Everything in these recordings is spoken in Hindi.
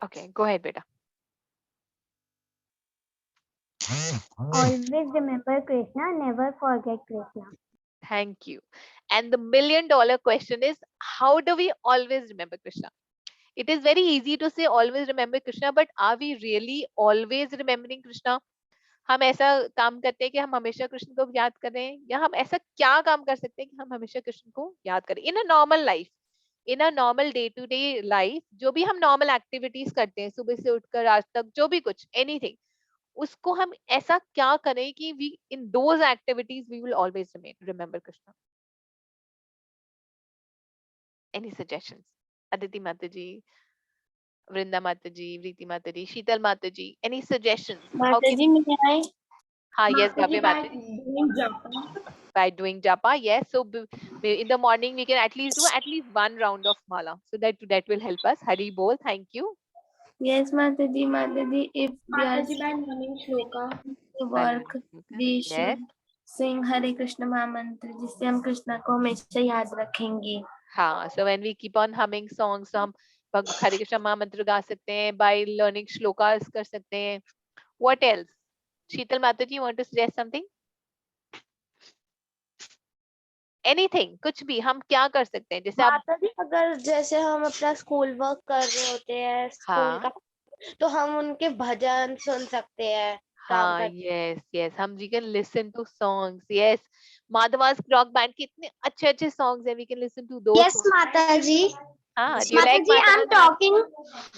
Okay, go ahead, beta. Always remember Krishna, never forget Krishna. Thank you. And the $1,000,000 question is, how do we always remember Krishna? It is very easy to say always remember Krishna, but are we really always remembering Krishna? हम ऐसा काम करते हैं कि हम हमेशा कृष्ण को याद कर रहे हैं, या हम ऐसा क्या काम कर सकते हैं कि हम हमेशा कृष्ण को याद करें in a normal life, in a normal day to day life, जो भी हम नॉर्मल एक्टिविटीज करते हैं सुबह से उठकर आज तक, जो भी कुछ एनीथिंग, उसको हम ऐसा क्या करें कि we in those activities we will always remember Krishna. Any suggestions? Aditi माता जी, वृंदा माता जी, प्रीति माता जी, शीतल माता जी, एनी सजेशंस? हाउ माता कैन? जी मैं आए। हाँ, yes Mata ji Bhavya by माता जी. doing japa. By doing japa, yes. So in the morning we can at least do at least one round of mala, so that will help us. Hari bol. Thank you. Yes, Mata ji, if we are Mataji by learning shloka. work, we Yes. should sing Hare Krishna Mahamantra, जिससे हम कृष्णा को हमेशा याद रखेंगे. हाँ. So when we keep on humming songs, so हम हरे कृष्ण महामंत्र गा सकते हैं. By learning shlokas कर सकते हैं. What else? Sheetal Mataji, you want to suggest something? Anything, कुछ भी हम क्या कर सकते हैं? जैसे आप, माता जी अगर जैसे हम अपना स्कूल वर्क कर रहे होते हैं स्कूल हाँ का, तो हम उनके भजन सुन सकते हैं काम हाँ, कर. yes yes, हम we can listen to songs. Yes, Madhavas rock band के इतने अच्छे अच्छे songs हैं. We can listen to those Yes, songs. Mataji. हाँ, do you like Mataji, I'm माधवास? talking.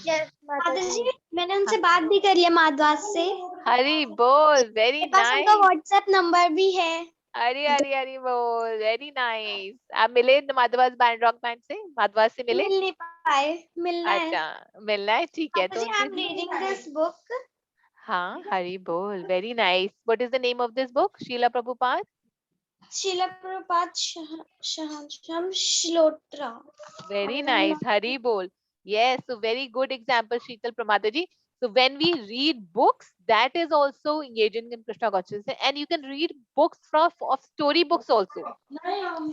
Yes, माता Mataji, जी. मैंने हाँ, उनसे बात भी करी है माधवास से. हरी बोल, वेरी मेरे पास उनका नाइस. व्हाट्सएप नंबर भी है. हरी हरी हरी बोल, वेरी नाइस. आप मिले माधवास बैंड रॉक बैंड से? माधवास से मिले? मिल नहीं पाए, मिलना है. अच्छा, मिलना है, ठीक है. तो Mataji, उनसे, I'm reading this book. हाँ, हरी बोल, very nice. What is the name of this book? Srila Prabhupada. Srila Prabhupada Shaham Shlotra. Very nice. Hari bol. Yes, so very good example, Sheetal Pramada ji. So when we read books, that is also engaging in Krishna consciousness, and you can read books from of story books also.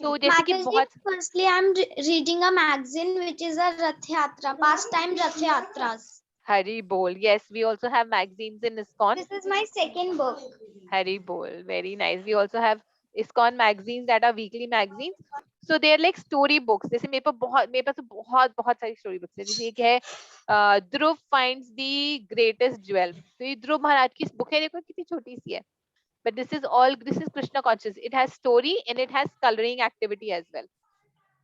So जैसे कि Mataji, बहुत, firstly, I'm reading a magazine which is a Rath Yatra, pastime Rath Yatras. Hari bol. Yes, we also have magazines in ISKCON. This is my second book. Hari bol. Very nice. We also have ISKCON magazines that are weekly magazines. So they are like story books. जैसे मेरे पास तो बहुत बहुत सारी story books है. जैसे एक है ध्रुव finds the greatest jewel. तो ये ध्रुव महाराज की बुक है. देखो कितनी छोटी सी है. But this is Krishna conscious. It has story and it has coloring activity as well.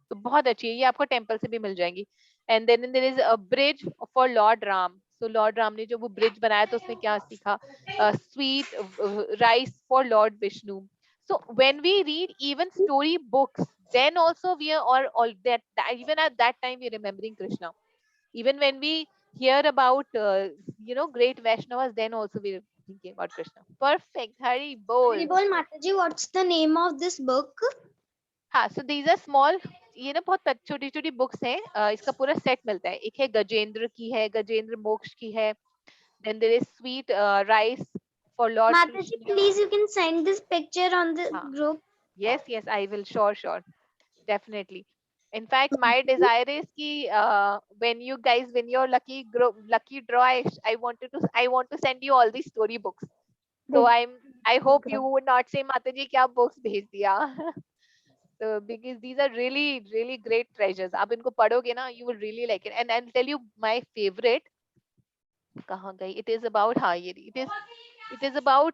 तो बहुत अच्छी है. ये आपको टेम्पल से भी मिल जाएंगी. And then there is a bridge for Lord Ram. So Lord Ram ने जो वो bridge बनाया तो उसने क्या सीखा? Sweet rice for Lord Vishnu. So when we read even story books, then also we are all that even at that time we are remembering Krishna. Even when we hear about great Vaishnavas, then also we are thinking about Krishna. Perfect. Hari bol. Haribol Mataji, what's the name of this book? हाँ, so these are small. ये ना बहुत छोटी छोटी बुक्स हैं. इसका पूरा सेट मिलता है. एक है गजेंद्र की है, गजेंद्र मोक्ष की है. Then there is sweet rice for Lord Mataji, Krishna. please you can send this picture on the हाँ, group. yes yes, I will, sure, definitely. In fact, my desire is कि when you guys win your lucky draw, I want to send you all these story books. So I hope you would not say Mataji क्या books भेज दिया. So because these are really really great treasures. आप इनको पढ़ोगे ना, you will really like it. And I'll tell you my favorite. कहाँ गई? It is about, हाँ, it is about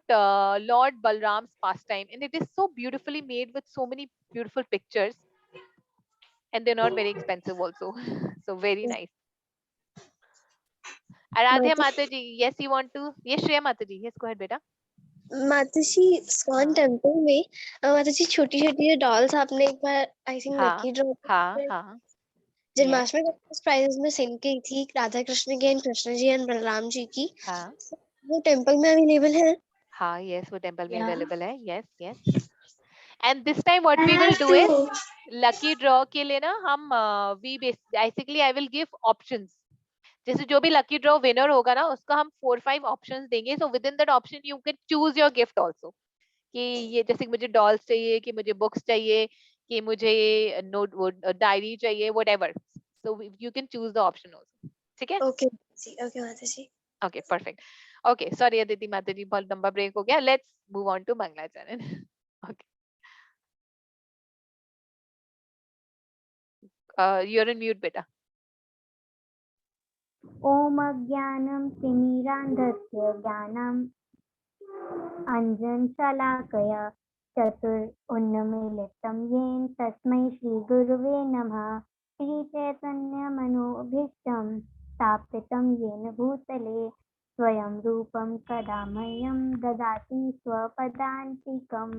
Lord Balram's pastime, and it is so beautifully made with so many beautiful pictures, and they're not very expensive also. So very nice. Aradhya Mataji, yes, you want to? Yes, Shreya Mataji, yes, go ahead, beta. माता जी इस्कॉन हाँ टेम्पल में माता जी छोटी छोटी डॉल्स आपने एक बार आई थिंक हाँ लकी ड्रॉ हाँ, yes, जन्माष्टमी प्राइजेस में सेंड की थी राधा कृष्ण की एंड कृष्ण जी एंड बलराम जी की. हाँ वो टेम्पल में अवेलेबल है. हाँ, yes, वो टेम्पल में Yeah. अवेलेबल है. yes yes. And this time what I we will have do is, to. lucky draw के लिए ना हम basically I will give options. जैसे जो भी लकी ड्रॉ विनर होगा ना, उसको हम 4-5 ऑप्शंस देंगे. So with in that option you can choose your gift also. कि ये जैसे कि मुझे डॉल्स चाहिए, कि मुझे बुक्स चाहिए, कि मुझे नोट डायरी चाहिए, whatever. So you can choose the option also. ठीक है? ओके ओके माता जी। Okay perfect. Okay sorry Aditi माता जी, बहुत लंबा ब्रेक हो गया, लेट्स मूव ऑन टू मंगलाचरण। Okay you are in mute बेटा। ओम अज्ञानं तिमिरान्धस्य ज्ञानम् अंजनशलाकया चतुरुन्मीलितं येन तस्मै श्रीगुरुवे नमः। श्रीचैतन्यमनोभीष्टं स्थापितं येन भूतले स्वयं रूपं कदा मह्यं ददाति स्वपदान्तिकम्।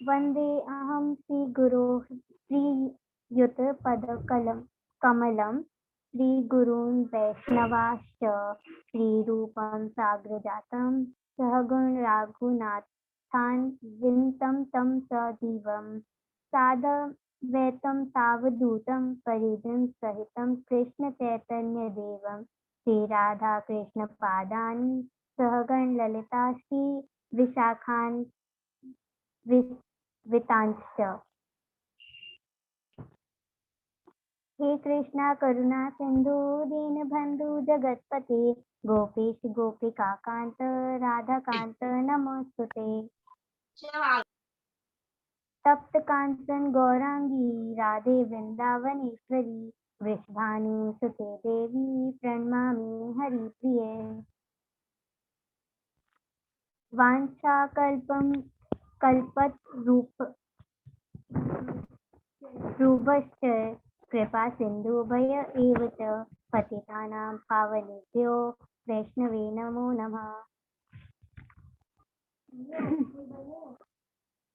वन्देऽहं श्रीगुरोः श्रीयुतपदकमलं श्रीगुरून् वैष्णवांश्च श्रीरूपं साग्रजातं सहगण रघुनाथान्वितं तं सजीवं साद्वैतं सावधूतं परिजन सहितं कृष्ण चैतन्य देवं श्रीराधा कृष्ण पादानि सहगण ललिता श्री वितांश्च। हे कृष्णा करुणा सिंधु दीनबंधु जगतपते गोपेश गोपिका कांत राधा कांत नमोस्तुते। तप्त कांचन गौरांगी राधे वृंदावनेश्वरी वृषभानुसुते देवी प्रणमामि हरिप्रिये। वाञ्छाकल्पं कल्पतरुभ्यश्च कृपा सिन्धुभ्य एव च पतितानां पावनेभ्यो वैष्णवे नमो नमः।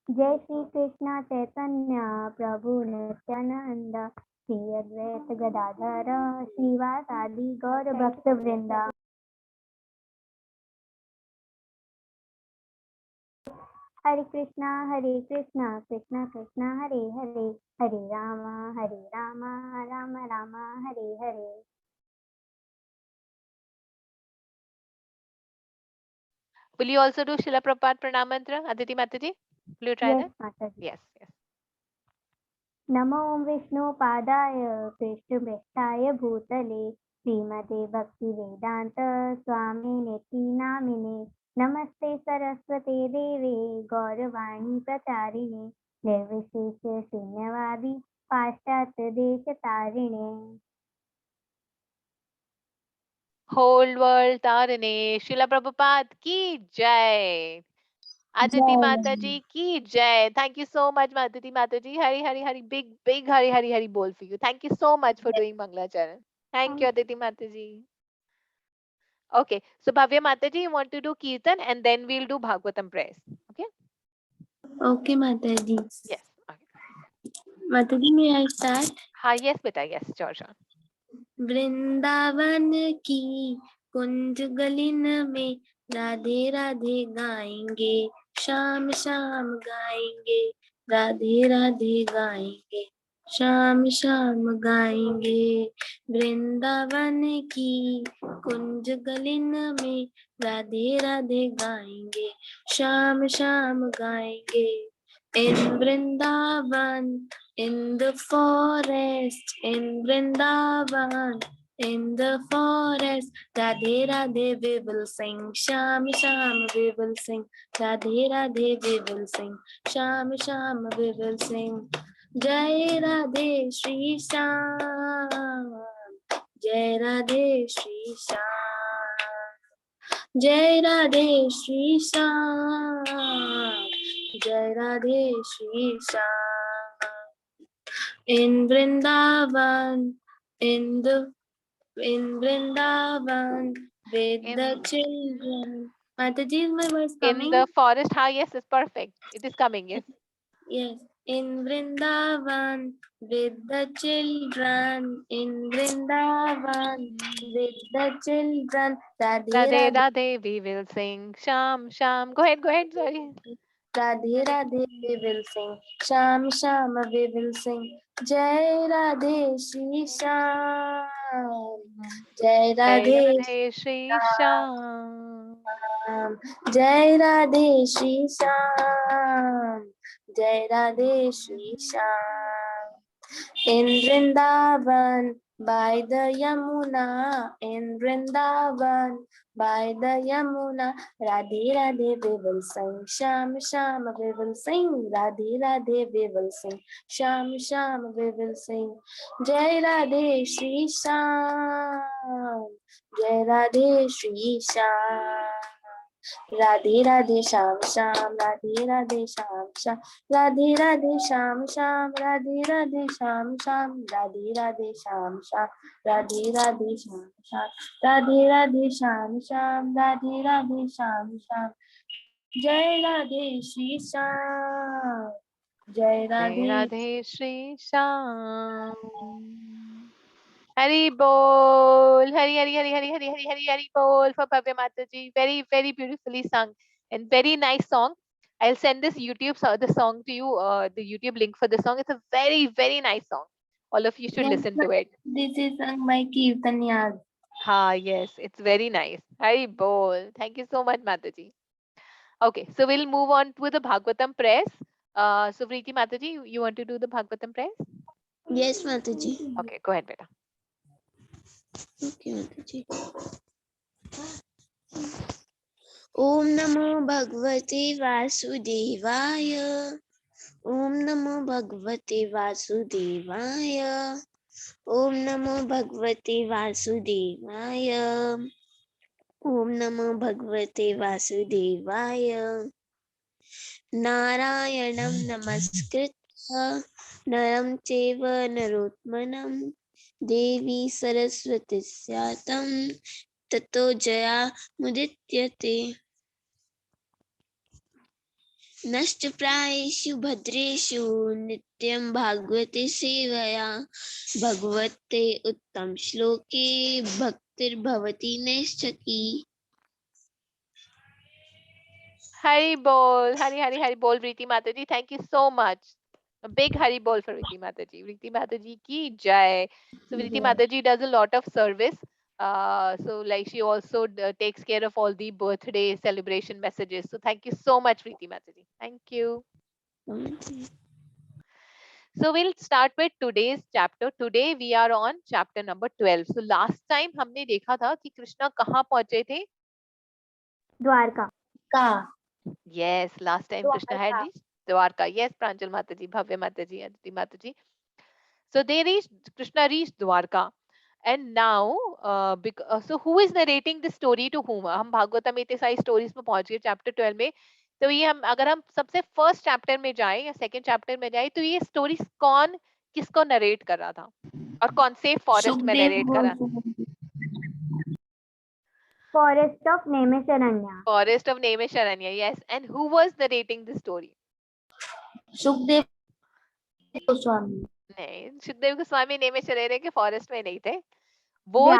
जय श्री कृष्ण चैतन्य प्रभु नित्यानंद श्री अद्वैत गदाधर श्रीवासादि गौर भक्त वृंदा। हरे Krishna Krishna Krishna Hare Hare Hare Ram Ram Ram Hare Hare. Will you also do Srila Prabhupada Pranam Mantra, Aditi Mataji? Will you try Yes, that? Mataji. Yes, yes. नमो विष्णुपादाय कृष्णपृष्ठाय भूतले श्रीमते भक्तिवेदांत स्वामिनेति नामिने नमस्ते सरस्वते देवे गौरवाणी प्रचारिणे निर्विशेष शून्यवादी पाश्चात्य देश तारिणे। Whole world Tarine, Srila Prabhupada ki jai. Aditi Mataji ki jai. Thank you so much, Aditi Mataji. Hari, big hari bol for you. Thank you so much for doing Mangalacharan. Thank you, Aditi Mataji. Okay, so Bhavya Mataji, you want to do Kirtan and then we'll do Bhagavatam prayers. Okay? Okay, Mataji. Yes. Okay. Mataji, may I start? Yes, beta. Yes, sure. Vrindavan की कुंज गलिन में राधे राधे गाएंगे, शाम शाम गाएंगे, राधे राधे गाएंगे, शाम शाम गाएंगे। वृंदावन की कुंज गलिन में राधे राधे गाएंगे, शाम शाम गाएंगे। In Vrindavan, in the forest, in Vrindavan, in the forest, Radhe Radhe we will sing, Sham Sham we will sing, Radhe Radhe we will sing, Sham Sham we will sing. Jai Radhe Shri Sham, Jai Radhe Shri Sham, Jai Radhe Shri Sham, Jai Radhe Shri Sham. In Vrindavan, in Vrindavan, with the children. Mataji, is my voice coming? In the forest, yes, it's perfect. It is coming, yes. Yes. In Vrindavan, with the children. In Vrindavan, with the children. Radhe Radhe, we will sing. Sham. Go ahead, sorry. Radhe Radhe we will sing, Sham Sham we will sing. Jai Radhe Shri Sham, Jai Radhe Shri Sham, Jai Radhe Shri Sham, Jai Radhe Shri Sham. In Vrindavan, by the Yamuna in Vrindavan. By the Yamuna, Radhe Radhe we will sing, Sham Sham we will sing, Radhe Radhe we will sing, Sham Sham we will sing. Jai Radhe Shri Sham, Jai Radhe Shri Sham. Radhe Radhe Sham Sham, Radhe Radhe Sham Sham, Radhe Radhe Sham Sham, Radhe Radhe Sham Sham, Radhe Radhe Sham Sham, Radhe Radhe Sham Sham, Radhe Radhe Sham Sham, Radhe Radhe Sham Sham. Jai Radhe Shri Sham, Jai Jai Radhe. Radhe Shri Sham. Hari Bol, Hari Hari Hari Hari Hari Hari Hari Hari Bol for Bhavya Mataji. Very, very beautifully sung and very nice song. I'll send this the song to you, the YouTube link for the song. It's a very, very nice song. All of you should listen to it. This is sung by Kirtanyas. Ha, yes, it's very nice. Hari Bol. Thank you so much, Mataji. Okay, so we'll move on to the Bhagavatam prayers. So Preeti Mataji, you want to do the Bhagavatam prayers? Yes, Mataji. Okay, go ahead, beta. Okay, Mataji. Om Namo Bhagavate Vasudevaya. Om Namo Bhagavate Vasudevaya. Om Namo Bhagavate Vasudevaya. Om Namo Bhagavate Vasudevaya. Narayanam Namaskritya Naram Cheva Narotmanam Devi Saraswati Syatam Tato Jaya Mudityate. नष्टप्रायेषु भद्रेषु नित्यं भागवते सेवया भगवते उत्तम श्लोके भक्तिर्भवति नैष्ठकी. Hari Bol, Hari Hari Hari Bol, Preeti Mataji. Thank you so much. A big Hari Bol for Preeti Mataji. Preeti Mataji ki jai. So Preeti Mataji does a lot of service. So like she also takes care of all the birthday celebration messages. So thank you so much, Preeti Mataji. Thank you. So we'll start with today's chapter. Today we are on chapter number 12. So last time हमने देखा था कि कृष्णा कहाँ पहुंचे थे? Dwarka. Ka. Yes, last time Krishna had reached Dwarka. Yes, Pranjal Mataji, Bhavya Mataji, Aditi Mataji. So Krishna reached Dwarka. And now, so who is narrating the story to whom? हम भागवतम इतने सारी stories में पहुंच गए chapter 12 में. तो ये अगर हम सबसे first chapter में जाए या second chapter में जाए तो ये stories कौन किसको narrate कर रहा था और कौन से forest में narrate कर रहा? Forest of Nemisharanya. Forest of Nemisharanya, yes. And who was narrating the story? Shukdev Goswami. नहीं, सुखदेव गोस्वामी नेमिशरण्य के फॉरेस्ट में नहीं थे. वो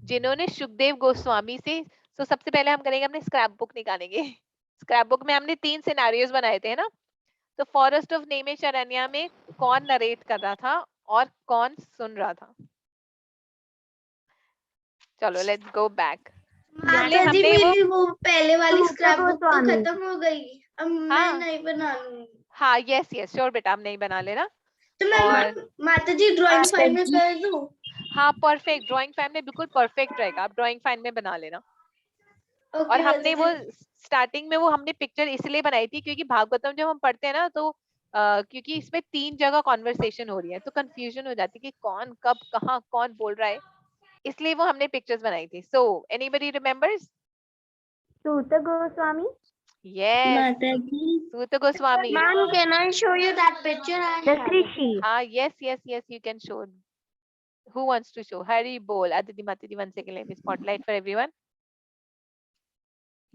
जिन्होंने सुखदेव गोस्वामी से. तो सबसे पहले हम करेंगे अपने स्क्रैप बुक निकालेंगे. स्क्रैप बुक में हमने 3 सिनेरियोस बनाए थे ना. तो फॉरेस्ट ऑफ नेमिशरण्य में कौन नरेट कर रहा था और कौन सुन रहा था? चलो लेट्स गो बैक. माताजी मेरी वो पहले वाली स्क्रैप बुक तो खत्म हो गई. अब मैं नहीं बना लूंगी. हाँ, यस श्योर बेटा, आप नहीं बना लेना. तो मैं माताजी ड्राइंग फाइल में कर दूं? हाँ परफेक्ट, ड्राइंग फाइल में बिल्कुल परफेक्ट रहेगा. आप ड्राइंग फाइल में बना लेना. और हमने वो स्टार्टिंग में वो हमने पिक्चर इसलिए बनाई थी क्योंकि भागवतम जब हम पढ़ते हैं ना तो क्योंकि इसमें 3 जगह कॉन्वर्सेशन हो रही है तो कंफ्यूजन हो जाती है कि कौन कब कहाँ कौन बोल रहा है, इसलिए वो हमने पिक्चर्स बनाई थी. So anybody remembers? Suta Goswami. Yes, Suta Goswami. Ma'am, can I show you that picture I The have? Krishi. Yes, you can show. Who wants to show? Hari Bol. Aditi Mataji, 1 second, let me spotlight for everyone.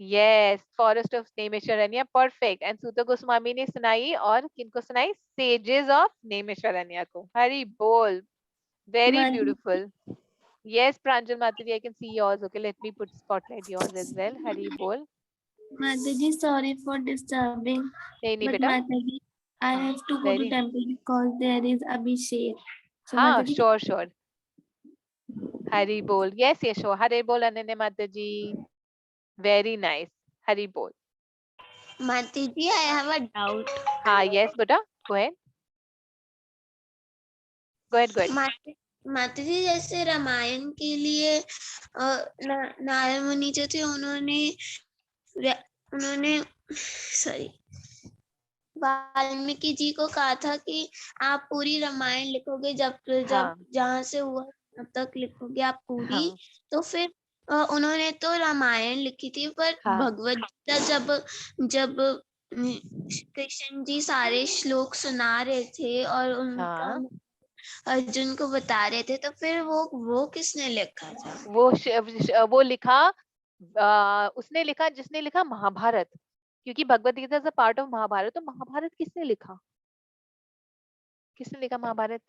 Yes, Forest of Nemisharanya, perfect. And Suta Goswami ने सुनाई और किनको सुनाई? Sages of Nemisharanya को. Hari Bol. Very beautiful. Yes, Pranjal Mataji, I can see yours. Okay, let me put spotlight yours as well. Hari Bol. Mataji, sorry for disturbing. नहीं But बेटा. Mataji, I have to go to temple because there is Abhishek. So हाँ, Mataji, sure. Hari Bol. Yes, sure. Hari Bol, Ananya Mataji. Very nice. Hari Bol. Mataji, I have a doubt. हाँ, yes, बेटा. Go ahead. माता जी जैसे रामायण के लिए नारद मुनि जो थे उन्होंने सॉरी वाल्मीकि जी को कहा था कि आप पूरी रामायण लिखोगे, जब जहाँ से हुआ तब तक लिखोगे आप पूरी। तो फिर उन्होंने तो रामायण लिखी थी, पर भगवद गीता जब कृष्ण जी सारे श्लोक सुना रहे थे और उनका अर्जुन को बता रहे थे, तो फिर वो किसने लिखा था? वो लिखा उसने लिखा जिसने लिखा महाभारत, क्योंकि Bhagavad Gita is a part of Mahabharata. तो महाभारत किसने लिखा? महाभारत?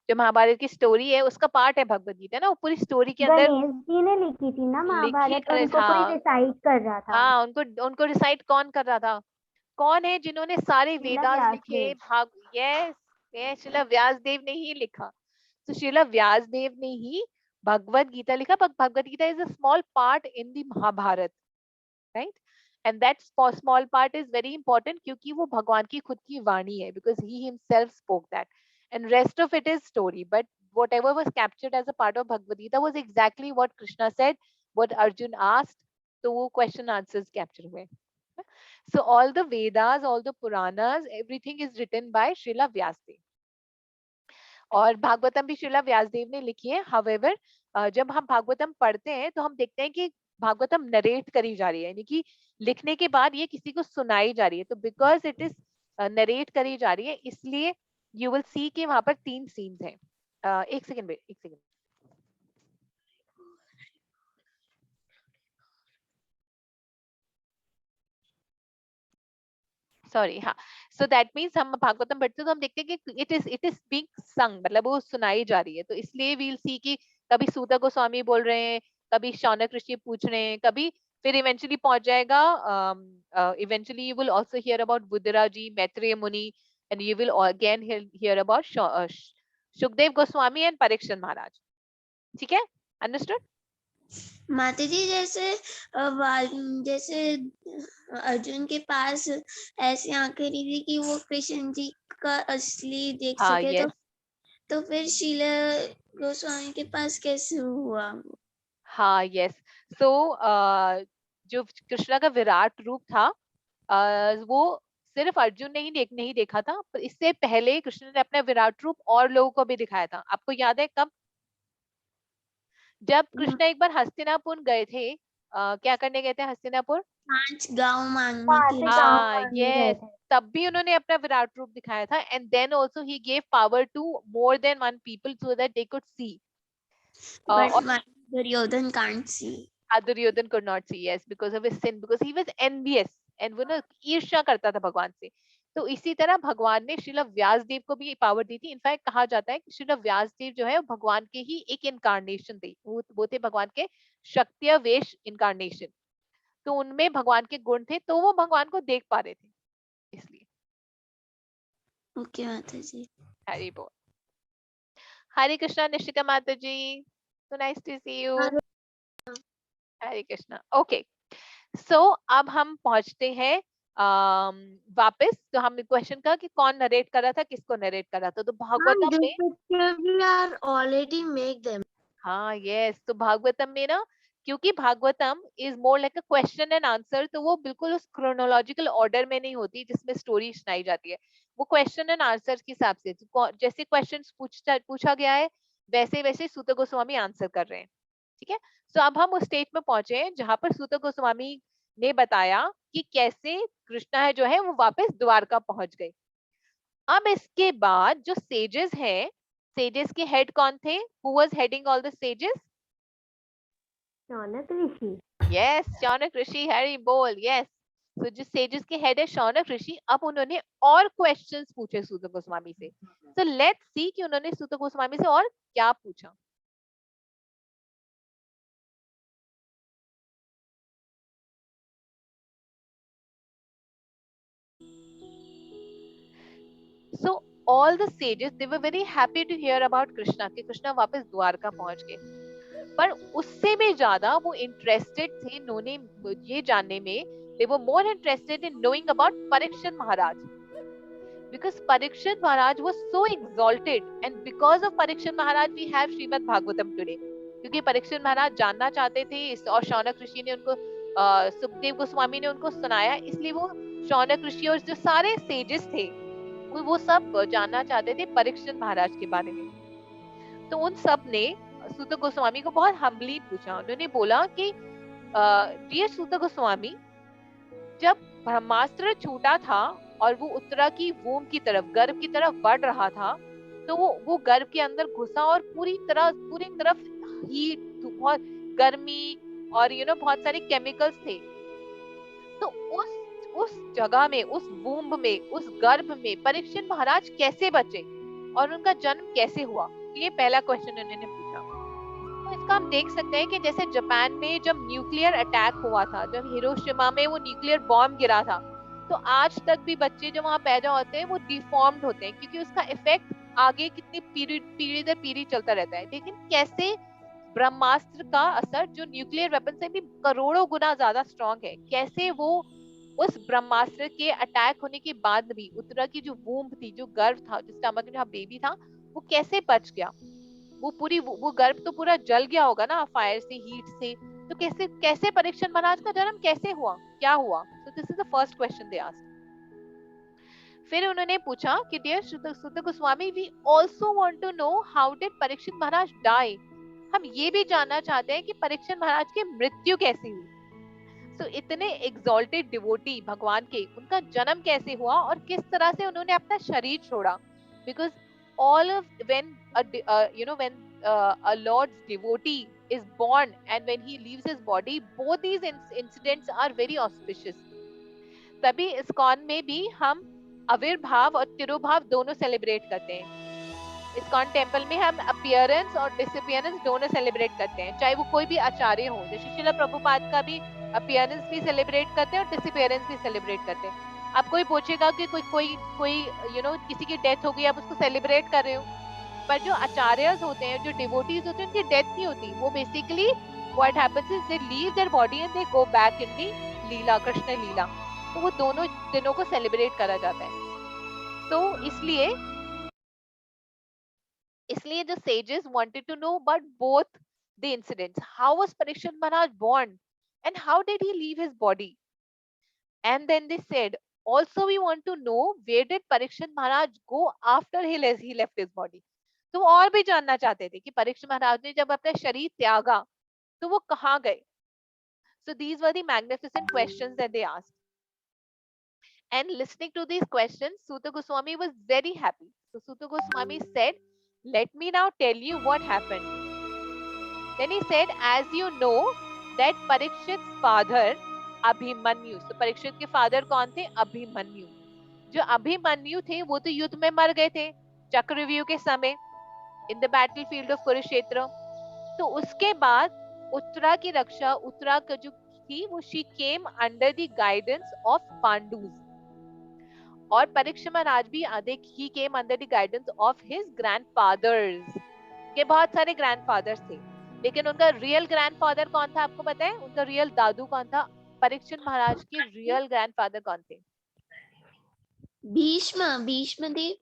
जो महाभारत की स्टोरी है उसका पार्ट है भगवद गीता ना, वो पूरी स्टोरी के अंदर गणेश जी ने लिखी थी ना महाभारत, उनको कोई रिसाइट कर रहा था। हाँ, उनको रिसाइट कौन कर रहा था? कौन है जिन्होंने सारे वेदास लिखे? यस, श्रील व्यास देव ने ही लिखा। तो श्रील व्यास देव ने ही भगवद गीता लिखा। Bhagavad Gita is a small part in the Mahabharata, right? And that small part is very important, क्योंकि वो भगवान की खुद की वाणी है, because he himself spoke that, and rest of it is story. But whatever was captured as a part of Bhagavad Gita was exactly what Krishna said, what Arjun asked. So वो question answers capture हुए. So all the Vedas, all the Puranas, everything is written by Srila Vyasdev. और भागवतम भी श्रीला व्यासदेव ने लिखी है। However, जब हम भागवतम पढ़ते हैं तो हम देखते हैं कि भागवतम नरेट करी जा रही है, यानी कि लिखने के बाद ये किसी को सुनाई जा रही है। तो बिकॉज इट इज नरेट करी जा रही है, इसलिए यू विल सी कि वहां पर 3 सीन्स हैं। एक सेकंड। सॉरी, हाँ। सो दैट मीन्स हम भागवतम पढ़ते हैं तो हम देखते हैं कि इट इज बीइंग संग, मतलब वो सुनाई जा रही है। तो इसलिए वील सी कि कभी सूत गोस्वामी बोल रहे हैं, कभी शौनक ऋषि पूछ रहे हैं, कभी फिर इवेंचुअली पहुंच जाएगा, eventually you will also hear about बुद्धरा जी, Maitreya Muni, and you will again hear about Sukhdev Goswami and Parikshit Maharaj. ठीक है, अंडरस्टूड? माता जी जैसे अर्जुन के पास ऐसी आंखें नहीं थी कि वो कृष्ण जी का असली देख सके, तो फिर शीला गोस्वामी के पास कैसे हुआ? हाँ, यस। सो जो कृष्णा का विराट रूप था, वो सिर्फ अर्जुन ने ही नहीं देखा था, पर इससे पहले कृष्ण ने अपना विराट रूप और लोगों को भी दिखाया था। आपको याद है कब? जब कृष्ण एक बार हस्तिनापुर गए थे, क्या करने गए थे हस्तिनापुर? 5 गांव मांगने के लिए। हाँ, यस, तब भी उन्होंने अपना विराट रूप दिखाया था। And then also he gave power to more than 1 people so that they could see. Duryodhan can't see. Duryodhan could not see, yes, because of his sin, because he was envious, and वो ना ईर्ष्या करता था भगवान से। तो इसी तरह भगवान ने श्रील व्यासदेव को भी पावर दी थी। इनफैक्ट कहा जाता है कि श्रील व्यासदेव जो है भगवान के ही एक इनकारनेशन थे, वो थे भगवान के शक्तिय वेश इनकारनेशन। तो उनमें भगवान के गुण थे, तो वो भगवान को देख पा रहे थे, इसलिए। ओके माता जी। हरि बोल। हरे कृष्णा निशिका माता जी, so nice to see you. Hare Krishna. Okay, so अब हम पहुंचते हैं वापस। तो हम क्वेश्चन का कि कौन नरेट कर रहा था, किसको नरेट कर रहा था। तो भागवतम में ऑलरेडी मेक देम। हाँ, यस। तो भागवतम में ना, क्योंकि Bhagavatam is more like a question and answer, तो वो बिल्कुल उस क्रोनोलॉजिकल ऑर्डर में नहीं होती जिसमें स्टोरी सुनाई जाती है। वो क्वेश्चन एंड आंसर के हिसाब से, जैसे क्वेश्चन पूछा गया है वैसे वैसे सूत गोस्वामी आंसर कर रहे हैं। ठीक है, तो अब हम उस स्टेज में पहुंचे हैं जहां पर सूत गोस्वामी ने बताया कि कैसे कृष्णा है जो है वो वापस द्वारका पहुंच गए। अब इसके बाद जो सेजेस हैं, सेजेस के हेड कौन थे? Who was heading all the sages? Shaunak Rishi. Yes, Shaunak Rishi, Hari बोल। यस, तो जो सेजेस के हेड है शौनक ऋषि। अब उन्होंने और क्वेश्चंस पूछे सूत गोस्वामी से। तो लेट्स सी कि उन्होंने सूत गोस्वामी से और क्या पूछा। So all the sages, they were very happy to hear about Krishna, कि कृष्णा वापस द्वारका पहुंच गए। पर उससे भी ज्यादा वो इंटरेस्टेड थे उन्होंने ये जानने में, they were more interested in knowing about Parikshit Maharaj. because Parikshit Maharaj was so exalted, and because of Parikshit Maharaj we have Srimad Bhagavatam today. क्योंकि परीक्षित महाराज जानना चाहते थे और शौनक ऋषि ने उनको सुखदेव गोस्वामी ने उनको सुनाया, इसलिए वो शौनक ऋषि और जो सारे सेजेस थे वो सब जानना चाहते थे परीक्षित महाराज के बारे में। तो उन सब ने सूत गोस्वामी को बहुत हम्बली पूछा। उन्होंने बोला कि डियर सूत गोस्वामी, जब ब्रह्मास्त्र छूटा था और वो उत्तरा की वोम की तरफ, गर्भ की तरफ बढ़ रहा था, तो वो गर्भ के अंदर घुसा और पूरी तरफ हीट, बहुत गर्मी और बहुत सारे केमिकल्स थे। तो उस जगह में, उस वोम में, उस गर्भ में परीक्षित महाराज कैसे बचे और उनका जन्म कैसे हुआ? ये पहला क्वेश्चन उन्होंने पूछा। तो इसका हम देख सकते हैं कि जैसे जापान में जब न्यूक्लियर अटैक हुआ था, जब हिरोशिमा में वो न्यूक्लियर बॉम्ब गिरा था, तो आज तक भी बच्चे जो वहां पैदा होते हैं वो डिफॉर्म्ड होते हैं, क्योंकि उसका इफेक्ट आगे कितनी पीढ़ी दर पीढ़ी चलता रहता है। लेकिन कैसे ब्रह्मास्त्र का असर जो न्यूक्लियर वेपन से भी करोड़ों गुना ज्यादा स्ट्रॉन्ग है, कैसे वो उस ब्रह्मास्त्र के अटैक होने के बाद भी उत्तरा की जो वूम्ब थी, जो गर्भ था, जिस स्टमक में जहाँ बेबी था, वो कैसे बच गया? वो गर्भ तो पूरा जल गया होगा ना फायर से, हीट से। तो कैसे परीक्षित महाराज का जन्म कैसे हुआ, क्या हुआ? So this is the first question they asked. फिर उन्होंने पूछा कि dear Suta Goswami, we also want to know how did Parikshit Maharaj die. हम ये भी जानना चाहते हैं कि परीक्षित महाराज की मृत्यु कैसे हुई। So, इतने एग्जॉल्टेड डिवोटी भगवान के, उनका जन्म कैसे हुआ और किस तरह से उन्होंने अपना शरीर छोड़ा? Because all of when a Lord's devotee is born and when he leaves his body, both these incidents are very auspicious. तभी इस्कॉन में भी हम आविर्भाव और तिरुभाव दोनों सेलिब्रेट करते हैं। इस्कॉन टेम्पल में हम अपीयरेंस और डिसअपीयरेंस दोनों सेलिब्रेट करते हैं, चाहे वो कोई भी आचार्य हो। जैसे श्रील प्रभुपाद का भी अपीयरेंस भी सेलिब्रेट करते हैं और डिसअपीयरेंस भी सेलिब्रेट करते हैं। अब कोई पूछेगा कि कोई किसी की डेथ हो गई, आप उसको सेलिब्रेट कर रहे हो, पर जो आचार्यस होते हैं, जो डिवोटीज होते हैं, उनकी डेथ नहीं होती। वो basically what happens is they leave their body and they go back in the leela, Krishna leela. तो वो दोनों दिनों को सेलिब्रेट करा जाता है। तो इसलिए the sages wanted to know about both the incidents. How was Parikshit Maharaj born and how did he leave his body? And then they said, also we want to know where did Parikshit Maharaj go after he left his body. तो वो और भी जानना चाहते थे कि परीक्षित महाराज ने जब अपना शरीर त्यागा तो वो कहाँ गए. So these were the magnificent questions that they asked. And listening to these questions, Suta Goswami was very happy. So Suta Goswami said, let me now tell you what happened. Then he said, as you know that Parikshit's father Abhimanyu. So Parikshit के father कौन थे? अभिमन्यु. जो अभिमन्यु थे वो तो युद्ध में मर गए थे चक्रव्यूह के समय in the battlefield of Kurukshetra. तो उसके बाद उत्तरा की रक्षा, उत्तरा का जो थी वो she came under the guidance of Pandus. और परीक्षित महाराज भी he came under the guidance of his grandfathers. के बहुत सारे grandfathers थे, लेकिन उनका real grandfather कौन था आपको पता है? उनका real दादू कौन था? परीक्षित महाराज के real grandfather कौन थे? भीष्म देव?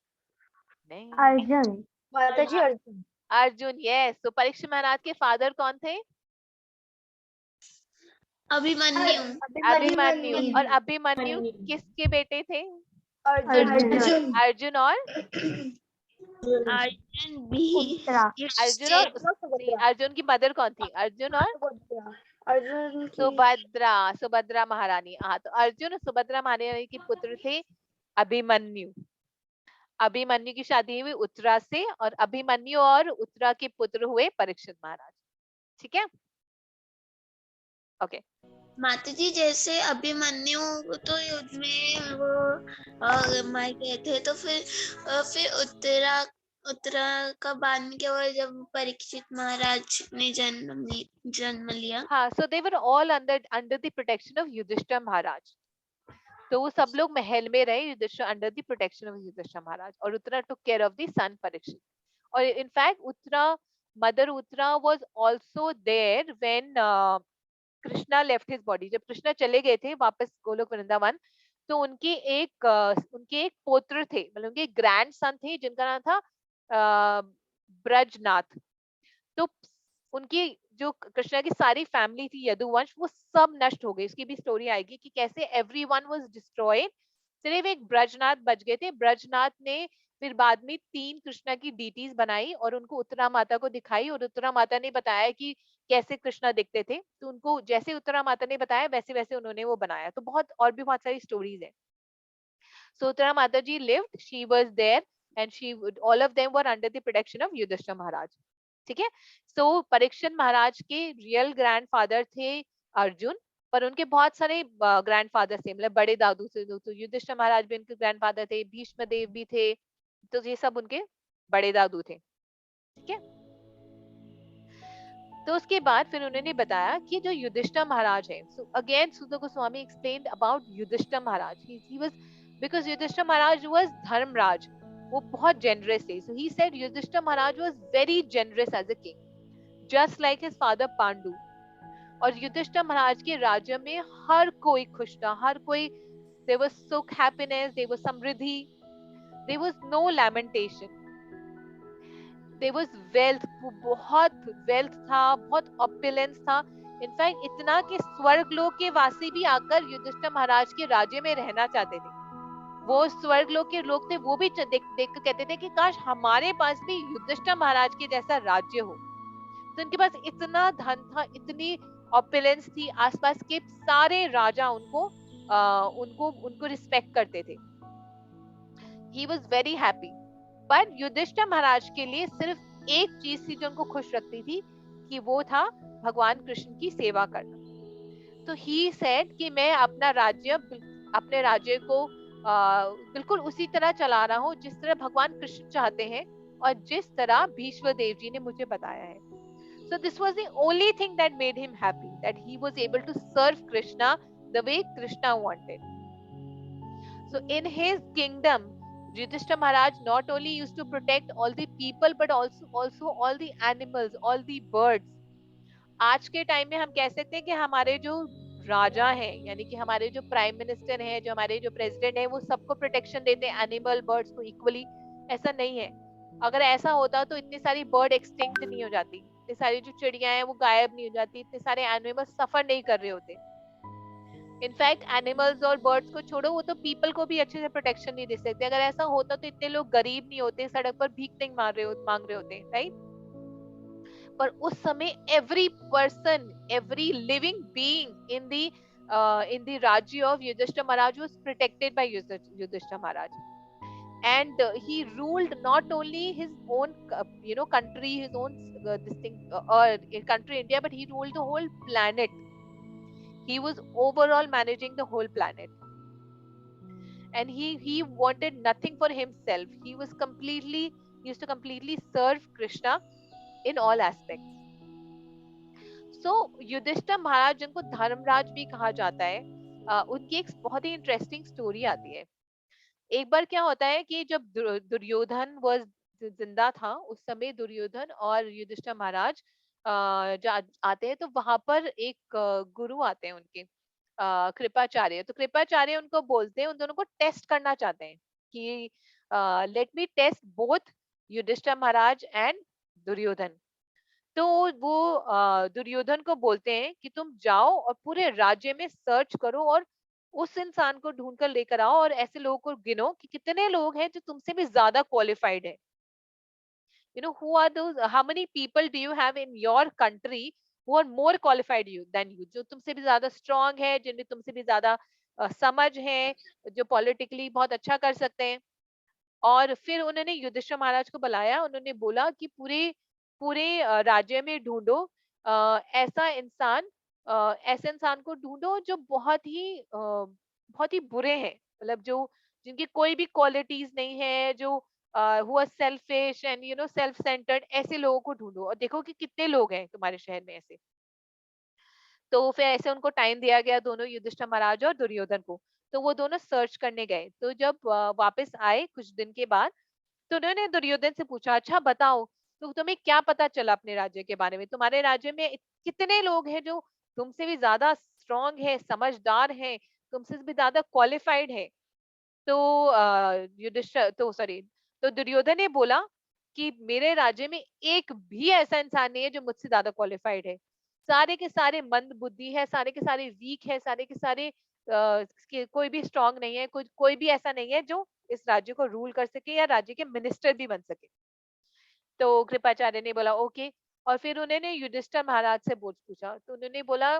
नहीं, अर्जुन. माताजी अर्जुन. अर्जुन, yes. तो परीक्षित महाराज के father कौन थे? अभिमन्यु. और अभिमन्यु किसके बेटे थे? अर्जुन और अर्जुन की मदर कौन थी? अर्जुन और सुभद्रा महारानी. हाँ, तो अर्जुन और सुभद्रा महारानी के पुत्र थे अभिमन्यु. अभिमन्यु की शादी हुई उत्तरा से और अभिमन्यु और उत्तरा के पुत्र हुए परीक्षित महाराज. ठीक है, ओके. माताजी जैसे अभिमन्यु तो युद्ध में वो मर गए थे, तो फिर उत्तरा का बाद में क्या हुआ जब परीक्षित महाराज ने जन्म लिया? हाँ, so they were all under the protection of Yudhishthira Maharaj. तो वो सब लोग महल में रहे Yudhishthir under the protection of Yudhishthira Maharaj, और Uttara took care of the son Parikshit. और in fact mother Uttara was also there when Krishna left his body. जब कृष्णा चले गए थे वापस गोलोक वृंदावन, तो उनके एक पुत्र थे, मतलब उनके ग्रैंड सन थे जिनका नाम था ब्रजनाथ। तो उनकी जो कृष्णा की सारी फैमिली थी यदुवंश, वो सब नष्ट हो गई। उसकी भी स्टोरी आएगी कि कैसे एवरीवन वाज डिस्ट्रॉयड, सिर्फ एक ब्रजनाथ बच गए थे। ब्रजनाथ ने फिर बाद में 3 कृष्णा की डीटीज बनाई और उनको उत्तरा माता को दिखाई, और उत्तरा माता ने बताया कि कैसे कृष्णा दिखते थे। तो उनको जैसे उत्तरा माता ने बताया वैसे वैसे उन्होंने वो बनाया। तो बहुत और भी बहुत सारी स्टोरीज है। So Uttara Mataji lived, she was there, and all of them were under the protection of Yudhishthira Maharaj. ठीक है। सो परीक्षित महाराज के रियल ग्रैंडफादर थे अर्जुन, पर उनके बहुत सारे ग्रैंडफादर थे, मतलब बड़े दादू से। तो युधिष्ठिर महाराज भी उनके ग्रैंडफादर थे, भीष्म देव भी थे, तो ये सब उनके बड़े दादू थे। ठीक है। तो उसके बाद फिर उन्होंने बताया कि जो युधिष्ठिर महाराज है, so again Suta Goswami explained about Yudhishthir Maharaj. He was, because Yudhishthir Maharaj was Dharmaraj, वो बहुत जेनरस थे। So he said Yudhishthir Maharaj was very generous as a king, just like his father Pandu. और युधिष्ठिर महाराज के राज्य में हर कोई खुश था, हर कोई, there was sukh, happiness, there was samriddhi, there was no lamentation, there was wealth, बहुत वेल्थ था, बहुत ऑपुलेंस था। इनफैक्ट इतना कि स्वर्गलोक के वासी भी आकर युधिष्ठिर महाराज के राज्य में रहना चाहते थे। वो स्वर्गलोक के लोग थे, वो भी देख कर कहते थे कि काश हमारे पास भी युधिष्ठिर महाराज के जैसा राज्य हो। तो इनके पास इतना धन था, इतनी ऑपुलेंस थी, आसपास के सारे राजा उनको रिस्पेक्ट करते थे। He was very happy. पर युधिष्ठिर महाराज के लिए सिर्फ एक चीज थी जो उनको खुश रखती थी, कि वो था भगवान कृष्ण की सेवा करना। तो ही सेड कि मैं अपने राज्य को बिल्कुल उसी तरह चला रहा हूँ जिस तरह भगवान कृष्ण चाहते हैं, और जिस तरह भीष्म देव जी ने मुझे बताया है। So this was the only thing that made him happy, that he was able to serve Krishna the way Krishna wanted. So in his kingdom, Yudhishthira Maharaj not only used to protect all the people but also all the animals, all the birds. आज के टाइम में हम कह सकते हैं कि हमारे जो राजा हैं, यानी कि हमारे जो प्राइम मिनिस्टर हैं, जो हमारे जो प्रेसिडेंट हैं, वो सबको प्रोटेक्शन देते हैं, एनिमल बर्ड्स को इक्वली। ऐसा नहीं है। अगर ऐसा होता तो इतनी सारी बर्ड एक्सटिंक्ट नहीं हो जाती, इतनी सारी जो चिड़िया हैं वो गायब नहीं हो जाती, इतने सारे एनिमल्स सफर नहीं कर रहे होते। इनफैक्ट एनिमल्स और बर्ड्स को छोड़ो, वो तो पीपल को भी अच्छे से प्रोटेक्शन नहीं दे सकते। अगर ऐसा होता तो इतने लोग गरीब नहीं होते, सड़क पर भीख नहीं मांग रहे होते, राइट। पर उस समय every person, every living being in the Rajya of Yudhishthira Maharaj was protected by Yudhishthira Maharaj. And he ruled not only his own country, his own country India, but he ruled the whole planet. He was overall managing the whole planet, and he wanted nothing for himself. He used to completely serve Krishna in all aspects. सो युधिष्ठिर महाराज, जिनको धर्मराज भी कहा जाता है, उनकी एक बहुत ही इंटरेस्टिंग स्टोरी आती है। एक बार क्या होता है कि जब दुर्योधन वॉज जिंदा था, उस समय दुर्योधन और युधिष्ठिर महाराज आते हैं, तो वहां पर एक गुरु आते हैं उनके, कृपाचार्य। तो कृपाचार्य उनको बोलते हैं, उन दोनों को टेस्ट करना चाहते हैं कि let me test both Yudhishthira Maharaj and Duryodhana. तो वो दुर्योधन को बोलते हैं कि तुम जाओ और पूरे राज्य में सर्च करो और उस इंसान को ढूंढ कर लेकर आओ, और ऐसे लोगों को गिनो कि कितने लोग हैं जो तुमसे भी ज्यादा क्वालिफाइड है। who are those, how many people do you have in your country who are more qualified than you, जो तुमसे भी ज्यादा स्ट्रांग है, जिनमें तुमसे भी ज्यादा समझ है, जो पॉलिटिकली बहुत अच्छा कर सकते हैं। और फिर उन्होंने युधिष्ठिर महाराज को बुलाया, उन्होंने बोला कि पूरे पूरे राज्य में ढूंढो ऐसे इंसान को ढूंढो जो बहुत ही बुरे हैं, मतलब जो जिनकी कोई भी क्वालिटीज नहीं है, जो who are selfish and self centred, ऐसे लोगों को ढूंढो और देखो कि कितने लोग हैं तुम्हारे शहर में ऐसे। तो फिर ऐसे उनको टाइम दिया गया, दोनों युधिष्ठिर महाराज और दुर्योधन को। तो वो दोनों सर्च करने गए। तो जब वापस आए कुछ दिन के बाद, तो उन्होंने दुर्योधन से पूछा, अच्छा बताओ, तो तुम्हें क्या पता चला अपने राज्य के बारे में? तुम्हारे राज्य में कितने लोग हैं जो तुमसे भी ज्यादा स्ट्रांग है, समझदार है, तुमसे भी ज्यादा क्वालिफाइड है। तो युधिष्ठिर तो दुर्योधन ने बोला कि मेरे राज्य में एक भी ऐसा इंसान नहीं है जो मुझसे ज्यादा क्वालिफाइड है। सारे के सारे मंद बुद्धि है, सारे के सारे वीक है, सारे के सारे कोई भी स्ट्रांग नहीं है, कोई भी ऐसा नहीं है जो इस राज्य को रूल कर सके या राज्य के मिनिस्टर भी बन सके। तो कृपाचार्य ने बोला ओके। और फिर उन्होंने युधिष्ठिर महाराज से पूछा, तो उन्होंने बोला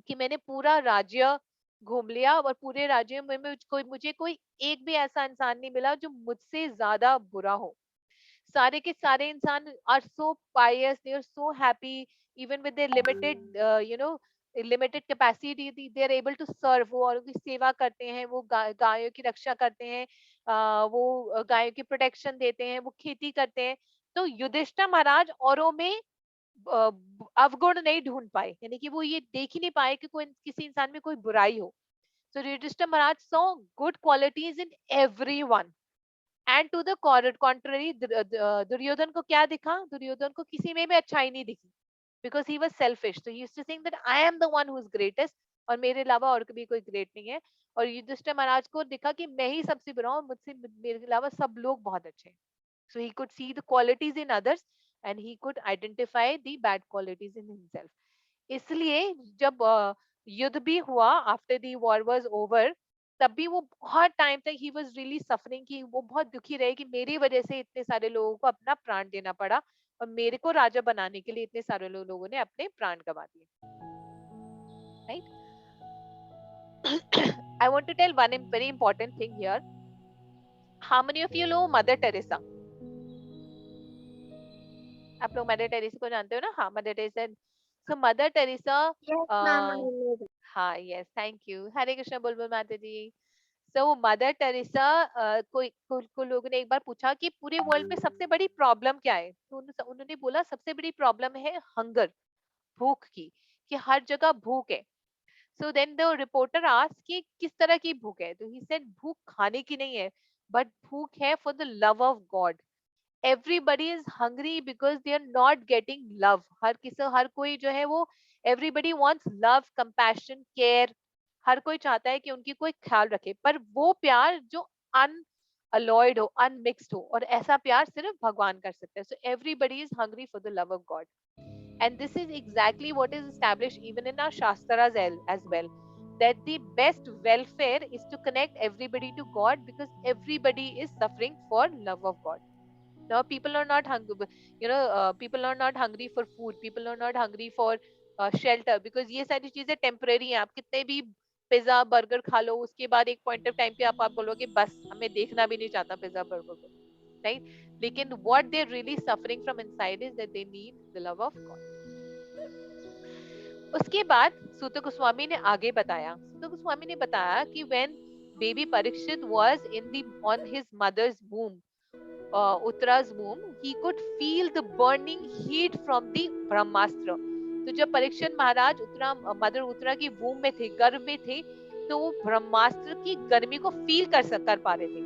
कि मैंने पूरा राज्य घूम लिया और पूरे राज्य में मुझे कोई एक भी ऐसा इंसान नहीं मिला जो मुझसे ज्यादा बुरा हो। सारे के सारे इंसान are so pious, they are so happy, even with their limited limited capacity they are able to serve. वो औरों की सेवा करते हैं, वो गायों की रक्षा करते हैं, वो गायों की प्रोटेक्शन देते हैं, वो खेती करते हैं। तो युधिष्ठिर महाराज औरों में अवगुण नहीं ढूंढ पाए, यानी कि वो ये देख ही नहीं पाए कि कोई किसी इंसान में कोई बुराई हो। So Yudhishthira Maharaj saw good qualities in everyone. And to the contrary, Duryodhan को क्या दिखा? दुर्योधन को किसी में भी अच्छाई नहीं दिखी, because he was selfish. So he used to think that I am the one who is greatest, और मेरे अलावा और भी कोई ग्रेट नहीं है। और युधिष्ठिर महाराज को दिखा कि मैं ही सबसे बुरा हूँ, मुझसे मेरे अलावा सब लोग बहुत अच्छे हैं। So he could see the qualities in others and he could identify the bad qualities in himself. इसलिए जब युद्ध भी हुआ, after the war was over, तब भी वो बहुत टाइम तक ही वाज रियली सफरिंग, कि वो बहुत दुखी रहे कि मेरी वजह से इतने सारे लोगों को अपना प्राण देना पड़ा और मेरे को राजा बनाने के लिए इतने सारे लोगों ने अपने प्राण गंवा दिए। Right. I want to tell one very important thing here. How many of you know mother Teresa? आप लोग मदर टेरेसा को जानते हो ना? हाँ, mother Teresa. So mother Teresa, हाँ, यस, थैंक यू। हरे कृष्ण बुलबुल माता जी। तो मदर टेरेसा को लोगों ने एक बार पूछा कि पूरे वर्ल्ड में सबसे बड़ी प्रॉब्लम क्या है, तो उन्होंने बोला सबसे बड़ी प्रॉब्लम है हंगर, भूख की, कि हर जगह भूख है। So then the reporter asked कि किस तरह की भूख है, तो ही सेड भूख खाने की नहीं है, बट भूख है for the love of God. everybody is hungry because they are not getting love. हर कोई जो है वो, everybody wants love, compassion, care. हर कोई चाहता है कि उनकी कोई ख्याल रखे, पर वो प्यार जो अनअलॉयड हो, अनमिक्स्ड हो, और ऐसा प्यार सिर्फ भगवान कर सकते हैं। So everybody is hungry for the love of God, and this is exactly what is established even in our shastras as well, that the best welfare is to connect everybody to God, because everybody is suffering for love of God. Now people are not hungry, people are not hungry for food, people are not hungry for shelter, because ये सारी चीजें टेम्परेरी हैं। आप कितने भी पिज्जा बर्गर खा लो, उसके बाद एक पॉइंट ऑफ टाइम पे आप बोलोगे बस हमें देखना भी नहीं चाहता पिज्जा बर्गर को, राइट? लेकिन what they are really suffering from inside is that they need the love of God. उसके बाद सूत गोस्वामी ने आगे बताया, सूत गोस्वामी ने बताया कि when baby Parikshit was on his mother's womb, Uttara's womb, he could feel the burning heat from the ब्रह्मास्त्र। तो जब परीक्षित महाराज मदर उत्तरा की वूम में थे, गर्भ में थे, तो वो ब्रह्मास्त्र की गर्मी को फील कर पा रहे थे।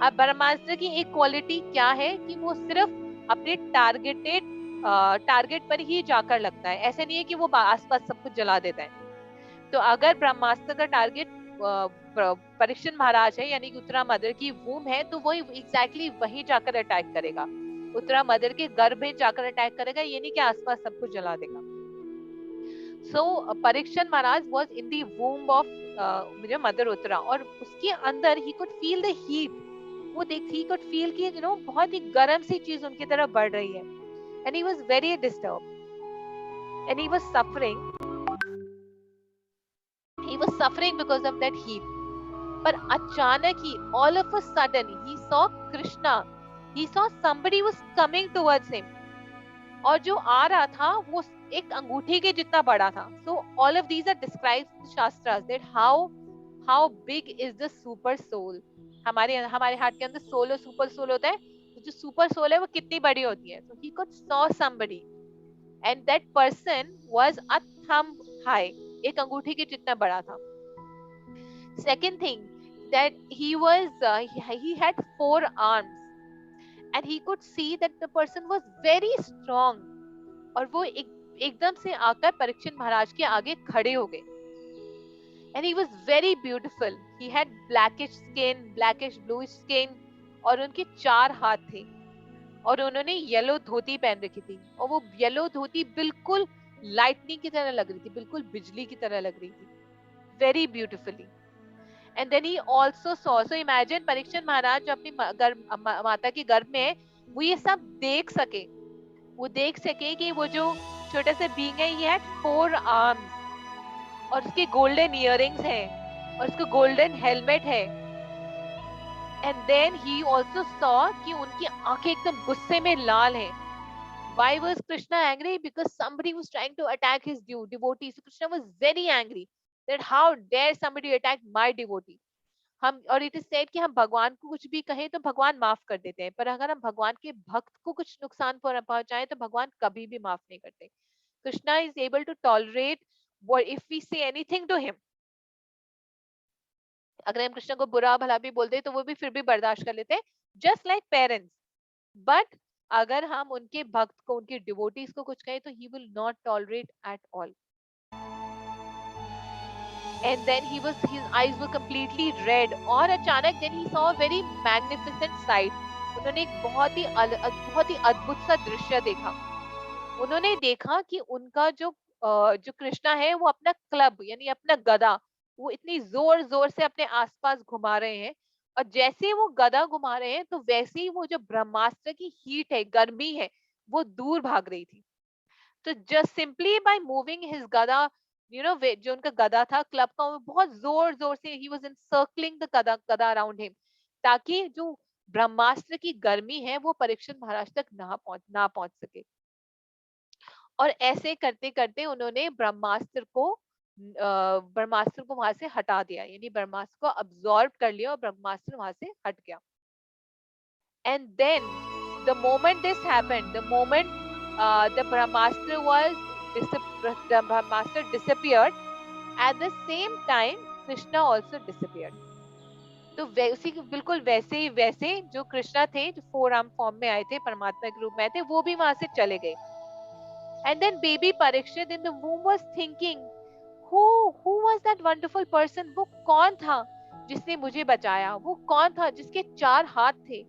अब ब्रह्मास्त्र की एक क्वालिटी क्या है कि वो सिर्फ अपने टारगेट पर ही जाकर लगता है, ऐसे नहीं है कि वो आसपास सब कुछ जला देता है। तो अगर ब्रह्मास्त्र का टारगेट परीक्षित महाराज है, यानी कि उत्तरा मदर की वूम है, तो वो एग्जैक्टली वहीं जाकर अटैक करेगा, उत्तरा मदर के गर्भ में जाकर अटैक करेगा, ये नहीं कि आसपास सब कुछ जला देगा। So Parikshit Maharaj was in the womb of mother Uttara, और उसके अंदर ही कुड फील द हीट। वो ही कुड फील कि बहुत ही गर्म सी चीज उनकी तरफ बढ़ रही है, and he was very disturbed and he was suffering because of that heat. पर अचानक ही, all of a sudden, he saw Krishna. He saw somebody was coming towards him. और जो आ रहा था वो एक अंगूठी के जितना बड़ा था. So all of these are described in Shastras, that how big is the super soul. हमारे हार्ट के अंदर सोल और सुपर सोल होता है, तो जो सुपर सोल है वो कितनी बड़ी होती है. So he could saw somebody, and that person was a thumb high. एक अंगूठी के जितना बड़ा था. Second thing, that he had 4 arms, and he could see that the person was very strong. और वो एकदम से आकर परीक्षित महाराज के आगे खड़े हो गए. and he was very beautiful. He had blackish skin, blackish bluish skin, और उनके 4 हाथ थे और उन्होंने येलो धोती पहन रखी थी और वो येलो धोती बिल्कुल लाइटनिंग की तरह लग रही थी, बिल्कुल बिजली की तरह लग रही थी, very beautifully. And then he also saw, so imagine Parikshit महाराज जो अपनी माता के गर्भ में है, वो ये सब देख सके, वो देख सके कि वो जो छोटा सा बीइंग है, he had 4 arms और उसके गोल्डन इयररिंग्स हैं और उसका गोल्डन हेलमेट है. And then he also saw कि उनकी आंखें एकदम गुस्से में लाल हैं. Why was Krishna angry? Because somebody was trying to attack his devotee. So Krishna was very angry that how dare somebody attack my devotee. हम और इट इज सेड कि हम भगवान को कुछ भी कहें तो भगवान माफ कर देते हैं, पर अगर हम भगवान के भक्त को कुछ नुकसान पहुंचाएं तो भगवान कभी भी माफ नहीं करते. Krishna is able to tolerate what if we say anything to him. अगर हम कृष्ण को बुरा भला भी बोलते तो वो भी फिर भी बर्दाश्त कर लेते, just like parents. But अगर हम उनके भक्त को, उनके डिवोटीज को कुछ कहें तो he will not tolerate at all. And then his eyes were completely red. और अचानक then he saw a very magnificent sight. उन्होंने एक बहुत ही अद्भुत सा दृश्य देखा. उन्होंने देखा कि उनका जो कृष्णा है वो अपना क्लब यानी अपना गदा वो इतनी जोर जोर से अपने आसपास घुमा रहे हैं, और जैसे वो गदा घुमा रहे हैं तो वैसे ही वो जो ब्रह्मास्त्र की हीट है, गर्मी है, वो दूर भाग रही थी. तो just simply by moving his गदा, जो उनका गदा था क्लब का, वो बहुत जोर जोर से ही वाज एनसर्कलिंग द गदा अराउंड हिम, ताकि जो ब्रह्मास्त्र की गर्मी है वो परीक्षित महाराज तक ना पहुंच सके. और ऐसे करते करते उन्होंने ब्रह्मास्त्र को वहां से हटा दिया, यानी ब्रह्मास्त्र को अब्सॉर्ब कर लिया और ब्रह्मास्त्र वहां से हट गया. And then the moment this happened, the moment the Brahmastra disappeared, at the same time Krishna also disappeared. तो उसी बिल्कुल वैसे जो कृष्णा थे, जो 4 आर्म फॉर्म में आए थे, परमात्मा के रूप में आए थे, वो भी वहां से चले गए. And then baby Parikshit in the womb was thinking, who was that wonderful person? वो कौन था जिसने मुझे बचाया? वो कौन था जिसके 4 हाथ थे?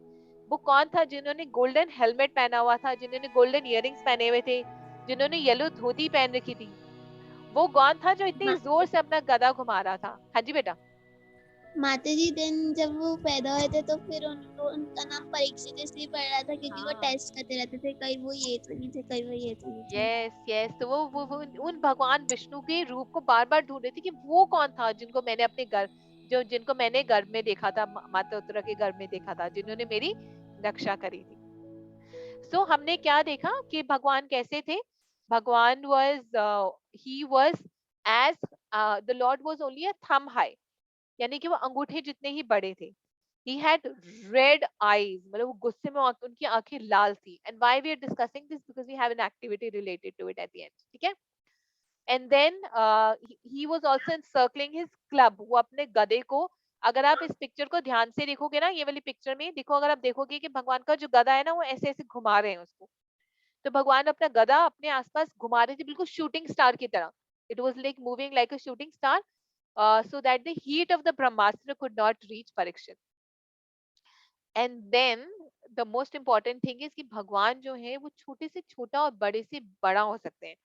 वो कौन था जिन्होंने गोल्डन हेलमेट पहना हुआ था, जिन्होंने गोल्डन इयररिंग्स पहने हुए थे, जिन्होंने येलो धोती पहन रखी थी? वो कौन था जो इतनी जोर से अपना गदा घुमा रहा था? हाँ जी बेटा. माता जी दिन जब वो पैदा हुए थे तो फिर उनका नाम परीक्षित इसलिए पड़ रहा था क्योंकि वो टेस्ट करते रहते थे, कहीं वो ये तो नहीं थे, कहीं वो ये तो नहीं थे. यस तो वो उन भगवान विष्णु के रूप को बार बार ढूंढ रहे थे कि वो कौन था जिनको मैंने अपने जिनको मैंने गर्भ में देखा था, माता उत्तरा के गर्भ में देखा था, जिन्होंने मेरी रक्षा करी थी. सो हमने क्या देखा कि भगवान कैसे थे. भगवान he was as the Lord was only a thumb high, यानी कि वो अंगूठे जितने ही बड़े थे. He had red eyes, मतलब वो गुस्से में उनकी आंखें लाल थी. And why we are discussing this? Because we have an activity related to it at the end. ठीक है? And then he was also encircling his club. वो अपने गदे को, अगर आप इस पिक्चर को ध्यान से देखोगे ना, ये वाली पिक्चर में देखो, अगर आप देखोगे कि भगवान का जो गदा है ना, वो ऐसे ऐसे घुमा रहे हैं उसको. तो भगवान अपना गदा अपने आसपास घुमा रहे थे, बिल्कुल शूटिंग स्टार की तरह. It was like moving like a shooting star, so that the heat of the Brahmastra could not reach Parikshit. And then the most important thing is कि भगवान जो है वो छोटे से छोटा और बड़े से बड़ा हो सकते हैं.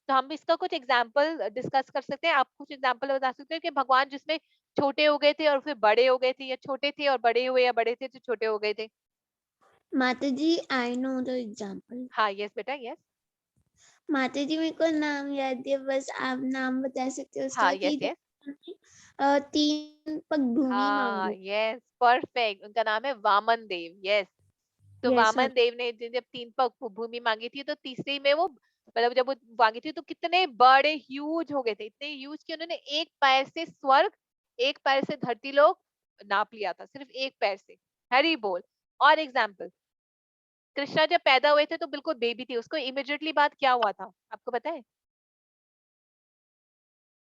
तो हम इसका कुछ एग्जाम्पल डिस्कस कर सकते हैं. आप कुछ एग्जाम्पल बता सकते हैं कि भगवान जिसमें छोटे हो गए थे और फिर बड़े हो गए थे, या छोटे थे और बड़े हुए, या बड़े थे तो छोटे हो गए थे? माता जी आई नो द एग्जाम्पल. हाँ यस बेटा यस. माता जी मेरे को नाम याद है, बस आप नाम बता सकते हो उसका? हाँ यस यस. 3 पग भूमि मांगी. Yes perfect. उनका नाम है वामन देव. यस. तो वामन देव ने जब 3 पग भूमि मांगी थी तो तीसरी में वो, मतलब जब वो मांगी थी तो कितने बड़े ह्यूज हो गए थे, इतने ह्यूज कि उन्होंने एक पैर से स्वर्ग, एक पैर से धरती लोक नाप लिया था, सिर्फ एक पैर से. हरी बोल. और एग्जाम्पल, कृष्णा जब पैदा हुए थे तो बिल्कुल बेबी थी, उसको इमीडिएटली बाद क्या हुआ था आपको पता है?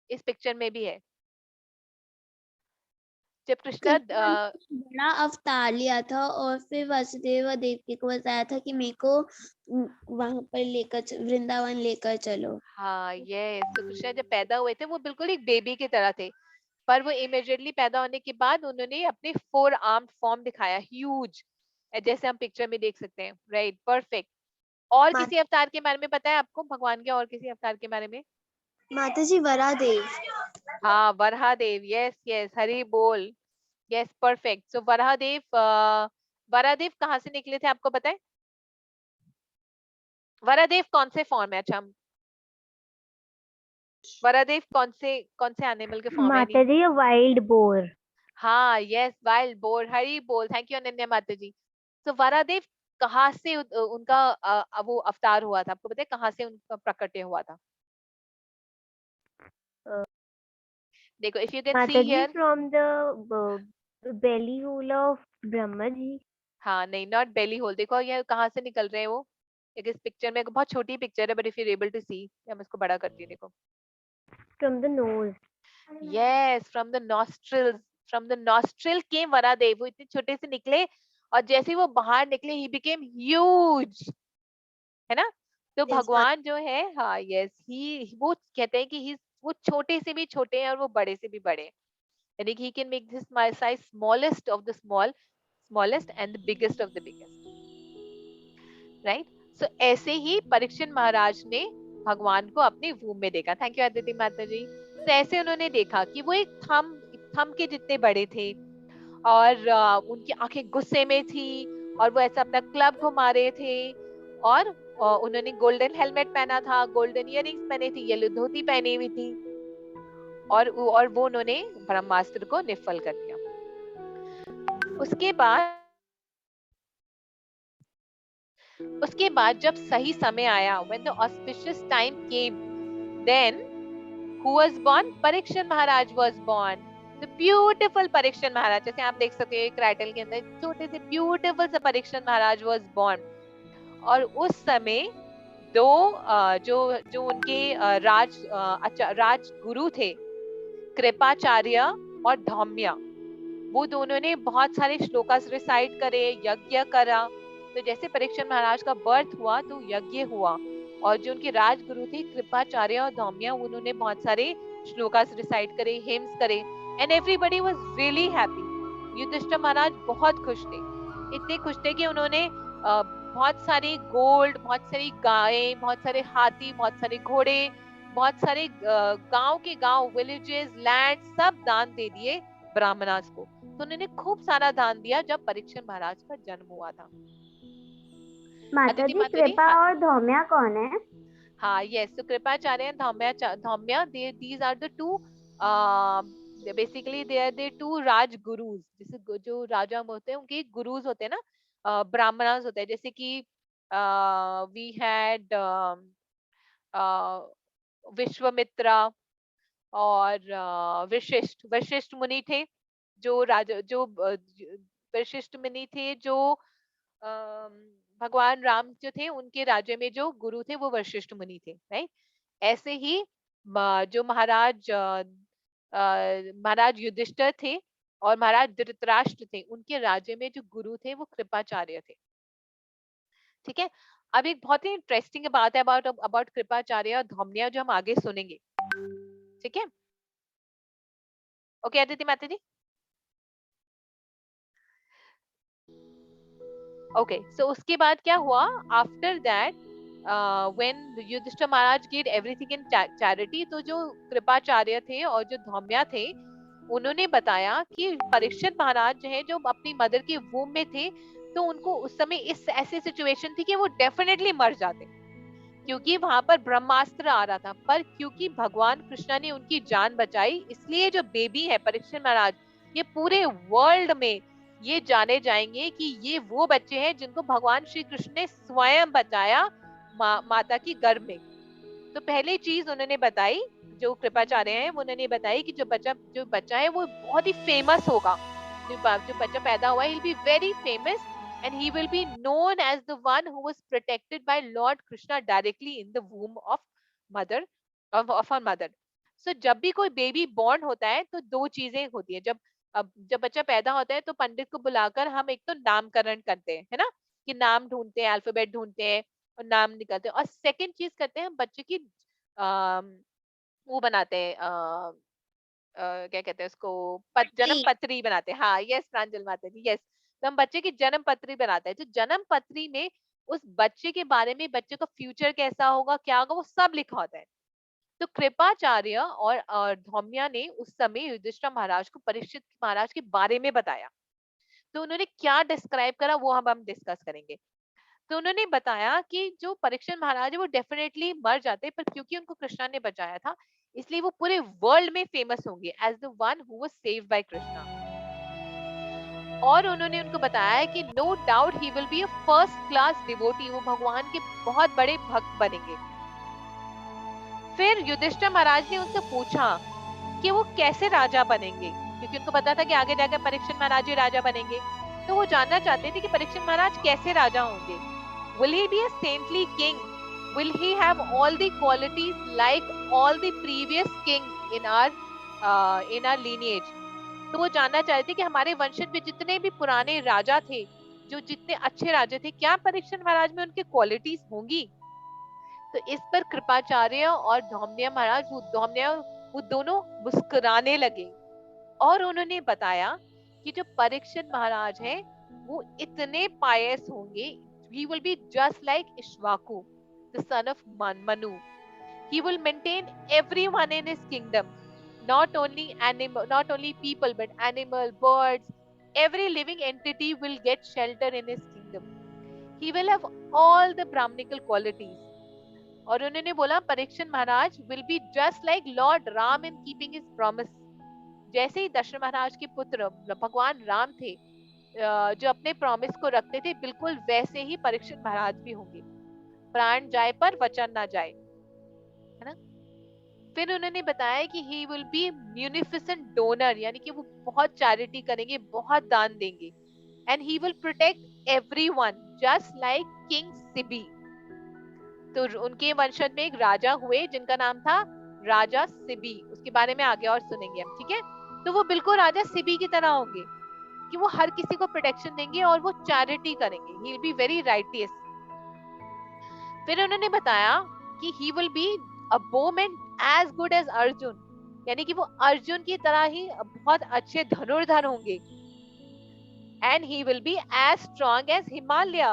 इस पिक्चर में भी है. जब कृष्णा बड़ा अवतार लिया था और फिर वसुदेव और देवकी को बताया था कि मेरे को वहां पर लेकर वृंदावन लेकर चलो. हाँ यस. तो कृष्णा जब पैदा हुए थे वो बिल्कुल एक बेबी की तरह थे, पर वो इमीडिएटली पैदा होने के बाद उन्होंने अपने 4 आर्म्ड फॉर्म दिखाया, ह्यूज, जैसे हम पिक्चर में देख सकते हैं, राइट, परफेक्ट। और किसी अवतार के बारे में पता है आपको, भगवान के और किसी अवतार के बारे में? माता जी वरादेव। हाँ, वराहदेव, यस यस, हरि बोल, यस, परफेक्ट। सो वराहदेव, वराहदेव कहाँ से निकले थे आपको पता है? वराहदेव कौन से फॉर्म है? अच्छा, वराहदेव कौन से एनिमल के फॉर्म है? माता जी वाइल्ड बोर। हाँ, यस, वाइल्ड बोर, हरी बोल, थैंक यू अनन्या माता जी। तो वराहदेव कहाँ से उनका वो अवतार हुआ था, आपको पता है कहाँ से उनका प्रकट्य हुआ था? देखो, इफ यू कैन सी माता जी here, from the belly hole of Brahma ji. हाँ नहीं, नॉट बेली होल, देखो ये कहाँ से निकल रहे हैं वो, एक इस पिक्चर में, बहुत छोटी पिक्चर है, but if you able to see, हम इसको बड़ा करती है, देखो, from the nose. Yes, from the nostrils, from the nostril came Varadev, वो इतने छोटे से निकले, और जैसे ही वो बाहर निकले, ही बिकेम ह्यूज, है ना? तो भगवान जो है, हाँ यस, ही, वो कहते हैं कि ही, वो छोटे से भी छोटे हैं और वो बड़े से भी बड़े हैं, यानी कि he can make this my size smallest of the small, smallest and the biggest of the biggest, right? So ऐसे ही परीक्षित महाराज ने भगवान को अपने वूम में देखा, थैंक यू अदिति माता जी। तो ऐसे उन्होंने देखा कि वो एक थम के जितने बड़े थे, और उनकी आंखें गुस्से में थी, और वो ऐसा अपना क्लब घुमा रहे थे, और उन्होंने गोल्डन हेलमेट पहना था, गोल्डन इयररिंग्स पहने थी, येलो धोती पहनी हुई थी, और वो उन्होंने ब्रह्मास्त्र को निफल कर दिया। उसके बाद जब सही समय आया, when the auspicious time came, then who was born? Parikshit Maharaj was born, the beautiful Parikshit महाराज, जैसे आप देख सकते हो एक टाइटल के अंदर छोटे से ब्यूटीफुल से परीक्षित महाराज was born। और उस समय दो जो उनके राज गुरु थे, कृपाचार्य और धौम्य, वो दोनों ने बहुत सारे श्लोकास रिसाइट करे, यज्ञ करा। तो जैसे परीक्षित महाराज का बर्थ हुआ तो यज्ञ हुआ, और जो उनके राजगुरु थे कृपाचार्य और धौम्य, उन्होंने बहुत सारे श्लोकास रिसाइट करे, हिम्स करे, and everybody was really happy. Yudhishthir Maharaj बहुत खुश थे, इतने खुश थे कि उन्होंने बहुत सारे गोल्ड, बहुत सारी गायें, बहुत सारे हाथी, बहुत सारे घोड़े, बहुत सारे गांव के गांव, विलेजेस, लैंड, सब दान दे दिए ब्राह्मणास को। तो उन्होंने खूब सारा दान दिया जब परीक्षित महाराज का जन्म हुआ था। माता जी कृपा हाँ, और धौम्या कौन है? हाँ यस, तो Kripacharya and Dhaumya, these are the two, basically they are the two rajgurus, जैसे जो राजा होते हैं उनके गुरुज होते हैं ना, ब्राह्मणास होते हैं, जैसे कि वी हैड विश्वामित्रा और वशिष्ठ, वशिष्ठ मुनि थे, जो राजा, जो वशिष्ठ मुनि थे, जो भगवान राम जो थे उनके राज्य में जो गुरु थे वो वशिष्ठ मुनि थे, राइट? ऐसे ही जो महाराज युधिष्ठिर थे और महाराज धृतराष्ट्र थे, उनके राज्य में जो गुरु थे वो कृपाचार्य थे, ठीक है? अब एक बहुत ही इंटरेस्टिंग बात है अबाउट अबाउट कृपाचार्य और धौम्य, जो हम आगे सुनेंगे, ठीक है? ओके अदिति माता जी, ओके। सो उसके बाद क्या हुआ? After that when Yudhishthira Maharaj did everything in charity, तो जो कृपाचार्य थे और जो धौम्य थे, उन्होंने बताया कि परीक्षित महाराज जो है, जो अपनी मदर के वूम में थे, तो उनको उस समय इस ऐसी सिचुएशन थी कि वो डेफिनेटली मर जाते, क्योंकि वहां पर ब्रह्मास्त्र आ रहा था। पर क्योंकि भगवान कृष्ण ने उनकी जान बचाई, इसलिए जो बेबी है परीक्षित महाराज, ये पूरे वर्ल्ड में ये जाने जाएंगे कि ये वो बच्चे हैं जिनको भगवान श्री कृष्ण ने स्वयं बचाया माता की गर्भ में। तो पहली चीज उन्होंने बताई, जो कृपाचार्य हैं, उन्होंने बताई कि जो बच्चा है वो बहुत ही फेमस होगा, जो बच्चा पैदा हुआ है, he'll be very famous and he will be known as the one who was protected by Lord Krishna directly in the womb of mother of her mother. So जब भी कोई बेबी बॉर्न होता है तो दो चीजें होती है। जब बच्चा पैदा होता है तो पंडित को बुलाकर हम एक तो नामकरण करते हैं, है ना, कि नाम ढूंढते हैं, अल्फाबेट ढूंढते हैं और नाम निकालते हैं। और सेकंड चीज करते हैं, हम बच्चे की वो बनाते हैं, क्या कहते हैं उसको, जन्म पत्री बनाते हैं। हाँ यस प्रांजल माता जी, यस। तो हम बच्चे की जन्म पत्री बनाते हैं, तो जन्म पत्री में उस बच्चे के बारे में, बच्चे का फ्यूचर कैसा होगा, क्या होगा, वो सब लिखा होता है। तो कृपाचार्य और धौम्या ने उस समय युधिष्ठिर महाराज को परीक्षित महाराज के बारे में बताया। तो उन्होंने क्या डिस्क्राइब करा वो हम डिस्कस करेंगे। तो उन्होंने बताया कि जो परीक्षित महाराज है वो डेफिनेटली मर जाते, पर क्योंकि उनको कृष्णा ने बचाया था इसलिए वो पूरे वर्ल्ड में फेमस होंगे as the one who was saved by Krishna. और उन्होंने उनको बताया कि no doubt he will be a first class devotee, वो भगवान के बहुत बड़े भक्त बनेंगे। फिर युधिष्ठिर महाराज ने उनसे पूछा कि वो कैसे राजा बनेंगे, क्योंकि उनको पता था कि आगे जाकर परीक्षित महाराज ही राजा बनेंगे। तो वो जानना चाहते थे कि परीक्षित महाराज कैसे राजा होंगे। Will he be a saintly king? Will he have all the qualities like all the previous kings in our lineage? तो वो जानना चाहते थे कि हमारे वंशज में जितने भी पुराने राजा थे, जो जितने अच्छे राजा थे, क्या परीक्षित महाराज में उनके क्वालिटीज होंगी। तो इस पर कृपाचार्य और धौम्या वो दोनों मुस्कुराने लगे और उन्होंने बताया कि जो परीक्षित महाराज हैं वो इतने पायस होंगे, he will be just like Ishvaku, the son of Manu. He will maintain everyone in his kingdom, not only people, but animal, birds, every living entity will get shelter in his kingdom. He will have all the brahmanical qualities. और उन्होंने बोला परीक्षित महाराज will be just like Lord Ram in keeping his promise. जैसे ही दशरथ महाराज के पुत्र भगवान राम थे, जो अपने प्रॉमिस को रखते थे, बिल्कुल वैसे ही परीक्षित महाराज भी होंगे। प्राण जाए पर वचन ना जाए, है ना। फिर उन्होंने बताया कि he will be munificent donor, यानी कि वो बहुत चैरिटी करेंगे, बहुत दान देंगे। And he will protect everyone just like king Sibi. तो उनके वंशज में एक राजा हुए जिनका नाम था राजा सिबी, उसके बारे में आगे और सुनेंगे हम, ठीक है। तो वो बिल्कुल राजा सिबी की तरह होंगे कि वो हर किसी को प्रोटेक्शन देंगे और वो चैरिटी करेंगे। He will be very righteous. फिर उन्होंने बताया कि he will be a bowman as good as Arjuna, यानी कि वो अर्जुन की तरह ही बहुत अच्छे धनुर्धर होंगे। And he will be as strong as Himalaya,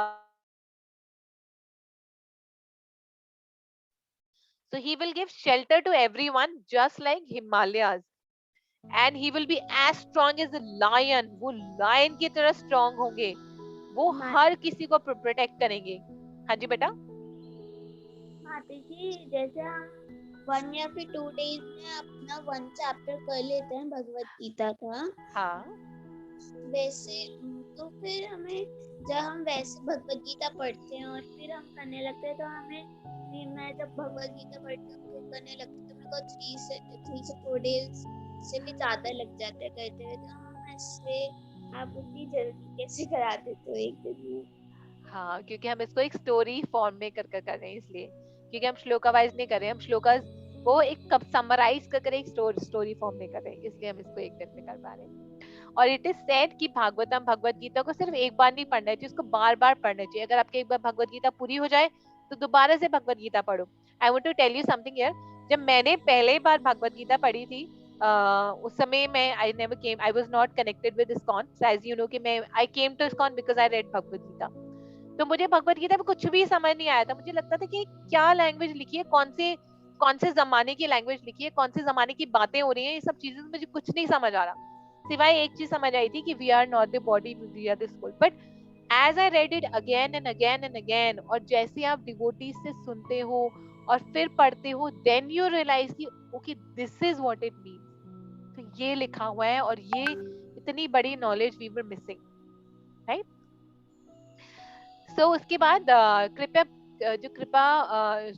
so he will give shelter to everyone just like Himalayas. And he will be as strong as a lion, वो लायन की तरह स्ट्रॉन्ग होंगे, वो हर किसी को प्रोटेक्ट करेंगे। हाँ जी बेटा। माता जी जैसे हम 1 या फिर 2 डेज में अपना 1 चैप्टर कर लेते हैं भगवत गीता का, हाँ वैसे तो फिर हमें जब हम वैसे भगवत गीता पढ़ते हैं और फिर हम करने लगते हैं, तो हमें मैं जब भगवत गीता पढ़ती हूँ फिर करने लगती हूँ तो मेरे को 3 से 4 डेज से भी ज्यादा लग जाते हैं करते हुए। तो हम ऐसे आप उतनी जल्दी कैसे करा देते हो एक दिन में? हाँ, क्योंकि हम इसको एक स्टोरी फॉर्म में कर रहे हैं, इसलिए क्योंकि हम श्लोका वाइज नहीं कर रहे हैं, हम श्लोका को एक कब समराइज कर एक स्टोरी फॉर्म में कर रहे हैं, इसलिए हम इसको एक दिन में कर पा रहे हैं। और इट इज सेड कि भागवतम भगवत गीता को सिर्फ एक बार नहीं पढ़ना चाहिए, उसको बार बार पढ़ना चाहिए। अगर आपकी एक बार भगवत गीता पूरी हो जाए तो दोबारा से भगवत गीता पढ़ो। I want to tell you something here, जब मैंने पहले बार भगवत गीता पढ़ी थी, उस समय मैं I was not connected with ISKCON, as you know कि मैं I came to ISKCON because I read Bhagavad Gita. तो मुझे भगवत गीता में कुछ भी समझ नहीं आया था, मुझे लगता था कि क्या लैंग्वेज लिखी है, कौन से जमाने की लैंग्वेज लिखी है, कौन से जमाने की बातें हो रही हैं, ये सब चीजें मुझे कुछ नहीं समझ आ रहा, सिवाय एक चीज समझ आई थी कि we are not the body, we are the soul. But as I read it again and again and again, और जैसे आप डिवोटीज से सुनते हो और फिर पढ़ते हो, देन यू रियलाइज कि okay this is what it means. तो ये लिखा हुआ है और ये इतनी बड़ी knowledge we were missing, right. So उसके बाद जो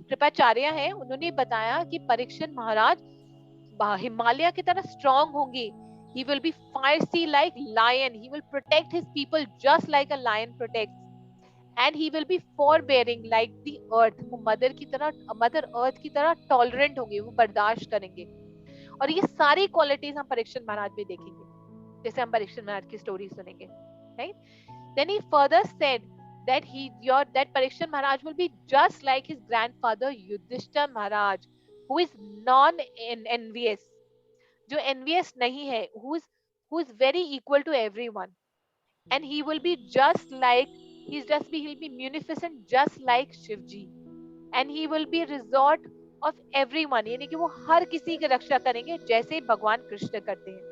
कृपाचार्य है उन्होंने बताया कि परीक्षित महाराज हिमालय की तरह स्ट्रॉन्ग होंगे। He will be fierce like lion. He will protect his people just like a lion protects. And he will be forbearing like the earth. वो मदर अर्थ की तरह टॉलरेंट होंगे, वो बर्दाश्त करेंगे। और ये सारी क्वालिटीज हम परीक्षित महाराज में देखेंगे, जैसे हम परीक्षित महाराज की स्टोरी सुनेंगे, right? Then he further said that Parikshit Maharaj will be just like his grandfather Yudhishthir Maharaj, who is non-envious. जो envious नहीं है, who's very equal to everyone, and he will be just like, he'll be munificent just like Shivji, and he will be resort of everyone, यानी कि वो हर किसी की रक्षा करेंगे जैसे भगवान कृष्ण करते हैं.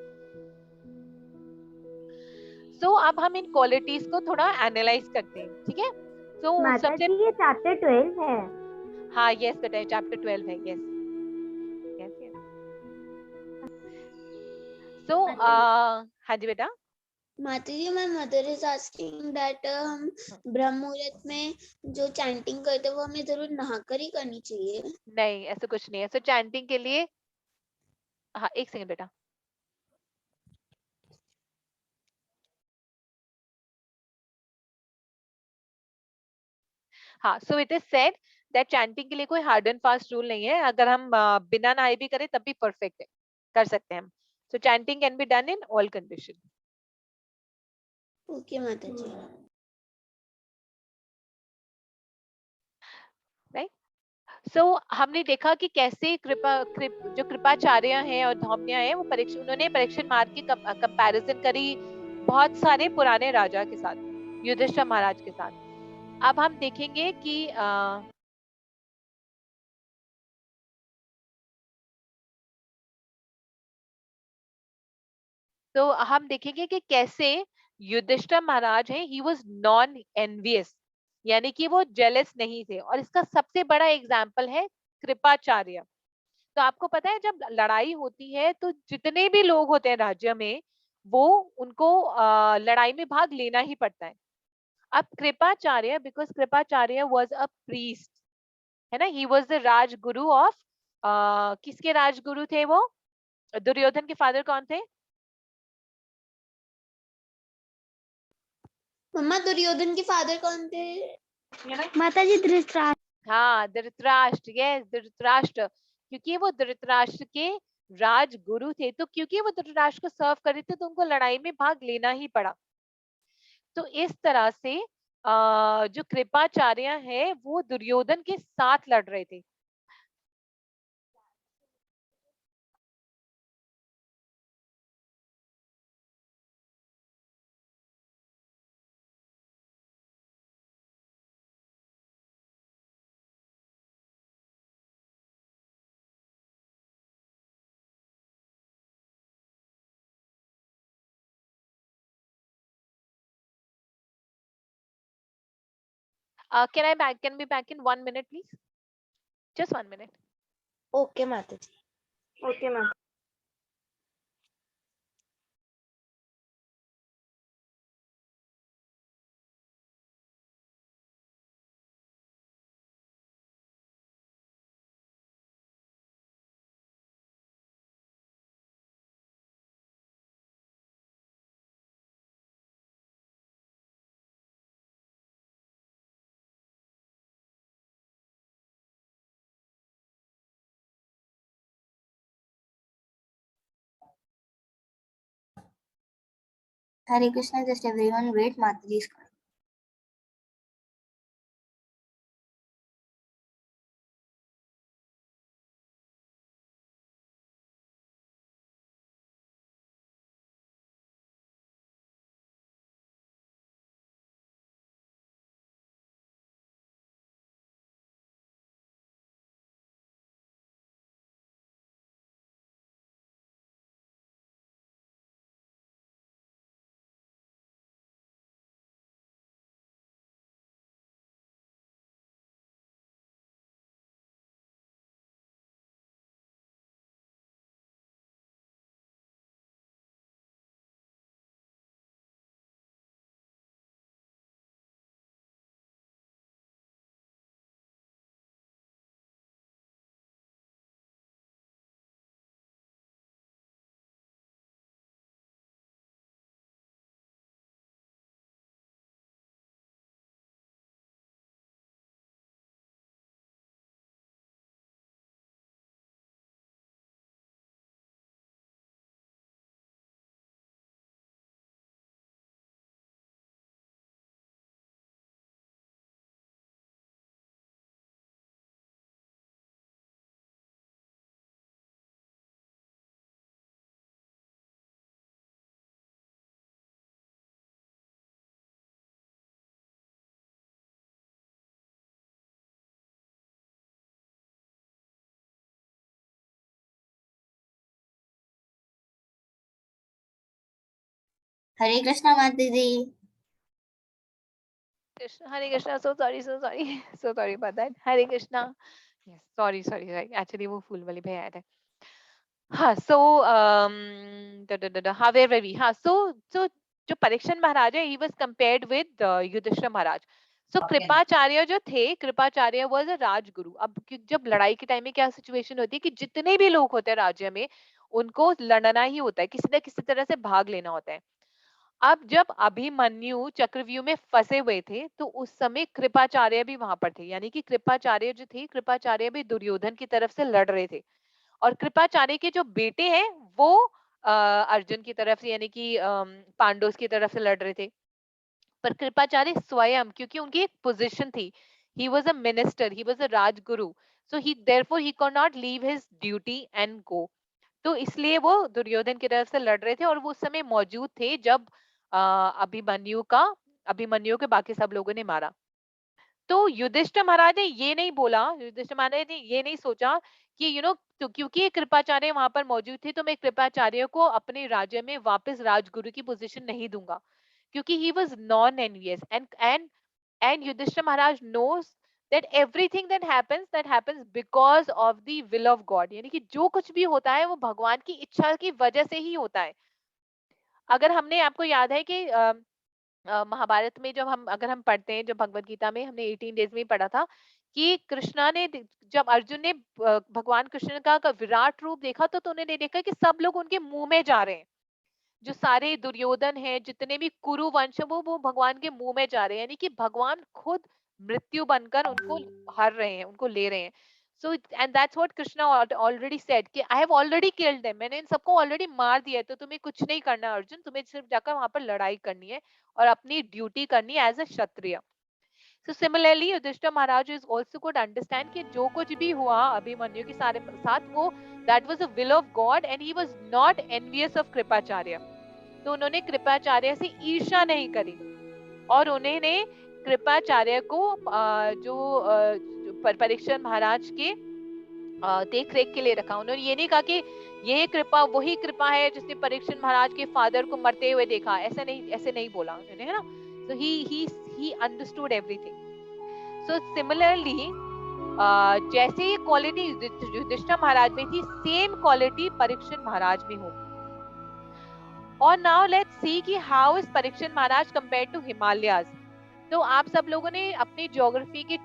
So अब हम इन क्वालिटीज को थोड़ा एनालाइज करते हैं, ठीक है? So माता सबसे, जी ये चैप्टर 12 है. हाँ यस बेटा, चैप्टर 12 है, यस यस यस. So हाँ जी बेटा. माता जी, my mother is asking that हम ब्रह्म मुहूर्त में जो चैंटिंग करते हैं वो हमें जरूर नहाकर ही करनी चाहिए. नहीं, ऐसा कुछ नहीं है. So चैंटिंग के लिए, हाँ एक सेकंड बेटा. हाँ, so it is said that chanting के लिए कोई हार्ड एंड फास्ट रूल नहीं है. अगर हम बिना नहाए भी करें तब भी परफेक्ट है, कर सकते हैं हम. So chanting can be done in all condition. Okay माता जी. राइट. सो हमने देखा कि कैसे जो कृपाचार्य हैं और धौम्या हैं, वो उन्होंने परीक्षित मार्ग की कंपैरिजन करी बहुत सारे पुराने राजा के साथ, युधिष्ठिर महाराज के साथ. अब हम देखेंगे कि तो हम देखेंगे कि कैसे युधिष्ठिर महाराज हैं, ही वाज नॉन एनवियस, यानी कि वो जेलस नहीं थे. और इसका सबसे बड़ा एग्जाम्पल है कृपाचार्य. तो आपको पता है जब लड़ाई होती है तो जितने भी लोग होते हैं राज्य में, वो उनको लड़ाई में भाग लेना ही पड़ता है. अब Kripacharya, because Kripacharya was a priest, है ना, he was the Rajguru of, किसके राजगुरु थे वो? दुर्योधन के फादर कौन थे? मम्मा, दुर्योधन के फादर कौन थे? माता जी धृतराष्ट्र. हाँ, धृतराष्ट्र. यस, धृतराष्ट्र. क्योंकि वो धृतराष्ट्र के राजगुरु थे, तो क्योंकि वो धृतराष्ट्र को सर्व कर रहे थे तो उनको लड़ाई में भाग लेना ही पड़ा. तो इस तरह से जो कृपाचार्य है वो दुर्योधन के साथ लड़ रहे थे. Can be back in 1 minute, please? Just 1 minute. Okay माता जी. ओके माता. Hare Krishna, just everyone wait, Mataji is coming. हरे कृष्णा माता दी। हरे Krishna, so sorry, so sorry, so sorry about that. Hare Krishna, yes, sorry, sorry, sorry. Actually वो फूल वाली भैया आए थे. हाँ, so how where were we? हाँ, so जो परीक्षण महाराज है, he was compared with Yudhishthir Maharaj. So Kripacharya जो थे, कृपाचार्य was a राजगुरु. अब जब लड़ाई के टाइम में क्या सिचुएशन होती है कि जितने भी लोग होते हैं राज्य में, उनको लड़ना ही होता है, किसी न किसी तरह से भाग लेना होता है. अब जब अभिमन्यु चक्रव्यूह में फंसे हुए थे, तो उस समय कृपाचार्य भी वहां पर थे. यानी कि कृपाचार्य जो थे, कृपाचार्य भी दुर्योधन की तरफ से लड़ रहे थे. और कृपाचार्य के जो बेटे हैं, वो अर्जुन की तरफ से, यानी कि पांडवों की तरफ से लड़ रहे थे. पर कृपाचार्य स्वयं, क्योंकि उनकी एक पोजीशन थी, he was a minister, he was a Rajguru, so he therefore he could not leave his duty and go. तो इसलिए वो दुर्योधन की तरफ से लड़ रहे थे, और वो उस समय मौजूद थे जब अभिमन्यु के बाकी सब लोगों ने मारा. तो युधिष्ठिर महाराज ने ये नहीं बोला, युधिष्ठिर महाराज ने ये नहीं सोचा कि तो क्योंकि कृपाचार्य वहां पर मौजूद थे, तो मैं कृपाचार्य को अपने राज्य में वापस राजगुरु की पोजीशन नहीं दूंगा, क्योंकि he was non envious. And Yudhishthira Maharaj knows that everything that happens because of the will of God. यानी कि जो कुछ भी होता है वो भगवान की इच्छा की वजह से ही होता है. अगर हमने, आपको याद है कि महाभारत में जब अगर हम पढ़ते हैं, जब भगवत गीता में हमने 18 डेज में ही पढ़ा था कि कृष्णा ने, जब अर्जुन ने भगवान कृष्ण का विराट रूप देखा, तो उन्होंने देखा कि सब लोग उनके मुंह में जा रहे हैं. जो सारे दुर्योधन है, जितने भी कुरु वंश, वो भगवान के मुंह में जा रहे हैं. यानी कि भगवान खुद मृत्यु बनकर उनको हर रहे हैं, उनको ले रहे हैं. So and that's what Krishna already said कि I have already killed them, मैंने इन सबको ऑलरेडी मार दिया है, तो तुम्हें कुछ नहीं करना अर्जुन, तुम्हें सिर्फ जाकर वहां पर लड़ाई करनी है और अपनी ड्यूटी करनी है as a Kshatriya. So similarly, Yudhishthira Maharaj is also could understand कि जो कुछ भी हुआ अभिमन्यु के साथ, वो that was the will of God and he was not envious of Kripacharya. तो उन्होंने कृपाचार्य से ईर्ष्या नहीं करी, और उन्होंने कृपाचार्य को जो परीक्षण महाराज के देख रेख के लिए रखा. उन्होंने ये नहीं कहा कि ये कृपा वही कृपा है जिसने परीक्षण महाराज के फादर को मरते हुए देखा, ऐसे नहीं बोला उन्होंने, है ना. So he understood everything. So similarly, जैसे ये क्वालिटी युधिष्ठिर महाराज में थी, सेम क्वालिटी परीक्षण महाराज में होगी. और नाउ लेट्स सी कि हाउ इज परीक्षण महाराज कंपेयर्ड टू हिमालयाज. तो आप सब लोगों ने अपनी ज्योग्राफी के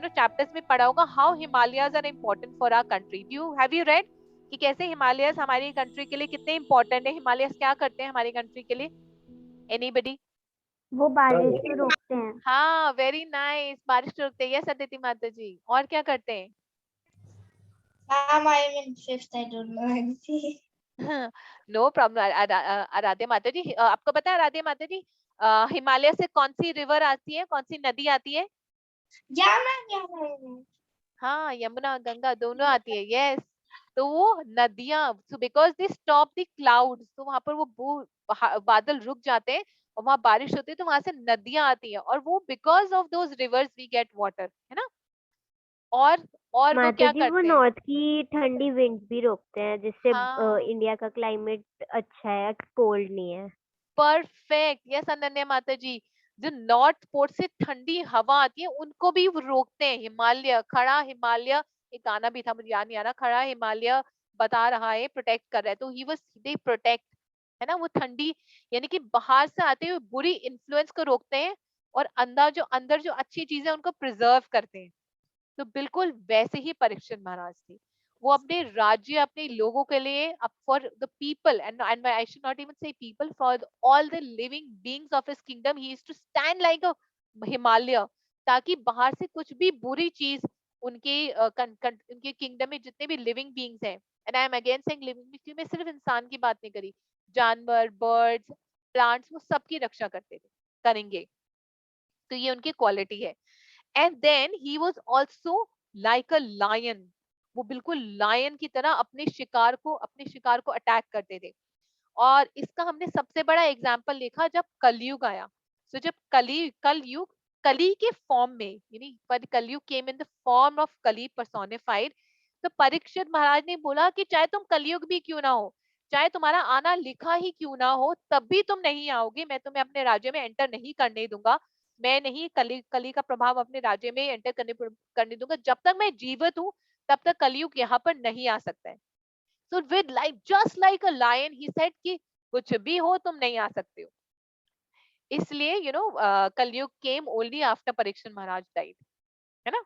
चैप्टर्स में पढ़ा होगा how Himalayas are important for our country. Have you read कि कैसे हिमालयाज हमारी कंट्री के लिए कितने इंपॉर्टेंट है? हिमालयाज क्या करते हैं हमारी कंट्री के लिए? एनीबडी? वो बारिश को रोकते हैं. हाँ, वेरी नाइस, बारिश को रोकते हैं. यस अदिति माता जी. और क्या करते हैं? I'm in fifth. I don't know. No problem. Aaradhya माता जी, आपको पता है आराध्या माता जी, हिमालय से कौन सी रिवर आती है, कौन सी नदी आती है? यमुना. हाँ, यमुना गंगा दोनों आती है. यस. तो वो नदियां, so because they stop the clouds, तो वहां पर वो बादल रुक जाते हैं और वहां बारिश होती है, तो वहां से नदियां आती हैं, और वो because of those rivers we get water, है ना. और वो क्या जी, वो करते हैं? नॉर्थ की ठंडी विंड भी रोकते हैं, जिससे हाँ, इंडिया का क्लाइमेट अच्छा है, कोल्ड नहीं है. परफेक्ट. यस अनन्या माता जी, जो नॉर्थ पोर्ट से ठंडी हवा आती है उनको भी वो रोकते हैं. हिमालय, खड़ा हिमालय, एक गाना भी था, मुझे याद नहीं आ रहा, खड़ा हिमालय बता रहा है, प्रोटेक्ट कर रहा है. तो ही वाज, दे प्रोटेक्ट, है ना. वो ठंडी, यानी कि बाहर से आते हुए बुरी इन्फ्लुएंस को रोकते हैं, और अंदर जो अच्छी चीजें उनको प्रिजर्व करते हैं. तो बिल्कुल वैसे ही परीक्षित महाराज थे. वो अपने राज्य, अपने लोगों के लिए, for the people, and I should not even say people, for all the living beings of his kingdom, he is to stand like a Himalaya, ताकि बाहर से कुछ भी बुरी चीज उनके किंगडम में जितने भी लिविंग बीइंग्स हैं, and I am again saying living, क्योंकि मैं सिर्फ इंसान की बात नहीं करी, जानवर, बर्ड्स, प्लांट्स, वो सबकी रक्षा करेंगे. तो ये उनकी क्वालिटी है. And then he was also like a lion. वो बिल्कुल लायन की तरह अपने शिकार को अटैक करते थे. और इसका हमने सबसे बड़ा एग्जाम्पल देखा जब कलयुग आया. तो जब कलयुग कली के फॉर्म में, यानी पर कलयुग केम इन द फॉर्म ऑफ कली पर्सोनिफाइड, तो परीक्षित महाराज ने बोला कि चाहे तुम कलयुग भी क्यों ना हो, चाहे तुम्हारा आना लिखा ही क्यों ना हो, तब भी तुम नहीं आओगे, मैं तुम्हें अपने राज्य में एंटर नहीं करने दूंगा, मैं नहीं कली का प्रभाव अपने राज्य में एंटर करने दूंगा, जब तक मैं जीवित हूँ तब तक कलयुग यहाँ पर नहीं आ सकता है। So with like just like a lion, he said कि कुछ भी हो तुम नहीं आ सकते हो। इसलिए कलयुग came only after परीक्षित महाराज died, है ना।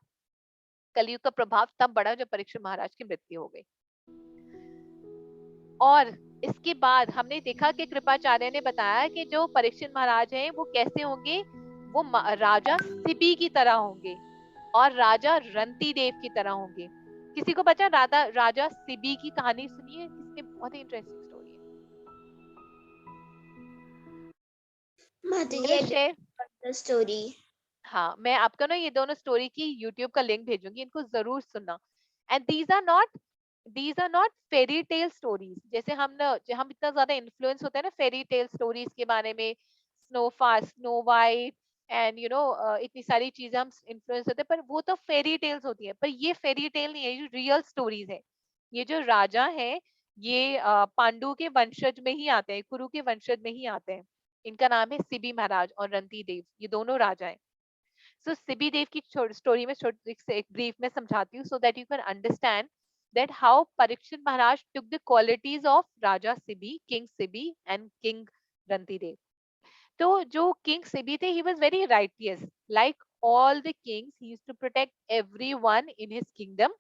कलयुग का प्रभाव तब बढ़ा जब परीक्षित महाराज की मृत्यु हो गई। और इसके बाद हमने देखा कि कृपाचार्य ने बताया कि जो परीक्षित महाराज हैं वो कैसे होंगे, वो राजा सिबी की तरह होंगे और राजा रंती देव की तरह होंगे। किसी को पता राजा सिबी की कहानी सुनी है किसने? बहुत ही इंटरेस्टिंग स्टोरी है। स्टोरी हाँ, मैं आपको ना ये दोनों स्टोरी की यूट्यूब का लिंक भेजूंगी, इनको जरूर सुनना। And these are not fairy tale stories, जैसे हम इतना ज्यादा इन्फ्लुएंस होते हैं ना फेरी टेल स्टोरीज के बारे में, स्नो वाइट एंड इतनी सारी चीजें हम इन्फ्लुएंस होते हैं, पर वो तो फेरी टेल्स होती है, पर ये फेरी टेल नहीं है, ये रियल स्टोरीज है। ये जो राजा है ये पांडु के वंशज में ही आते हैं, कुरु के वंशज में ही आते हैं। इनका नाम है सिबी महाराज और रंती देव, ये दोनों राजा हैं। सो सिबी देव की स्टोरी में एक ब्रीफ में समझाती हूँ, so that you can understand that how Parikshit Maharaj took the qualities of Raja Sibi, King Sibi and King Rantidev. तो जो King Sibi थे, he was very righteous. Like all the kings, he used to protect everyone in his kingdom.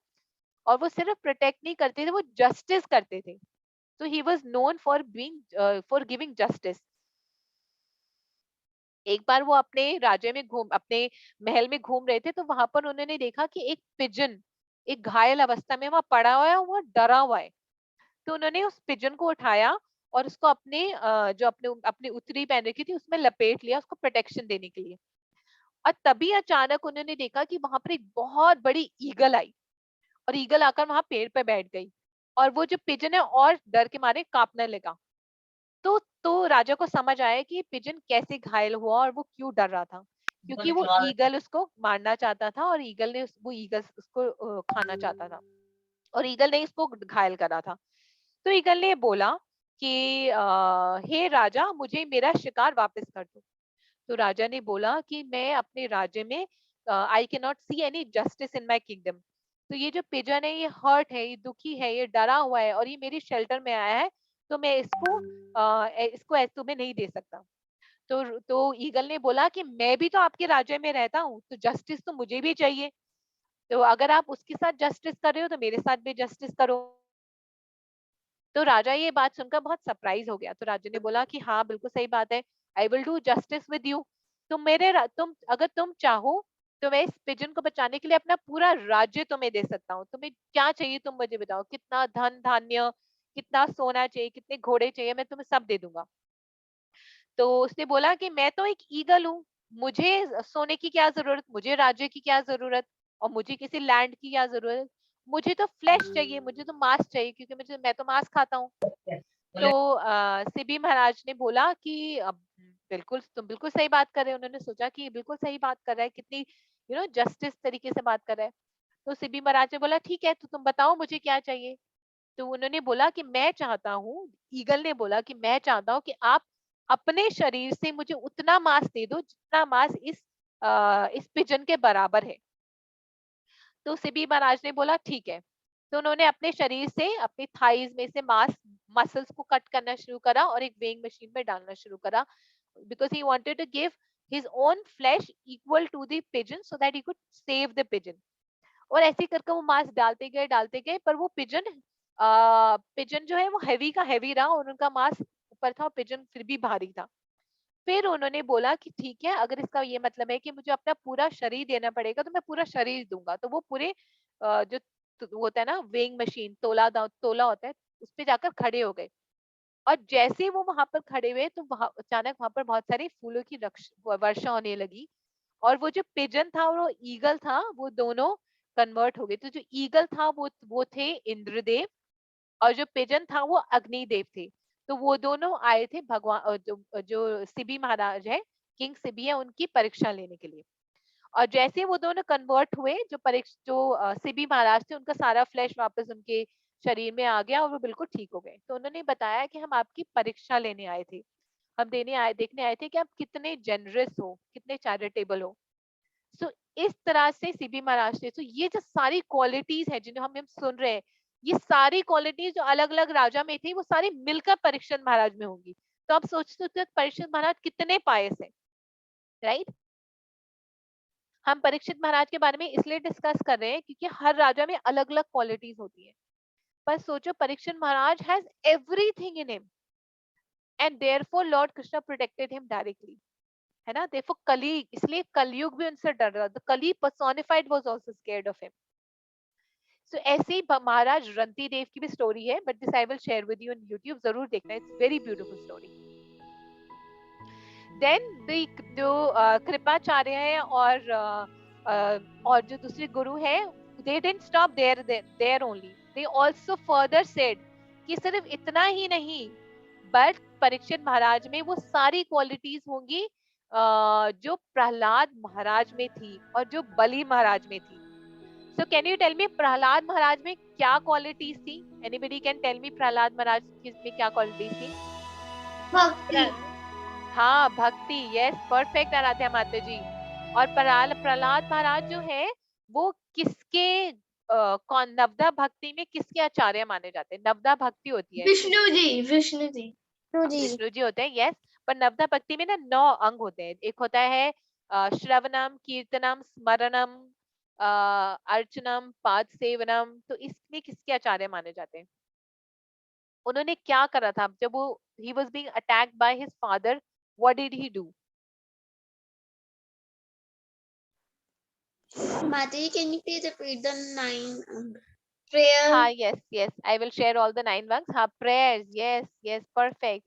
और वो सिर्फ प्रोटेक्ट नहीं करते थे, वो जस्टिस करते थे। So he was known for for giving justice. एक बार वो अपने महल में घूम रहे थे, तो वहां पर उन्होंने देखा कि एक पिजन एक घायल अवस्था में वहां पड़ा हुआ है, वो डरा हुआ है। तो उन्होंने उस पिजन को उठाया और उसको जो अपने उत्तरी पहन रखी थी उसमें लपेट लिया, उसको प्रोटेक्शन देने के लिए। और तभी अचानक उन्होंने देखा कि वहां पर एक बहुत बड़ी ईगल आई और ईगल आकर वहां पेड़ पे बैठ गई, और वो जो पिजन है और डर के मारे कांपने लगा। तो राजा को समझ आया कि पिजन कैसे घायल हुआ और वो क्यों डर रहा था, क्योंकि वो ईगल उसको मारना चाहता था और ईगल ने वो ईगल उसको खाना चाहता था, और ईगल ने इसको घायल करा था। तो ईगल ने बोला कि हे राजा, मुझे मेरा शिकार वापस कर दो। तो राजा ने बोला कि मैं अपने राज्य में I can not see any justice in my kingdom. तो ये जो पिजन है ये हर्ट है, ये दुखी है, ये डरा हुआ है और ये मेरी शेल्टर में आया है, तो मैं इसको ऐसे तुम्हें नहीं दे सकता। तो ईगल ने बोला कि मैं भी तो आपके राज्य में रहता हूँ, तो जस्टिस तो मुझे भी चाहिए, तो अगर आप उसके साथ जस्टिस कर रहे हो तो मेरे साथ भी जस्टिस करो। तो राजा ये बात सुनकर बहुत सरप्राइज हो गया। तो राजा ने बोला कि हाँ बिल्कुल सही बात है, I will do justice with you. अगर तुम चाहो तो मैं इस पिजन को बचाने के लिए अपना पूरा राज्य तुम्हें दे सकता हूँ। तुम्हें क्या चाहिए तुम मुझे बताओ, कितना धन धान्य, कितना सोना चाहिए, कितने घोड़े चाहिए, मैं तुम्हें सब दे दूंगा। तो उसने बोला कि मैं तो एक ईगल हूँ, मुझे सोने की क्या जरूरत, मुझे राज्य की क्या जरूरत, और मुझे किसी लैंड की क्या जरूरत, मुझे तो फ्लैश चाहिए, मुझे तो मांस चाहिए, क्योंकि मैं तो मांस खाता हूँ। तो सिबी महाराज ने बोला कि तुम बिल्कुल सही बात कर रहे हो। उन्होंने सोचा कि बिल्कुल सही बात कर रहा है, कितनी जस्टिस तरीके से बात कर रहा है। तो सिबी महाराज ने बोला ठीक है, तो तुम बताओ मुझे क्या चाहिए। तो उन्होंने बोला कि मैं चाहता हूँ, ईगल ने बोला कि मैं चाहता हूँ कि आप अपने शरीर से मुझे उतना मांस दे दो जितना मांस इस पिजन के बराबर है। तो सिबी महाराज ने बोला ठीक है। तो उन्होंने अपने शरीर से, अपने थाइज में से मसल्स को कट करना शुरू करा और एक वेइंग मशीन में डालना शुरू करा, because he wanted to give his own flesh equal to the pigeon so that he could save the pigeon. और ऐसे करके वो मांस डालते गए, पर वो पिजन जो है वो हैवी का हैवी रहा और उनका मांस ऊपर था और पिजन फिर भी भारी था। फिर उन्होंने बोला कि ठीक है, अगर इसका ये मतलब है कि मुझे अपना पूरा शरीर देना पड़ेगा तो मैं पूरा शरीर दूंगा। तो वो पूरे जो होता है ना वेइंग मशीन, तोला होता है, उस पे जाकर खड़े हो गए। और जैसे वो वहां पर खड़े हुए तो अचानक वहां पर बहुत सारे फूलों की वर्षा होने लगी, और वो जो पिजन था और वो ईगल था वो दोनों कन्वर्ट हो गए। तो जो ईगल था वो थे इंद्रदेव, और जो पिजन था वो अग्निदेव थे। तो वो दोनों आए थे भगवान जो सिबी महाराज है, किंग सिबी है, उनकी परीक्षा लेने के लिए। और जैसे वो दोनों कन्वर्ट हुए, जो सिबी महाराज थे उनका सारा फ्लैश वापस उनके शरीर में आ गया और वो बिल्कुल ठीक हो गए। तो उन्होंने बताया कि हम आपकी परीक्षा लेने आए थे, हम देखने आए थे कि आप कितने जेनरस हो, कितने चैरिटेबल हो। सो इस तरह से सीबी महाराज ने, तो ये जो सारी क्वालिटीज है जिन्हें हम सुन रहे हैं, ये सारी क्वालिटीज जो अलग अलग राजा में थी वो सारी मिलकर परीक्षित महाराज में होंगी। तो आप सोचते हो परीक्षित महाराज कितने पायस है, राइट। हम परीक्षित महाराज के बारे में इसलिए डिस्कस कर रहे हैं क्योंकि हर राजा में अलग अलग क्वालिटीज होती है। पर सोचो Parikshit Maharaj has everything in him and therefore Lord Krishna protected him directly, है ना। देखो कली, इसलिए कलयुग भी उनसे डर रहा था। Kali personified was also scared of him. So ऐसे ही महाराज रंती देव की भी स्टोरी है, but this I will share with you on YouTube, जरूर देखना, इट्स वेरी ब्यूटीफुल स्टोरी। देन जो कृपाचार्य है और जो दूसरे गुरु है, they didn't stop there only, they also further said कि सिर्फ इतना ही नहीं, बट परीक्षित महाराज में वो सारी क्वालिटीज होंगी जो प्रहलाद महाराज में थी और जो बलि महाराज में थी। So can you tell me Prahlad महाराज में क्या क्वालिटीज थी? Anybody can tell me Prahlad महाराज में क्या क्वालिटीज थी? भक्ति। हाँ, भक्ति, यस, परफेक्ट आराध्या माता जी। और प्रहलाद महाराज जो है वो किसके कौन नवदा भक्ति में किसके आचार्य माने जाते हैं? नवदा भक्ति होती है विष्णु जी, विष्णु जी। विष्णु जी होते हैं, यस। पर नवदा भक्ति में ना 9 अंग होते हैं। एक होता है श्रवणम, कीर्तनम, स्मरणम, अर्चनम, पाद सेवनम। तो इसमें किसके आचार्य माने जाते हैं? उन्होंने क्या करा था जब वो he was being attacked by his father? What did he do? Mataji, can you please repeat the 9 Prayer. हाँ, yes, I will share all the 9 ones. हाँ, prayers, yes, perfect.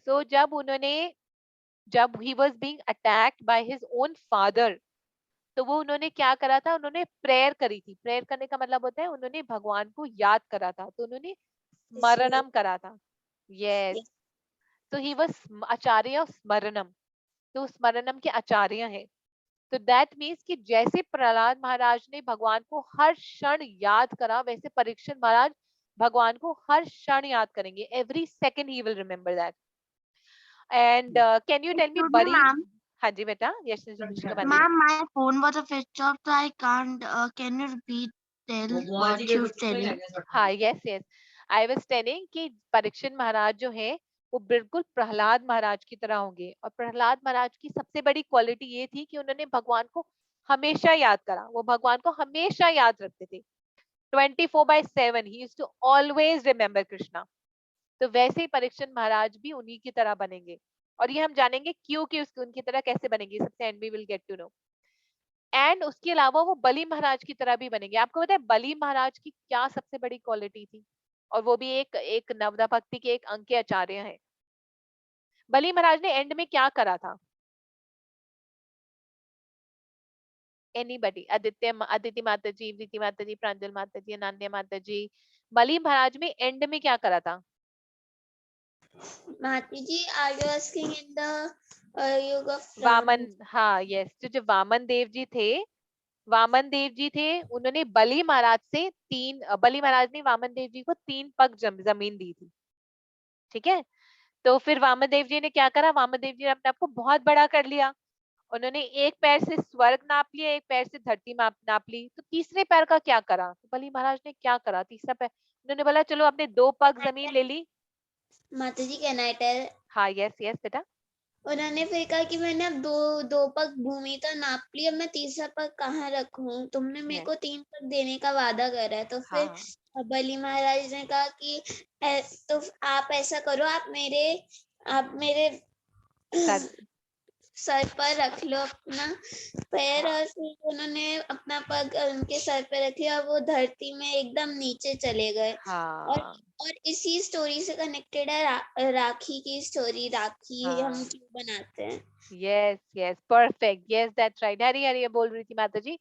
So जब he was being attacked by his own father, तो वो उन्होंने क्या करा था? उन्होंने प्रेयर करी थी। प्रेयर करने का मतलब होता है उन्होंने भगवान को याद करा था, तो उन्होंने स्मरणम करा था, यस। तो ही वाज आचार्य ऑफ स्मरणम, तो स्मरणम के आचार्य हैं। तो दैट मीन्स कि जैसे प्रहलाद महाराज ने भगवान को हर क्षण याद करा, वैसे परीक्षित महाराज भगवान को हर क्षण याद करेंगे। Every second he will remember that. And can you tell me बड़ी? हाँ जी बेटा, yes Ma'am, my phone was a switch off, so I can't. Can you repeat what you telling? हाँ, यस, आई वाज टेलिंग कि परीक्षित महाराज जो है वो बिल्कुल प्रहलाद महाराज की तरह होंगे। और प्रहलाद महाराज की सबसे बड़ी क्वालिटी ये थी कि उन्होंने भगवान को हमेशा याद करा। वो भगवान को हमेशा याद रखते थे, 24/7 he used to always remember Krishna. तो वैसे ही परीक्षित महाराज भी उन्हीं की तरह बनेंगे, और ये हम जानेंगे क्यों कि उनकी तरह कैसे बनेंगे, सबसे and we will get to know. And उसके अलावा वो बलि महाराज की तरह भी बनेंगे। आपको पता है बलि महाराज की क्या सबसे बड़ी क्वालिटी थी? और वो भी एक नवदा भक्ति के एक अंग के आचार्य हैं। बलि महाराज ने एंड में क्या करा था? एनीबडी? अदिति माता जी, प्रीति माता जी, प्रांजल माता जी, अनन्या माता जी, बलि महाराज में एंड में क्या करा था? Mataji, are you asking in the युग of वामन, हाँ यस, जो वामन देव जी थे, उन्होंने बलि महाराज ने वामन देव जी को 3 पग जमीन दी थी, ठीक है। तो फिर वामन देव जी ने क्या करा? वामन देव जी ने अपने आप को बहुत बड़ा कर लिया। उन्होंने एक पैर से स्वर्ग नाप लिया, एक पैर से धरती नाप ली। तो तीसरे पैर का क्या करा? तो बलि महाराज ने क्या करा? तीसरा पैर उन्होंने बोला चलो अपने 2 पग जमीन ले ली। माताजी, कैन आई टेल? हाँ, यस बेटा। उन्होंने फिर कहा कि मैंने अब दो पग भूमि तो नाप ली, अब मैं तीसरा पग कहाँ रखूं? तुमने मेरे को 3 पग देने का वादा करा है। तो फिर बलि महाराज ने कहा कि तो आप ऐसा करो, आप मेरे सर पर रख लो अपना पैर। और फिर उन्होंने अपना पग उनके सर पर रख लिया और वो धरती में एकदम नीचे चले गए। और इसी स्टोरी से कनेक्टेड है राखी की स्टोरी। राखी हम क्यों बनाते हैं? Yes, perfect, yes that's right. Hari बोल रही थी माता जी।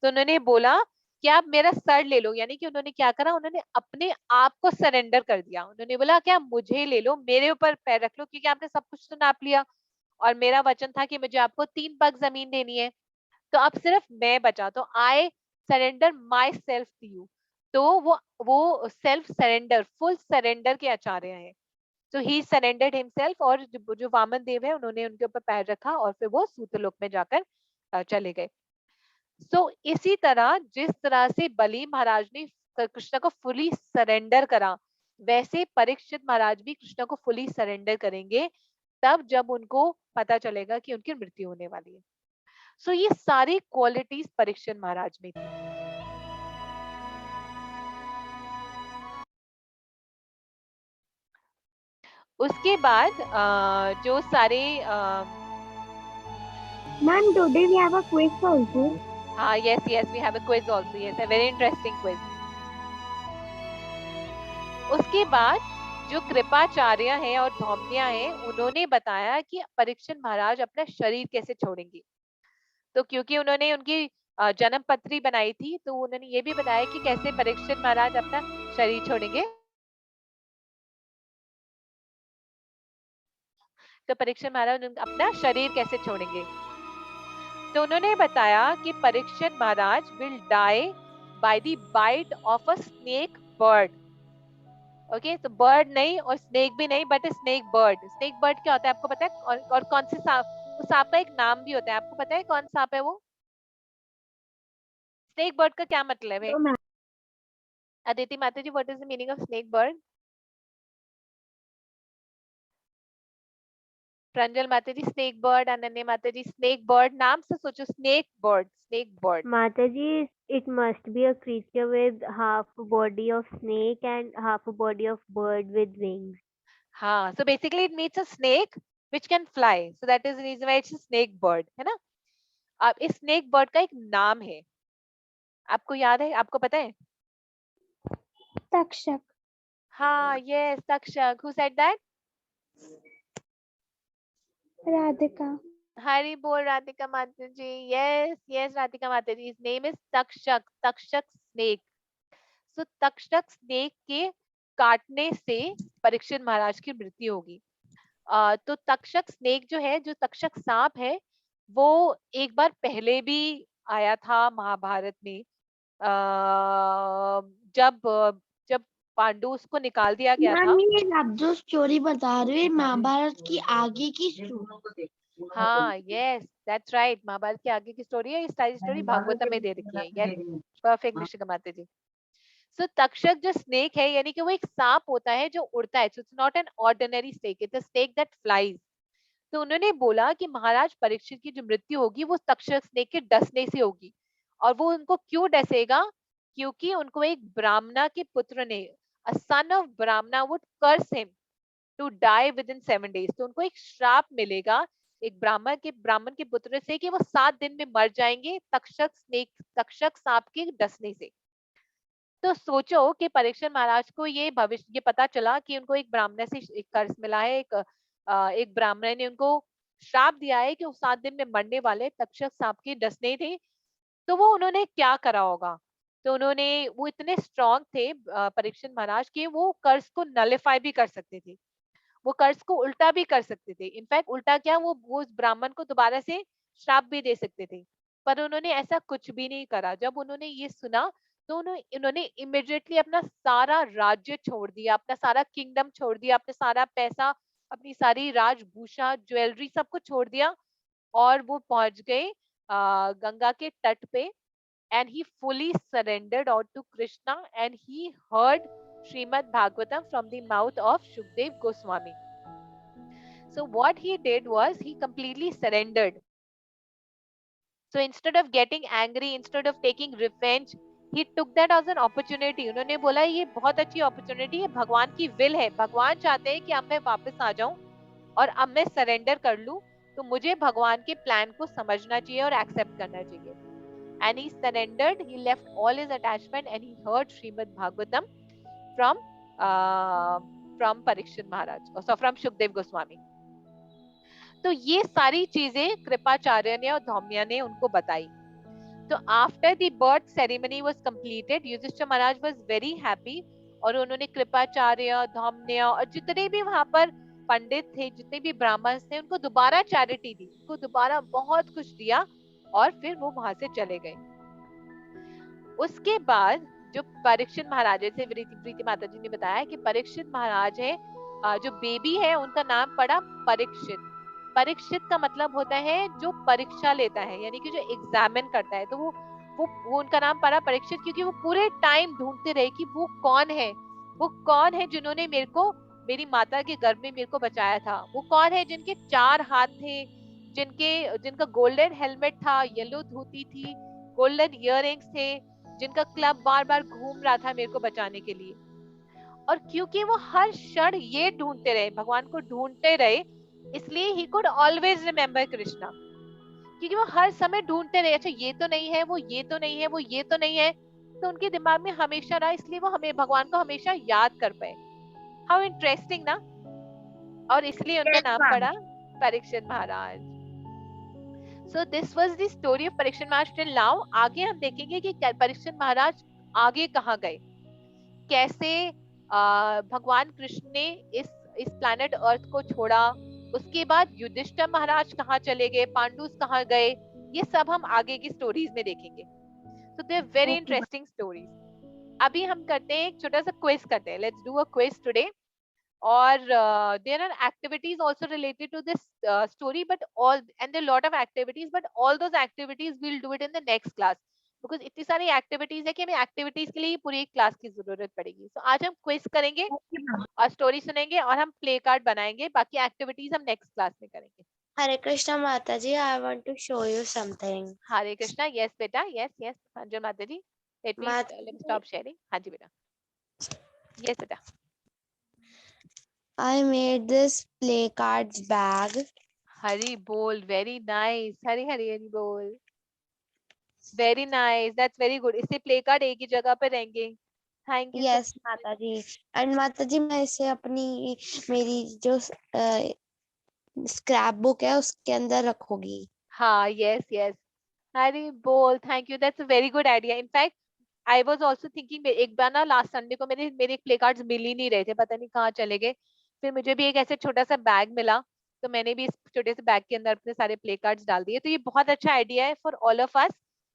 तो उन्होंने बोला कि आप मेरा सर ले लो, यानी कि उन्होंने क्या करा? उन्होंने अपने आप को सरेंडर कर दिया। उन्होंने बोला क्या मुझे ले लो, मेरे ऊपर पैर रख लो, क्योंकि आपने सब कुछ तो नाप लिया और मेरा वचन था कि मुझे आपको 3 पग जमीन देनी है, तो अब सिर्फ मैं बचा, तो I surrender myself to you. तो वो सेल्फ सरेंडर, फुल सरेंडर के आचार्य हैं। तो ही सरेंडर्ड हिमसेल्फ, और जो वामन देव है उन्होंने उनके ऊपर पैर रखा और फिर वो सूतलोक में जाकर चले गए। सो इसी तरह जिस तरह से बलि महाराज ने कृष्ण को फुली सरेंडर करा, वैसे परीक्षित महाराज भी कृष्ण को फुली सरेंडर करेंगे तब जब उनको पता चलेगा कि उनकी मृत्यु होने वाली है। सो ये सारी क्वालिटीज परीक्षित महाराज में थी। उसके बाद जो सारे Ma'am, today we have a quiz also. yes, we have a quiz also. Yes, a very interesting quiz. उसके बाद जो कृपाचार्य हैं और धौम्या हैं, उन्होंने बताया कि परीक्षित महाराज अपना शरीर कैसे छोड़ेंगे। तो क्योंकि उन्होंने उनकी जन्म पत्री बनाई थी, तो उन्होंने ये भी बताया कि कैसे परीक्षित महाराज अपना शरीर छोड़ेंगे। तो परीक्षित महाराज अपना शरीर कैसे छोड़ेंगे, तो उन्होंने बताया कि Parikshit Maharaj will die by the bite of a snake bird. Okay, तो बर्ड नहीं और स्नेक भी नहीं, but snake bird. Snake bird क्या होता है आपको पता है? और कौन से सांप, उस सांप का एक नाम भी होता है, आपको पता है कौन सांप है वो? स्नेक बर्ड का क्या मतलब है? अदिति माता जी, what is the meaning of snake bird? Pranjal माता जी स्नेक बर्ड, अनन्या माता जी स्नेक बर्ड, नाम से सोचो, snake bird, snake bird. Mata ji, it must be a creature with half a body of snake and half a body of bird with wings. हाँ, so basically it means a snake which can fly, so that is the reason why it's a snake bird, है ना? अब इस स्नेक बर्ड का एक नाम है, आपको याद है, आपको पता है? Takshak. हाँ, yes, Takshak. Who said that? Radhika. हरी बोल राधिका माता जी. yes, राधिका माता जी. His name is Takshak, Takshak snake. So Takshak snake के काटने से परीक्षित महाराज की मृत्यु होगी. तो तक्षक स्नेक जो है, जो तक्षक सांप है, वो एक बार पहले भी आया था महाभारत में. जब जब पांडु उसको निकाल दिया गया था. ये आप जो स्टोरी बता रहे हो महाभारत की आगे की स्टोरी. हाँ, यस, दैट्स राइट, महाभारत की आगे की स्टोरी है. ये सारी स्टोरी भागवतम में दे रखी है. यस, परफेक्ट ऋषिका माता जी. सो तक्षक जो स्नेक है, यानी कि वो एक सांप होता है जो उड़ता है. So it's not an ordinary snake, it's a snake that flies. तो उन्होंने बोला कि महाराज परीक्षित की जो मृत्यु होगी वो तक्षक स्नेक के डसने से होगी. और वो उनको क्यों डसेगा? क्योंकि उनको एक ब्राह्मणा के पुत्र ने, a son of Brahmana would curse him to die within 7 days. तो उनको एक श्राप मिलेगा एक ब्राह्मण के पुत्र से कि वो 7 दिन में मर जाएंगे तक्षक सांप के डसने से. तो सोचो कि परीक्षित महाराज को ये पता चला कि उनको एक ब्राह्मण से एक कर्ज मिला है, एक ब्राह्मण ने उनको श्राप दिया है कि वो 7 दिन में मरने वाले तक्षक सांप के डसने थे. तो वो उन्होंने क्या करा होगा? तो वो इतने स्ट्रांग थे परीक्षित महाराज के, वो कर्ज को नलिफाई भी कर सकते थे, वो कर्ज को उल्टा भी कर सकते थे. इनफैक्ट उल्टा क्या, वो उस ब्राह्मण को दोबारा से श्राप भी दे सकते थे. पर उन्होंने ऐसा कुछ भी नहीं करा. जब उन्होंने ये सुना तो उन्होंने इमिडिएटली अपना सारा राज्य छोड़ दिया, अपना सारा किंगडम छोड़ दिया, अपना सारा पैसा, अपनी सारी राजभूषा, ज्वेलरी, सब कुछ छोड़ दिया और वो पहुंच गए गंगा के तट पे. and he fully surrendered out to Krishna and he heard Srimad Bhagavatam from the mouth of Shukdev Goswami. So what he did was he completely surrendered. So instead of getting angry, instead of taking revenge, he took that as an opportunity. उन्होंने बोला ये बहुत अच्छी opportunity है, भगवान की will है, भगवान चाहते हैं कि अब मैं वापस आ जाऊं और अब मैं surrender कर लूं, तो मुझे भगवान के plan को समझना चाहिए और accept करना चाहिए. And he surrendered, he left all his attachment and he heard Srimad Bhagavatam from Parikshit Maharaj, so from Shukdev Goswami. तो ये सारी चीजें कृपाचार्य ने और धौम्या ने उनको बताई. तो after the birth ceremony was completed, Yudhishthira Maharaj was very happy और उन्होंने कृपाचार्य, धौम्या और जितने भी वहां पर पंडित थे, जितने भी ब्राह्मण थे, उनको दोबारा चैरिटी दी, उनको दोबारा बहुत कुछ दिया और फिर वो वहां से चले गए. उसके बाद जो परीक्षित महाराज, जैसे प्रीति माता जी ने बताया कि परीक्षित महाराज है, जो बेबी है उनका नाम पड़ा परीक्षित। परीक्षित का मतलब होता है जो परीक्षा लेता है, यानी कि जो एग्जामिन करता है। तो वो उनका नाम पड़ा परीक्षित, क्योंकि वो पूरे टाइम ढूंढते रहे कि वो कौन है जिन्होंने मेरे को, मेरी माता के गर्भ में मेरे को बचाया था। वो कौन है जिनके 4 हाथ थे, जिनका गोल्डन हेलमेट था, येलो धोती थी, गोल्डन इयररिंग्स थे, जिनका क्लब बार बार घूम रहा था मेरे को बचाने के लिए। और क्योंकि वो हर क्षण ये ढूंढते रहे, भगवान को ढूंढते रहे, इसलिए he could always remember Krishna, क्योंकि वो हर समय ढूंढते रहे, अच्छा ये तो नहीं है, वो ये तो नहीं है, वो ये तो नहीं है, तो उनके दिमाग में हमेशा रहा, इसलिए वो हमें भगवान को हमेशा याद कर पाए। हाउ इंटरेस्टिंग ना। और इसलिए उनका नाम पड़ा Parikshit Maharaj. So this was the story of Parikshit Maharaj till now. आगे हम देखेंगे कि परीक्षित महाराज आगे कहाँ गए, कैसे भगवान कृष्ण ने इस प्लैनेट अर्थ को छोड़ा, उसके बाद युधिष्ठिर महाराज कहाँ चले गए, पांडुस कहाँ गए, ये सब हम आगे की स्टोरीज में देखेंगे। So they are very interesting stories. अभी हम करते हैं एक छोटा सा क्विज करते हैं, let's do a quiz today. और there are activities also related to this story, but all, and there are lot of activities, but all those activities we'll do it in the next class, because इतनी सारी एक्टिविटीज है कि हमें एक्टिविटीज के लिए पूरी एक क्लास की जरूरत पड़ेगी। तो आज हम क्विज करेंगे और स्टोरी सुनेंगे और हम प्ले कार्ड बनाएंगे, बाकी एक्टिविटीज हम नेक्स्ट क्लास में करेंगे। Hare Krishna Mataji, I want to show you something. Hare Krishna, yes बेटा, यस यस। हाँ जी माता जी, लेट मी स्टॉप शेयरिंग। हाँ जी बेटा, यस बेटा। I made this play cards bag. हरी बोल, वेरी नाइस। हरी हरी हरी बोल, very nice, that's very good. इससे प्ले कार्ड एक ही जगह पे रहेंगे। Thank you. Yes, Mataji. And Mataji, मैं इसे अपनी मेरी जो स्क्रैप बुक है उसके अंदर रखोगी। हाँ, यस यस, हरी बोल, thank you, that's a very good idea. In fact I was also thinking, एक बार ना लास्ट संडे को मेरे प्ले कार्ड्स मिल ही नहीं रहे थे, पता नहीं कहाँ चले गए। फिर मुझे भी एक ऐसे छोटा सा बैग मिला, तो मैंने भी इस छोटे से बैग के अंदर अपने सारे प्ले कार्ड्स डाल दिए। तो ये बहुत अच्छा आइडिया है for all of us.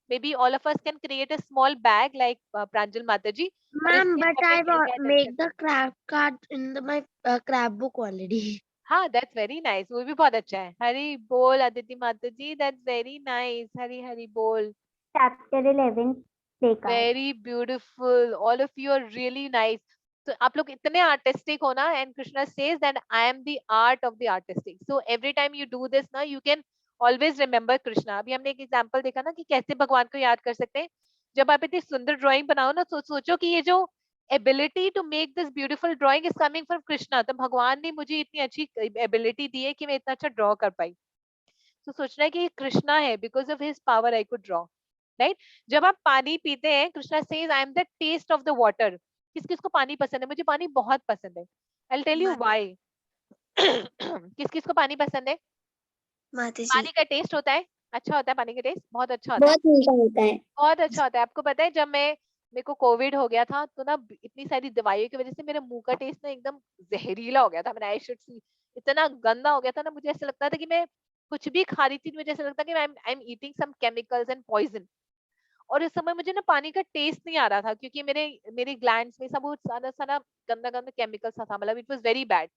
Maybe all of us can create a small bag like Pranjal Mataji. Ma'am, but I make the craft card in my scrap book already. हाँ, that's very nice. वो भी बहुत अच्छा है। हरी बोल अदिति माताजी, that's very nice. Hari Hari बोल। Chapter 11 play card. Very beautiful. All of you are really nice. So आप लोग इतने artistic हो ना, and Krishna says that I am the art of the artistic. So every time you do this ना, you can always remember Krishna. अभी हमने एक एग्जांपल देखा ना कि कैसे भगवान को याद कर सकते हैं। जब आप इतनी सुंदर ड्राइंग बनाओ ना, सोचो कि ये जो ability to make this beautiful drawing is coming from Krishna. तो भगवान ने मुझे इतनी अच्छी एबिलिटी दी है कि मैं इतना अच्छा ड्रॉ कर पाई। तो सोचना है कि ये कृष्णा है, because of his power I could draw, right. जब आप पानी पीते हैं, Krishna says I am the taste of the water. किस किस को पानी पसंद है? मुझे पानी बहुत पसंद है। I will tell you why. किस किस को पानी पसंद है? पानी का टेस्ट होता है, अच्छा होता है, पानी का टेस्ट बहुत अच्छा होता है, बहुत मीठा होता है। बहुत अच्छा होता है। आपको पता है जब मेरे को कोविड हो गया था, तो ना इतनी सारी दवाइयों की वजह से मेरे मुंह का टेस्ट ना एकदम जहरीला हो गया था। मेरा आई शुड सी इतना गंदा हो गया था ना, मुझे ऐसा लगता था कि मैं कुछ भी खा रही थी, मुझे ऐसा लगता कि I am eating some chemicals and poison. और इस समय मुझे ना पानी का टेस्ट नहीं आ रहा था, क्योंकि मेरे ग्लैंड्स में सब बहुत सारा सारा गंदा गंदा केमिकल सा था, मतलब इट वाज वेरी बैड।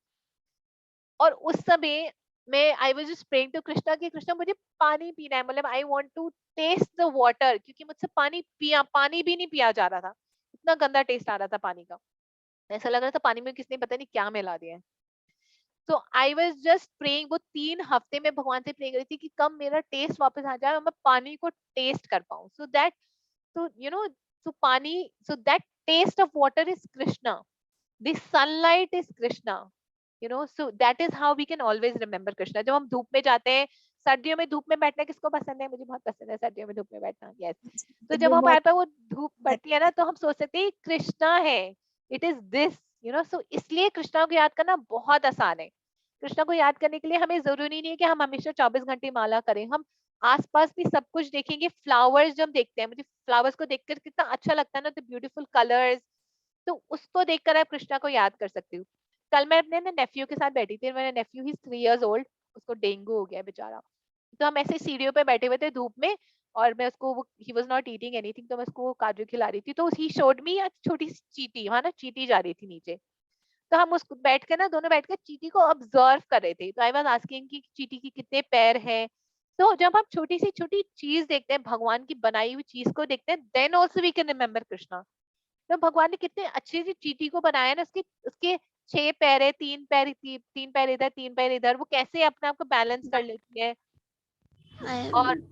और उस समय मैं I was just praying to Krishna कि कृष्णा मुझे पानी पीना है, मतलब I want to taste the water, क्योंकि मुझसे पानी भी नहीं पिया जा रहा था, इतना गंदा टेस्ट आ रहा था पानी का। ऐसा लग रहा था पानी में किसने पता नहीं क्या मिला दिया है। तो आई वाज जस्ट प्रेइंग, वो 3 हफ्ते में भगवान से प्रे करी थी कि कब मेरा टेस्ट वापस आ जाए और मैं पानी को टेस्ट कर पाऊं। So that, so you know, so that taste of water is Krishna, the sunlight is Krishna, you know, so that is how we can always remember Krishna. जब हम धूप में जाते हैं, सर्दियों में धूप में बैठना किसको पसंद है? मुझे बहुत पसंद है सर्दियों में धूप में बैठना, यस। तो जब हमारे पास वो धूप पड़ती है ना, तो हम सोच सकते हैं कृष्णा है, it is this, you know. So इसलिए कृष्णा को याद करना बहुत आसान है। कृष्णा को याद करने के लिए हमें जरूरी नहीं है कि हम हमेशा 24 घंटे माला करें, हम आसपास भी सब कुछ देखेंगे। फ्लावर्स जो हम देखते हैं, मुझे फ्लावर्स को देखकर कितना अच्छा लगता है ना, द ब्यूटीफुल कलर्स, तो उसको देखकर आप कृष्णा को याद कर सकते हो। कल मैं अपने नेफ्यू के साथ बैठी थी, मेरा नेफ्यू ही 3 years old, उसको डेंगू हो गया बेचारा। तो हम ऐसे सीढ़ियों पे बैठे हुए थे धूप में, और मैं उसको he was not eating anything, तो मैं उसको काजू खिला रही थी, तो he showed me a छोटी सी चींटी, वहां ना चींटी जा रही थी नीचे, तो हम उसको बैठ के ना दोनों बैठ के चींटी को ऑब्जर्व कर रहे थे। तो आई वाज आस्किंग कि चींटी की कितने पैर हैं। तो जब हम छोटी सी छोटी चीज देखते हैं, भगवान की बनाई हुई चीज को देखते हैं, then also we can remember Krishna. तो भगवान ने कितने अच्छी सी चींटी को बनाया ना, उसके उसके 6 पैर है, 3 पैर, 3 पैर इधर 3 पैर इधर, वो कैसे अपने आप को बैलेंस कर लेती है और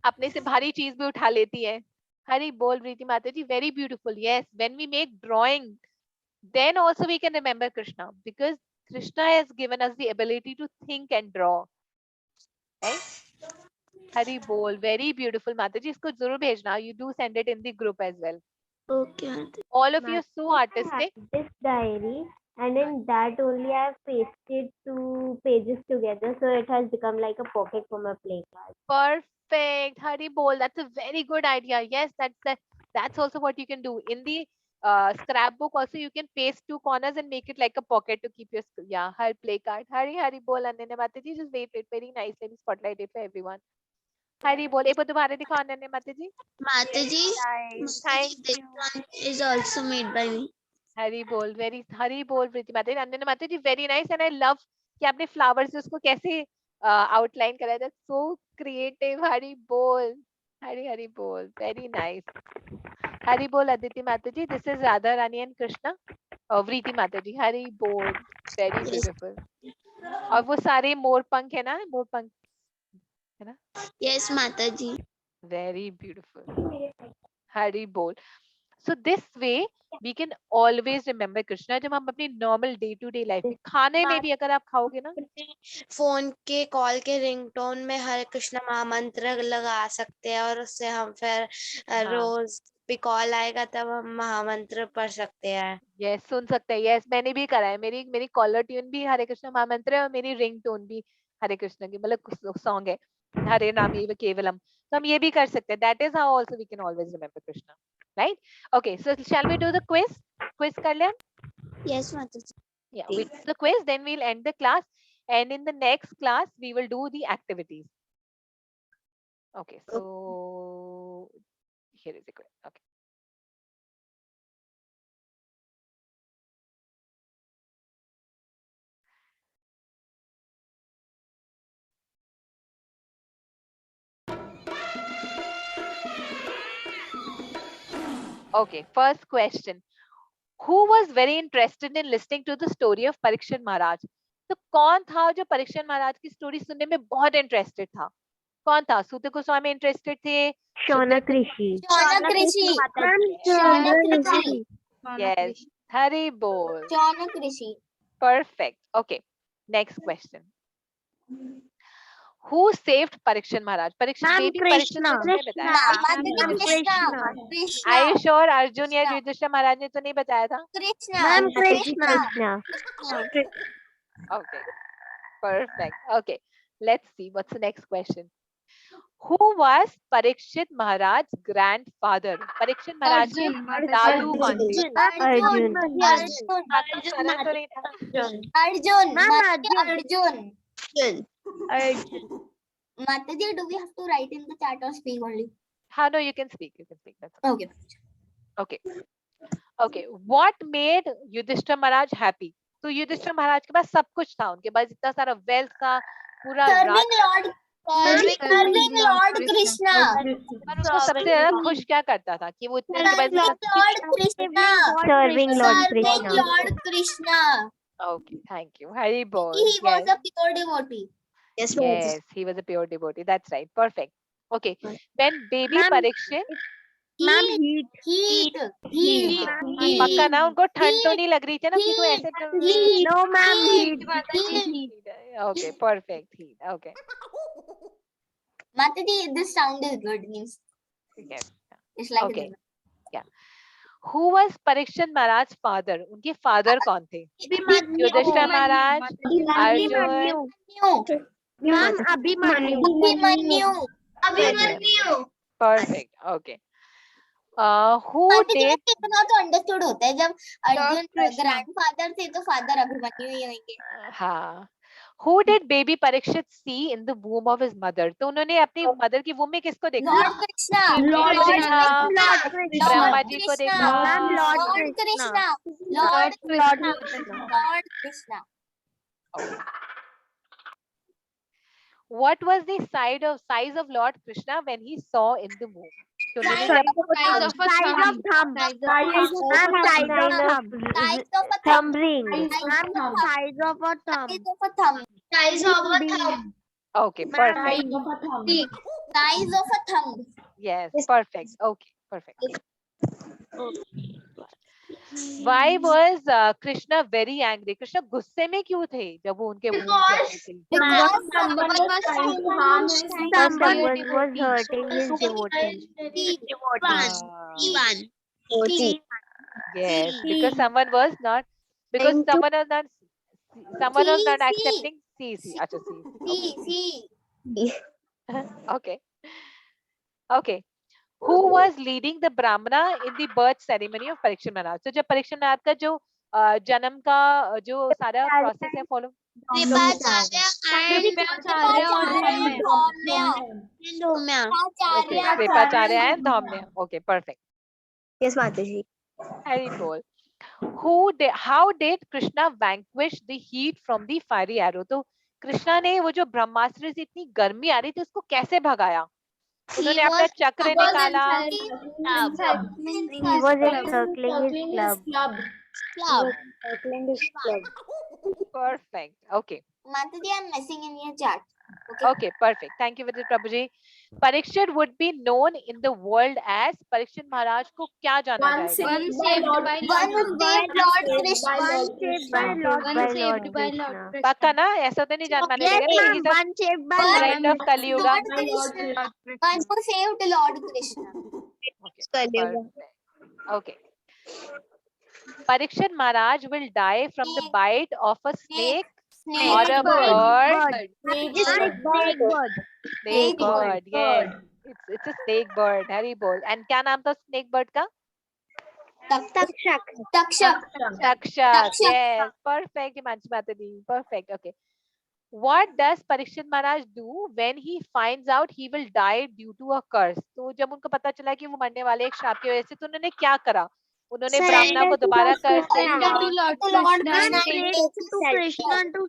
अपने से भारी चीज भी उठा लेती है। हरी बोल प्रीति माता जी, very beautiful. Yes, when we make drawing, then also we can remember Krishna, because Krishna has given us the ability to think and draw, right? Hari bol, very beautiful Mataji, isko zarur bhejna, you do send it in the group as well. Okay. All of you are so artistic. This diary, and in that only I have pasted 2 pages together, so it has become like a pocket for my play card. Perfect, Hari bol, that's a very good idea. Yes, that's also what you can do in the scrapbook. Also you can paste 2 corners and make it like a pocket to keep your her play card. Hari bol Ananya Mataji, just wait very nice, let me spotlight it for everyone. Hari bol, एक बार दोबारा दिखाओ अनन्या माताजी. Mataji, Thank this you. one is also made by me. Hari bol, Hari bol प्रीति माताजी. अनन्या माताजी, very nice, and I love कि आपने flowers से उसको कैसे outline करा. That's so creative. Hari bol, Hari bol, very nice. Hari bol Aditi Mataji, this is Radha Rani and Krishna. Vriti Mataji, Hari bol, very beautiful. और वो सारे मोर पंख है ना, मोर पंख है ना. Yes, Mataji. Very beautiful. Hari bol. So this way we can always remember Krishna. जब हम अपनी normal day to day life में, खाने में भी अगर आप खाओगे ना, फोन के कॉल के रिंगटोन में हरे कृष्ण महामंत्र लगा सकते हैं और उससे हम फिर रोज भी कॉल आएगा तब हम महामंत्र पढ़ सकते हैं. यस, सुन सकते हैं. यस, मैंने भी करा है. मेरी कॉलर ट्यून भी हरे कृष्ण महामंत्र है और मेरी रिंग टोन भी हरे कृष्ण की, मतलब सॉन्ग है, हरे नामेव केवलम. तो हम ये भी कर सकते हैं. That is how also we can always remember Krishna, right? Okay, so shall we do the quiz कर ले? Yes, Mataji. Yeah, we do the quiz, then we'll end the class, and in the next class we will do the activities. Okay, so here is the quiz. Okay. Okay, first question. Who was very interested in listening to the story of Parikshit Maharaj? तो कौन था जो परीक्षण महाराज की स्टोरी सुनने में बहुत इंटरेस्टेड था? कौन था? सूत गोस्वामी इंटरेस्टेड थे? शौनक ऋषि. शौनक ऋषि. शौनक ऋषि. Yes, Hari bol. Shaunak Rishi. Perfect. Okay, next question. Who saved Parikshit Maharaj? Parikshit baby Parikshit को किसने बताया? Krishna. Are you sure Arjun या युधिष्ठिर महाराज ने तो नहीं बताया था? Krishna. Okay, perfect. Okay, let's see what's the next question. Who was Parikshit Maharaj's grandfather? Parikshit Maharaj के दादू कौन थे? Arjun. Arjun. Mataji, do we have to write in the chat or speak only? How no, you can speak. You can speak. That's Okay. okay. Okay. What made Yudhishthira Maharaj happy? तो युधिष्ठिर महाराज के पास सब कुछ था, उनके पास इतना सारा वेल्थ था, पूरा Serving Lord Krishna. पर उसको सबसे ज्यादा खुश क्या करता था कि वो इतने Serving Lord Krishna. Serving Lord Serving Krishna. Lord Krishna. Okay, thank you. Hari bol. He was a pure devotee. Yes, Yes, he was a pure devotee. That's right. Perfect. Okay. When baby Parikshit, Heat. पक्का ना उनको ठंड तो नहीं लग रही थी ना कि कोई ऐसे No, ma'am. Okay, perfect. Heat. Okay. Mataji, this sound is good. Means Yes. it's like Okay. Yeah. Who was Parikshit Maharaj's father? उनके father कौन थे? युधिष्ठिर महाराज, Arjun. Ma'am, Abhimanyu. Perfect. Okay. Who did? कितना तो अंडरस्टूड होता है जब अर्जुन ग्रैंडफादर थे तो फादर अभिमन्यु ही होंगे. हाँ. Who did baby Parikshit see in the womb of his mother? तो उन्होंने अपनी मदर की womb में किसको देखा? Lord Krishna. Lord Krishna, Brahma ji को देखा. Lord Krishna. Lord Krishna. Lord Krishna. What was the size of Lord Krishna when he saw in the womb? तो उन्होंने जब Size of a thumb. Size of a Thumb ring. Size of a thumb. Size of a thumb. Size of a thumb. Size of a thumb. Okay, perfect. Size of a thumb. Yes, perfect. Okay, perfect. Why was Krishna very angry? Krishna गुस्से में क्यों थे जब वो उनके womb से आए थे? Because Someone was hurting his devotee. Yes, because someone was not someone was not accepting. See. अच्छा, see. Okay. Okay. Who was leading the Brahmana in the birth ceremony of Parikshit Maharaj? So जब परीक्षित महाराज का जो जन्म का जो सारा प्रोसेस है follow Kripacharya and Dhaumya. Okay, perfect. Yes, Mataji. Very cool. How did Krishna vanquish the heat from the fiery arrow? तो कृष्णा ने वो जो ब्रह्मास्त्र से इतनी गर्मी आ रही थी उसको कैसे भगाया? उन्होंने अपना चक्र निकाला. He was encircling his club. Perfect. Okay. Mataji, I'm messing in your chart. Okay, perfect. Thank you, Vidit Prabhuji. Parikshit would be known in the world as Parikshit Maharaj को क्या जाना जाएगा? One saved Lord Krishna. पक्का ना? ऐसा तो नहीं जान माने लगेगा. He's a friend of Kali Yuga. One who saved Lord Krishna. Okay. Perfect. Okay. Parikshit Maharaj will die from the bite of a snake or a bird. Snake bird. Yes. It's a snake bird. Hari bol. And क्या नाम था snake bird का? Takshak. Yes. Perfect. Himanshi Mataji. Perfect. Okay. What does Parikshit Maharaj do when he finds out he will die due to a curse? तो जब उनको पता चला कि वो मरने वाले एक श्राप की वजह से, तो उन्होंने क्या करा? उन्होंने ब्राह्मणा को दोबारा कर्ज दे दिया.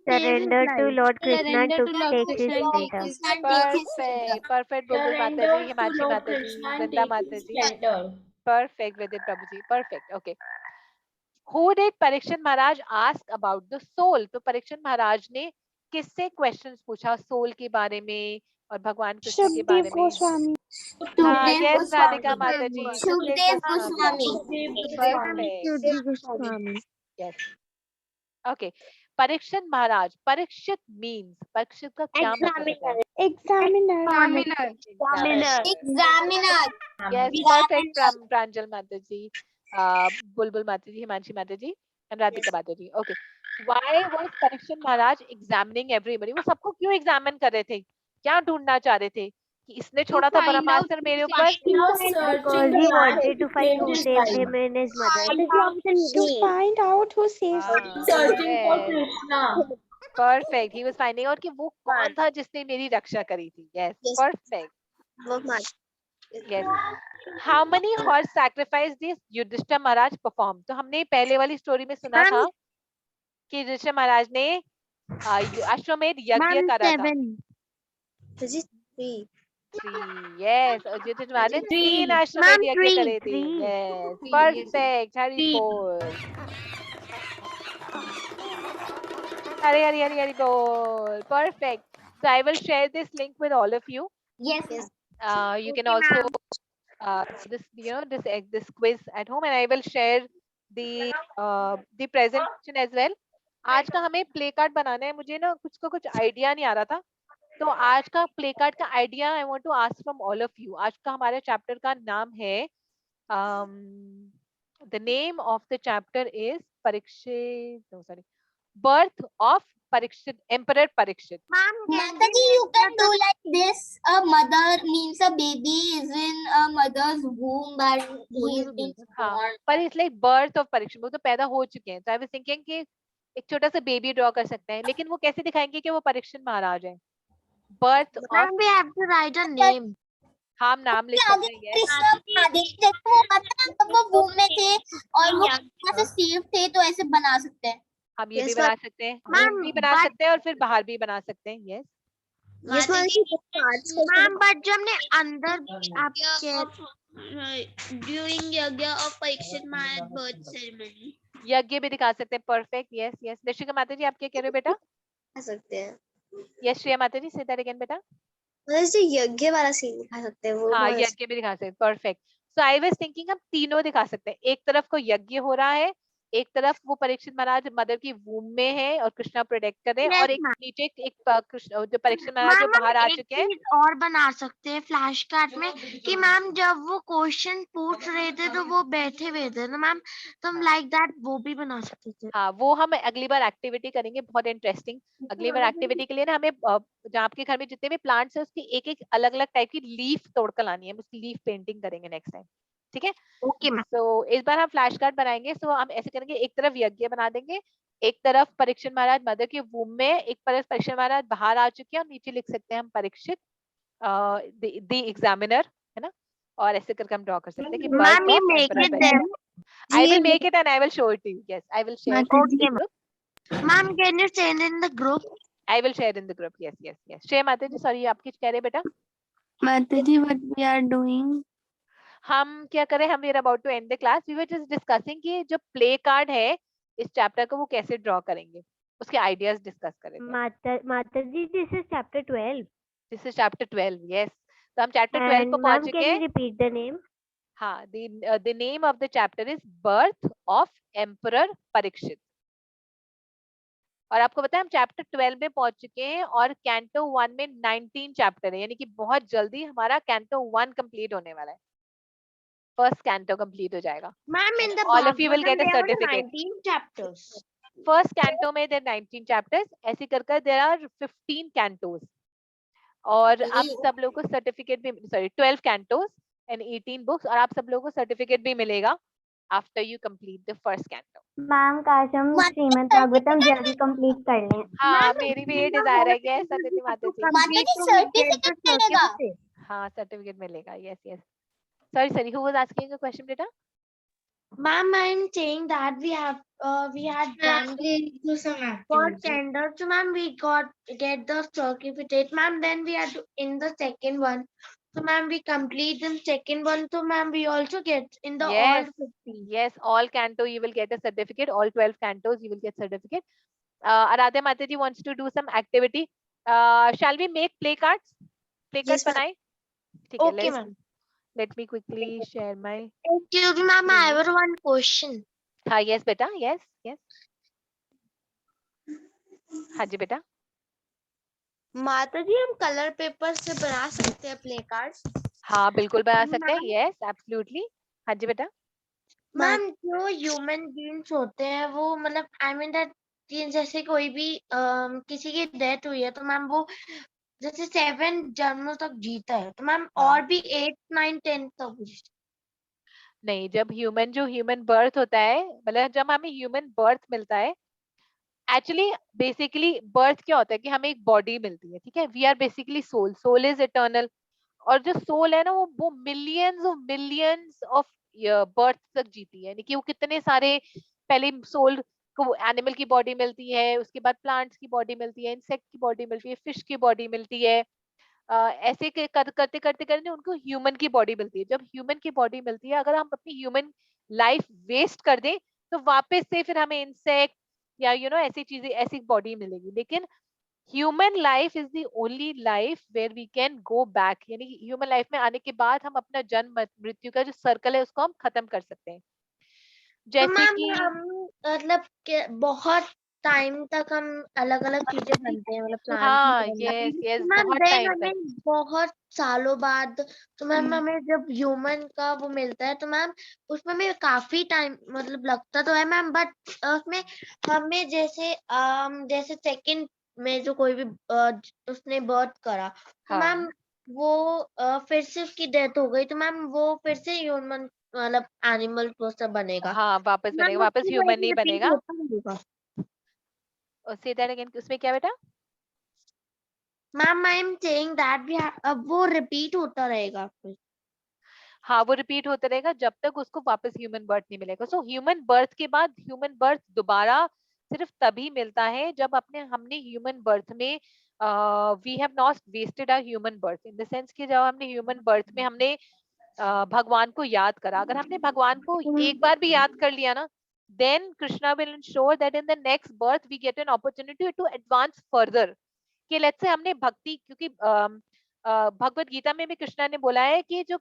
Surrender to Lord Krishna to take his later. Perfect. Bulbul Mataji, Himanshi Mataji, Vrinda Mataji. Perfect, Vidit Prabhuji. Perfect. Okay. Who did Parikshit Maharaj ask about the soul? तो परीक्षित महाराज ने किससे क्वेश्चंस पूछा सोल के बारे में और भगवान कृष्ण के बारे में? हाँ, yes, राधिका माता जी. Shukdev Goswami. Perfect. Yes. Okay. Parikshit Maharaj. Parikshit means. Parikshit का क्या मतलब है? Examiner. Yes, perfect from Pranjal Mataji, Bulbul Mataji, Himanshi Mataji, and Radhika Mataji. Okay. Why was Parikshit Maharaj examining everybody? वो सबको क्यों examine कर रहे थे? क्या ढूंढना चाह रहे थे? कि इसने छोड़ा था ब्रह्मास्त्र मेरे ऊपर? Because he wanted to find who saved him and his mother. To find out who saves him. Searching for Krishna. Perfect. He was finding out कि वो कौन था जिसने मेरी रक्षा करी थी. Yes. Perfect. Yes. How many horse sacrifice did Yudhishthira Maharaj perform? तो हमने पहले वाली स्टोरी में सुना था कि युधिष्ठिर महाराज ने अश्वमेध यज्ञ करा था. 3. Yes. युधिष्ठिर महाराज ने 3 अश्वमेध यज्ञ करे थे. Yes. Perfect. Hari bol. Hari bol. Perfect. So I will share this link with all of you. Yes. You can also this quiz at home, and I will share the presentation as well. आज का हमें प्ले कार्ड बनाना है. मुझे ना कुछ आइडिया नहीं आ रहा था, तो आज का प्ले कार्ड का idea I want to ask from all of you. आज का हमारे चैप्टर का नाम है the name of the chapter is birth of Parikshit, Emperor Parikshit. Mataji, you can do like this. A mother means a baby is in a mother's womb and he is being born. पर it's like birth of Parikshit. वो तो पैदा हो चुके हैं. So I was thinking कि एक छोटा सा बेबी ड्रॉ कर सकते हैं, लेकिन वो कैसे दिखाएंगे कि वो परीक्षित महाराज है? Birth of, ma'am we have to write a name. हम नाम लिख आगे सकते हैं। कृष्ण महादेव जैसे वो पता है जब वो वूम में थे और वो यहाँ से सेफ थे, तो ऐसे बना सकते हैं। हम ये भी Yes, बना सकते हैं, womb भी बना सकते हैं और फिर बाहर भी बना सकते हैं। यस मैम बट जो हमने अंदर आप ड्यूरिंग यज्ञ of Parikshit Maharaj birth ceremony. यज्ञ भी दिखा सकते हैं। Perfect, yes yes. निश्चिका माता जी, आप क्या कह रहे हो बेटा? दिखा सकते हैं। यस श्रेया माता जी, से दैट अगेन बेटा। जो यज्ञ वाला सीन दिखा सकते हैं वो हाँ, बहुत यज्ञ भी दिखा सकते हैं। Perfect. So I was thinking हम तीनों दिखा सकते हैं। एक तरफ को यज्ञ हो रहा है, एक तरफ वो परीक्षित महाराज मदर की वूम में है और कृष्णा प्रोटेक्ट कर रहे हैं, Yes, और एक ma'am. नीचे एक कृष्ण जो परीक्षित महाराज जो मैम हम बाहर आ एक चुके हैं। चीज और बना सकते हैं फ्लैश कार्ड में कि मैम जब वो क्वेश्चन पूछ रहे थे तो वो बैठे हुए थे, तो मैम तुम लाइक दैट वो भी बना सकते थे। हाँ, वो हम अगली बार एक्टिविटी करेंगे, बहुत इंटरेस्टिंग। अगली बार एक्टिविटी के लिए ना हमें जहाँ आपके घर में जितने भी प्लांट्स है उसकी एक एक अलग अलग टाइप की लीफ तोड़ कर लानी है, हम उसकी लीफ पेंटिंग करेंगे नेक्स्ट टाइम, ठीक है? Okay ma'am. तो इस बार हम फ्लैश कार्ड बनाएंगे। सो हम ऐसे करेंगे, एक तरफ यज्ञ बना देंगे, एक तरफ परीक्षित महाराज मदर के वूम में, एक तरफ परीक्षित महाराज बाहर आ चुके हैं और नीचे लिख सकते हैं हम परीक्षित द एग्जामिनर, है ना? और ऐसे करके हम ड्रॉ कर सकते हैं कि मैम birth ये of make Emperor it Pariksha. Them. I will make it and I will show it to you. Yes, I will share it in the group. Ma'am can you send in the group? I will share in the group. Yes, yes, yes. Shreya माता जी, सॉरी आप कुछ कह रहे बेटा? माता जी, what we are doing? हम क्या करें, हम we are about to end the class. We were just discussing कि जो play card है इस चैप्टर को वो कैसे ड्रॉ करेंगे, उसके आइडियाज डिस्कस करेंगे। माता जी, this is chapter 12 this is chapter 12। Yes, तो हम चैप्टर 12 and को पहुंच ma'am, चुके can you हैं। repeat the name? हाँ, the name of the chapter is birth of Emperor Parikshit. और आपको पता है हम चैप्टर 12 में पहुंच चुके हैं और कैंटो 1 में 19 चैप्टर है, यानी कि बहुत जल्दी हमारा कैंटो 1 कंप्लीट होने वाला है। फर्स्ट कैंटो कंप्लीट हो जाएगा। Ma'am in the All of you will get a there were certificate. 19 chapters. First canto में देयर 19 चैप्टर्स, ऐसे कर देयर आर 15 कैंटोस, और आप सब लोगों को सर्टिफिकेट भी, सॉरी 12 कैंटोस एंड 18 बुक्स, और आप सब लोगों को सर्टिफिकेट भी मिलेगा after you complete the first canto. Ma'am, काश हम श्रीमद् भागवतम जल्दी कंप्लीट कर लें। हाँ, मेरी भी ये डिजायर है कि ऐसा देती माता जी। माता जी सर्टिफिकेट मिलेगा। हाँ, सर्टिफिकेट मिलेगा। Yes yes. Sorry, who was asking a question बेटा? Ma'am, I'm saying that we had done do some for activities. tender. So ma'am, we get the certificate. Ma'am, then we had to in the second one. So ma'am, we complete the second one. So ma'am, we also get in the all Yes. 15. Yes, all canto you will get a certificate. All 12 cantos you will get certificate. Aradhya Mataji wants to do some activity. Shall we make play cards? Play cards Yes, ma'am. बनाए? ठीक है, Okay, ma'am. let me quickly share my. Excuse me, ma'am. I have one question. हाँ, yes बेटा, yes yes. हाँ जी बेटा। माता जी, हम कलर पेपर से बना सकते हैं प्ले कार्ड्स? हाँ, बिल्कुल बना सकते हैं। Yes, absolutely. हाँ जी बेटा। मैम, जो ह्यूमन बीइंग्स होते हैं वो मतलब आई मीन दैट जैसे कोई भी किसी की डेथ हुई है तो मैम वो जैसे 7 जन्मों तक जीता है, तो मैम और भी 8, 9, 10 तक नहीं, जब ह्यूमन बर्थ होता है, मतलब जब हमें ह्यूमन बर्थ मिलता है, एक्चुअली बेसिकली बर्थ क्या होता है कि हमें एक बॉडी मिलती है, ठीक है? We are basically soul is eternal, और जो सोल है ना वो मिलियंस ऑफ बर्थ तक जीती है, यानी कि वो कितने सारे, पहले सोल को एनिमल की बॉडी मिलती है, उसके बाद प्लांट्स की बॉडी मिलती है, इंसेक्ट की बॉडी मिलती है, फिश की बॉडी मिलती है, ऐसे करते करते उनको ह्यूमन की बॉडी मिलती है। जब ह्यूमन की बॉडी मिलती है, अगर हम अपनी ह्यूमन लाइफ वेस्ट कर दें तो वापस से फिर हमें इंसेक्ट या ऐसी चीजें, ऐसी बॉडी मिलेगी। लेकिन human life is the only life where we can go back, यानी कि ह्यूमन लाइफ में आने के बाद हम अपना जन्म मृत्यु का जो सर्कल है उसको हम खत्म कर सकते हैं। जैसे कि हम मतलब बहुत टाइम तक हम अलग अलग चीजें बनते हैं, मतलब हाँ, प्लांट यस मैम, बहुत देन टाइम तक। हमें बहुत सालों बाद तो मैम हमें जब ह्यूमन का वो मिलता है तो मैम उसमें हमें काफी टाइम मतलब लगता तो है मैम, बट उसमें हमें जैसे सेकंड में जो कोई भी उसने बर्थ करा तो हाँ। मैम वो फिर से उसकी डेथ हो गई तो मैम वो फिर से ह्यूमन मतलब एनिमल बनेगा। हाँ, वापस बनेगा, वापस ह्यूमन नहीं बनेगा। say that again, उसमें क्या बेटा? Ma'am I am saying that अब वो रिपीट होता रहेगा फिर। हाँ, वो रिपीट होता रहेगा जब तक उसको वापस ह्यूमन बर्थ नहीं मिलेगा। सो ह्यूमन बर्थ के बाद ह्यूमन बर्थ दोबारा सिर्फ तभी मिलता है जब हमने ह्यूमन बर्थ में we have not wasted our human birth, in the sense कि जब हमने ह्यूमन बर्थ में हमने भगवान को याद करा। अगर हमने भगवान को एक बार भी याद कर लिया ना, then Krishna will ensure that in the next birth we get an opportunity to advance further. कि let's say हमने भक्ति, क्योंकि भगवत गीता में भी कृष्णा ने बोला है कि जो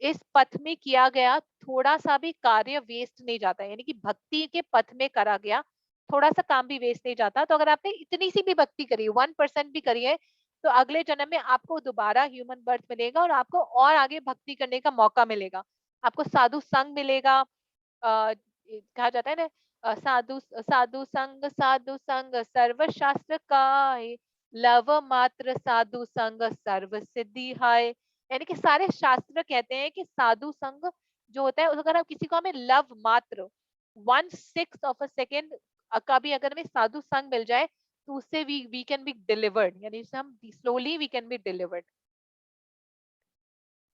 इस पथ में किया गया थोड़ा सा भी कार्य वेस्ट नहीं जाता, यानी कि भक्ति के पथ में करा गया थोड़ा सा काम भी वेस्ट नहीं जाता। तो अगर आपने इतनी सी भी भक्ति करी, 1% भी करी है, तो अगले जन्म में आपको दोबारा ह्यूमन बर्थ मिलेगा और आपको और आगे भक्ति करने का मौका मिलेगा। आपको साधु संग मिलेगा। कहा जाता है ना, साधु साधु संग सर्व शास्त्र का, लव मात्र साधु संग सर्व सिद्धि हाय। यानी कि सारे शास्त्र कहते हैं कि साधु संग जो होता है, अगर आप किसी को हमें लव मात्र 1/6 ऑफ अ सेकेंड का भी अगर हमें साधु संग मिल जाए तो उससे वी कैन बी डिलीवर्ड, यानी हम slowly we can be delivered.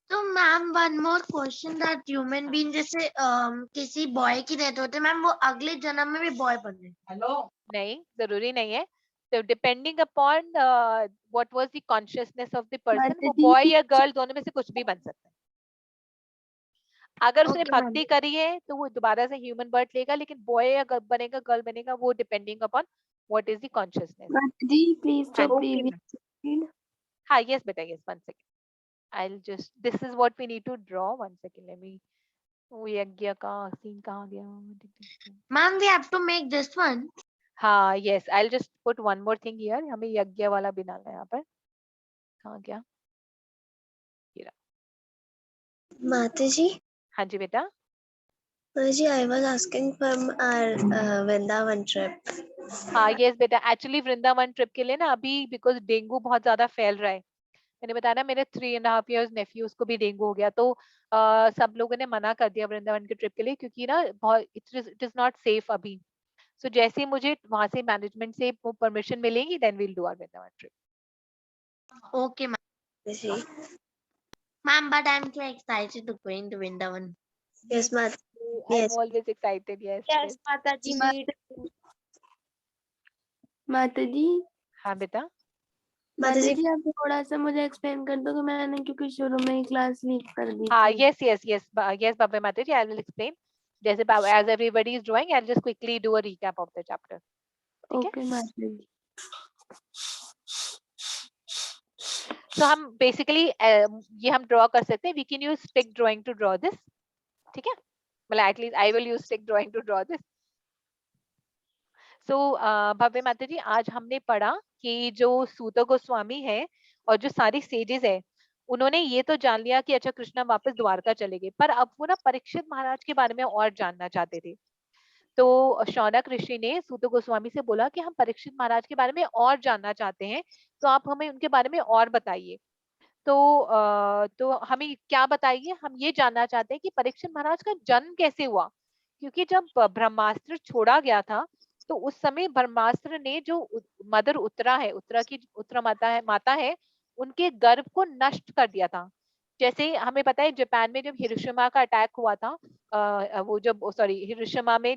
तो ma'am one more question, that human being जैसे किसी बॉय की डेथ होते मैम, वो अगले जन्म में भी बॉय बन रहे? हेलो, नहीं, जरूरी नहीं है। तो depending upon what was the consciousness of the person, वो बॉय या गर्ल दोनों में से कुछ भी बन सकता है। अगर उसने भक्ति करी है तो वो दोबारा से ह्यूमन बर्थ लेगा, लेकिन बॉय या बनेगा गर्ल बनेगा वो depending upon what is the consciousness. Please stop previous slide. हाँ, यस बेटा, yes, 1 second, I'll just, this is what we need to draw, 1 second, let me, वो यज्ञ का सीन कहाँ गया? Ma'am we have to make this one. हाँ, yes, I'll just put one more thing here, हमें यज्ञ वाला भी डालना है यहाँ पर। कहाँ गया? माता जी, हाँ जी बेटा। माता जी, I was asking for our Vrindavan trip. हाँ, यस बेटा, एक्चुअली वृंदावन ट्रिप के लिए ना अभी बिकॉज डेंगू बहुत ज्यादा फैल रहा है, मैंने बताया ना मेरे 3.5 years नेफ्यूज को भी डेंगू हो गया, तो सब लोगों ने मना कर दिया वृंदावन के ट्रिप के लिए, क्योंकि ना बहुत इट इज नॉट सेफ अभी। सो जैसे ही मुझे वहां से मैनेजमेंट से परमिशन मिलेगी then we'll do our Vrindavan trip. Okay ma'am. Ma'am but I am so excited to going to Vrindavan. Yes माता, I'm always excited, yes, yes. माता जी। माता जी। हाँ बेटा। माता जी आप थोड़ा सा मुझे एक्सप्लेन कर दो कि मैंने क्योंकि शुरू में ही क्लास लीव कर दी हाँ, थी। yes बाबा माता जी, I will explain. जैसे as everybody is drawing, I'll just quickly do a recap of the chapter. Okay माता जी। तो हम बेसिकली ये हम ड्रॉ कर सकते हैं, we can use stick drawing to draw this, ठीक है, मतलब at least I will use stick drawing to draw this. So Bhavya माता जी, आज हमने पढ़ा कि जो सूत गोस्वामी है और जो सारी सेजेस है उन्होंने ये तो जान लिया कि अच्छा कृष्णा वापस द्वारका चले गए, पर अब वो ना परीक्षित महाराज के बारे में और जानना चाहते थे। तो शौनक ऋषि ने सूत गोस्वामी से बोला कि हम परीक्षित महाराज के बारे में और जानना चाहते हैं, तो आप हमें उनके बारे में और बताइए। तो हमें क्या बताइए, हम ये जानना चाहते हैं कि परीक्षित महाराज का जन्म कैसे हुआ, क्योंकि जब ब्रह्मास्त्र छोड़ा गया था तो उस समय ब्रह्मास्त्र ने जो मदर उत्तरा है, उत्तरा माता है उनके गर्भ को नष्ट कर दिया था। जैसे हमें पता है जापान में जब हिरोशिमा का अटैक हुआ था, वो जब हिरोशिमा में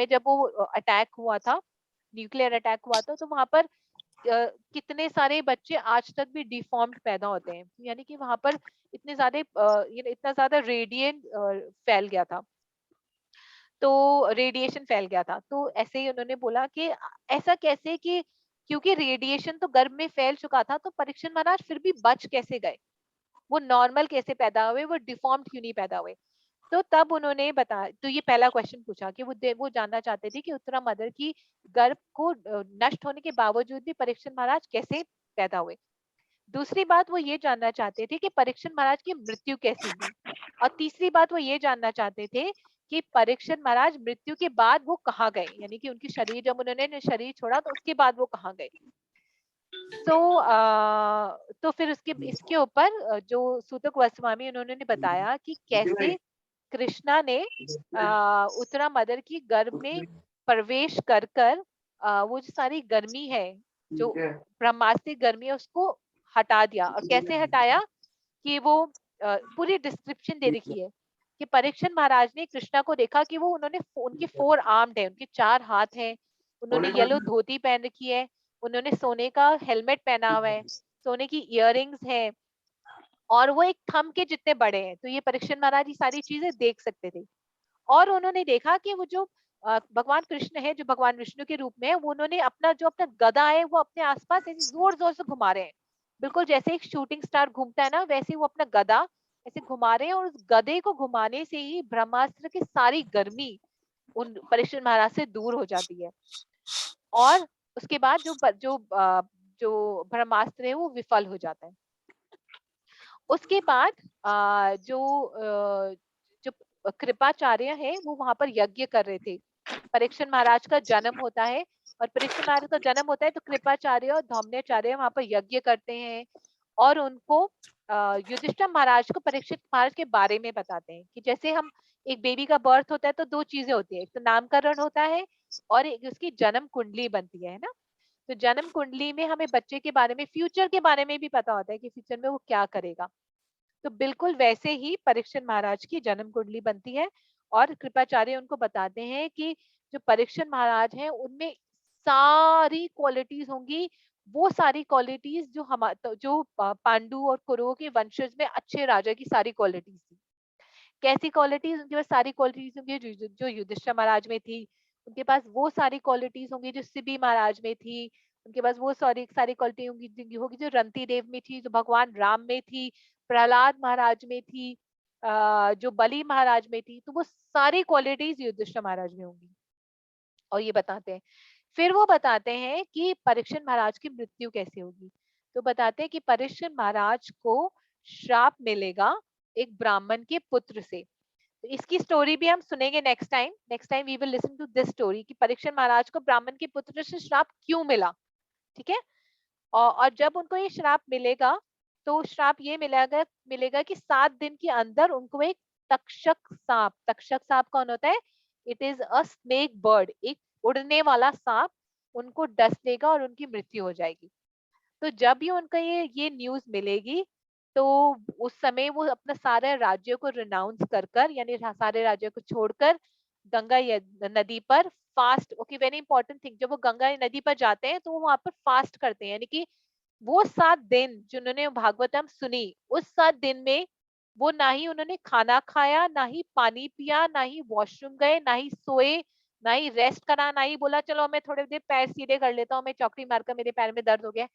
जब वो अटैक हुआ था, न्यूक्लियर अटैक हुआ था, तो वहां पर कितने सारे बच्चे आज तक भी डिफॉर्म्ड पैदा होते हैं, यानी कि वहां पर इतना ज्यादा फैल गया था, तो रेडिएशन फैल गया था। तो ऐसे ही उन्होंने बोला कि ऐसा कैसे, कि क्योंकि रेडिएशन तो गर्भ में फैल चुका था, तो परीक्षित महाराज फिर भी बच कैसे गए, वो नॉर्मल कैसे पैदा हुए, वो डिफॉर्म्ड क्यों नहीं पैदा हुए। तो तब उन्होंने बताया, तो ये पहला क्वेश्चन पूछा कि वो जानना चाहते थे कि उत्तरा मदर की गर्भ को नष्ट होने के बावजूद भी परीक्षित महाराज कैसे पैदा हुए। दूसरी बात वो ये जानना चाहते थे कि परीक्षित महाराज की मृत्यु कैसे हुई, और तीसरी बात वो ये जानना चाहते थे कि परीक्षित महाराज मृत्यु के बाद वो कहाँ गए, यानी कि उनकी शरीर जब उन्होंने शरीर छोड़ा तो उसके बाद वो कहाँ गए। तो फिर इसके ऊपर जो सूत गोस्वामी उन्होंने बताया कि कैसे कृष्णा ने उत्तरा मदर की गर्भ में प्रवेश कर वो जो सारी गर्मी है, जो ब्रह्मास्त्र गर्मी है, उसको हटा दिया। और कैसे हटाया कि वो पूरी डिस्क्रिप्शन दे रखी है कि परीक्षित महाराज ने कृष्णा को देखा कि वो उनकी 4 आर्म्ड है, उनके 4 हाथ हैं, उन्होंने येलो धोती पहन रखी है, उन्होंने सोने का हेलमेट पहना हुआ है, सोने की इयररिंग्स है, और वो एक थंब के जितने बड़े हैं। तो ये परीक्षित महाराज ये सारी चीजें देख सकते थे। और उन्होंने देखा कि वो जो भगवान कृष्ण है, जो भगवान विष्णु के रूप में है, वो उन्होंने अपना गदा है वो अपने आसपास ऐसे जोर जोर से घुमा रहे हैं, बिल्कुल जैसे एक शूटिंग स्टार घूमता है ना, वैसे वो अपना गदा ऐसे घुमा रहे हैं। और उस गदे को घुमाने से ही ब्रह्मास्त्र की सारी गर्मी उन परीक्षित महाराज से दूर हो जाती है। और उसके बाद जो ब्रह्मास्त्र है वो विफल हो जाता है। उसके बाद जो कृपाचार्य है वो वहां पर यज्ञ कर रहे थे। परीक्षित महाराज का जन्म होता है, और परीक्षित महाराज का जन्म होता है तो कृपाचार्य और धौम्याचार्य वहां पर यज्ञ करते हैं, और उनको युधिष्ठिर महाराज को परीक्षित महाराज के बारे में बताते हैं कि जैसे हम एक बेबी का बर्थ होता है तो 2 चीजें होती है, एक तो नामकरण होता है और एक उसकी जन्म कुंडली बनती है ना। तो जन्म कुंडली में हमें बच्चे के बारे में, फ्यूचर के बारे में भी पता होता है कि फ्यूचर में वो क्या करेगा। तो बिल्कुल वैसे ही परीक्षित महाराज की जन्म कुंडली बनती है, और कृपाचार्य उनको बताते हैं कि जो परीक्षित महाराज हैं उनमें सारी क्वालिटीज होंगी, वो सारी क्वालिटीज जो पांडु और कौरवों के वंशज में अच्छे राजा की सारी क्वालिटीज थी। कैसी क्वालिटीज? उनके पास सारी क्वालिटीज होंगी जो युधिष्ठिर महाराज में थी, उनके पास वो सारी क्वालिटीज होंगी जो सिबी महाराज में थी, उनके पास वो सारी क्वालिटी होगी जो रंती देव में थी, जो भगवान राम में थी, प्रहलाद महाराज में थी, जो बलि महाराज में थी। तो वो सारी क्वालिटीज युधिष्ठिर महाराज में होंगी, और ये बताते हैं। फिर वो बताते हैं कि परीक्षित महाराज की मृत्यु कैसे होगी। तो बताते हैं कि परीक्षित महाराज को श्राप मिलेगा एक ब्राह्मण के पुत्र से। तो इसकी स्टोरी भी हम सुनेंगे next time we will listen to this story कि परीक्षित महाराज को ब्राह्मण के पुत्र से श्राप क्यों मिला। ठीक है। और जब उनको ये श्राप मिलेगा तो श्राप ये मिलेगा कि 7 दिन के अंदर उनको एक तक्षक सांप कौन होता है? It is a snake bird, एक उड़ने वाला सांप उनको डस देगा और उनकी मृत्यु हो जाएगी। तो जब भी उनका ये न्यूज मिलेगी तो उस समय वो अपना सारे राज्यों को रिनाउंस कर यानी सारे राज्यों को छोड़कर गंगा नदी पर fast, okay very important thing, जब वो गंगा नदी पर जाते हैं तो वो वहां पर फास्ट करते हैं, यानी कि वो 7 दिन जिन्होंने भागवतम सुनी उस 7 दिन में वो ना ही उन्होंने खाना खाया, ना ही पानी पिया, ना ही वॉशरूम गए, ना ही सोए, ना ही रेस्ट करा, ना ही बोला चलो मैं थोड़ी देर पैर सीधे कर लेता हूँ, मैं चौकड़ी मारकर मेरे पैर में दर्द हो गया।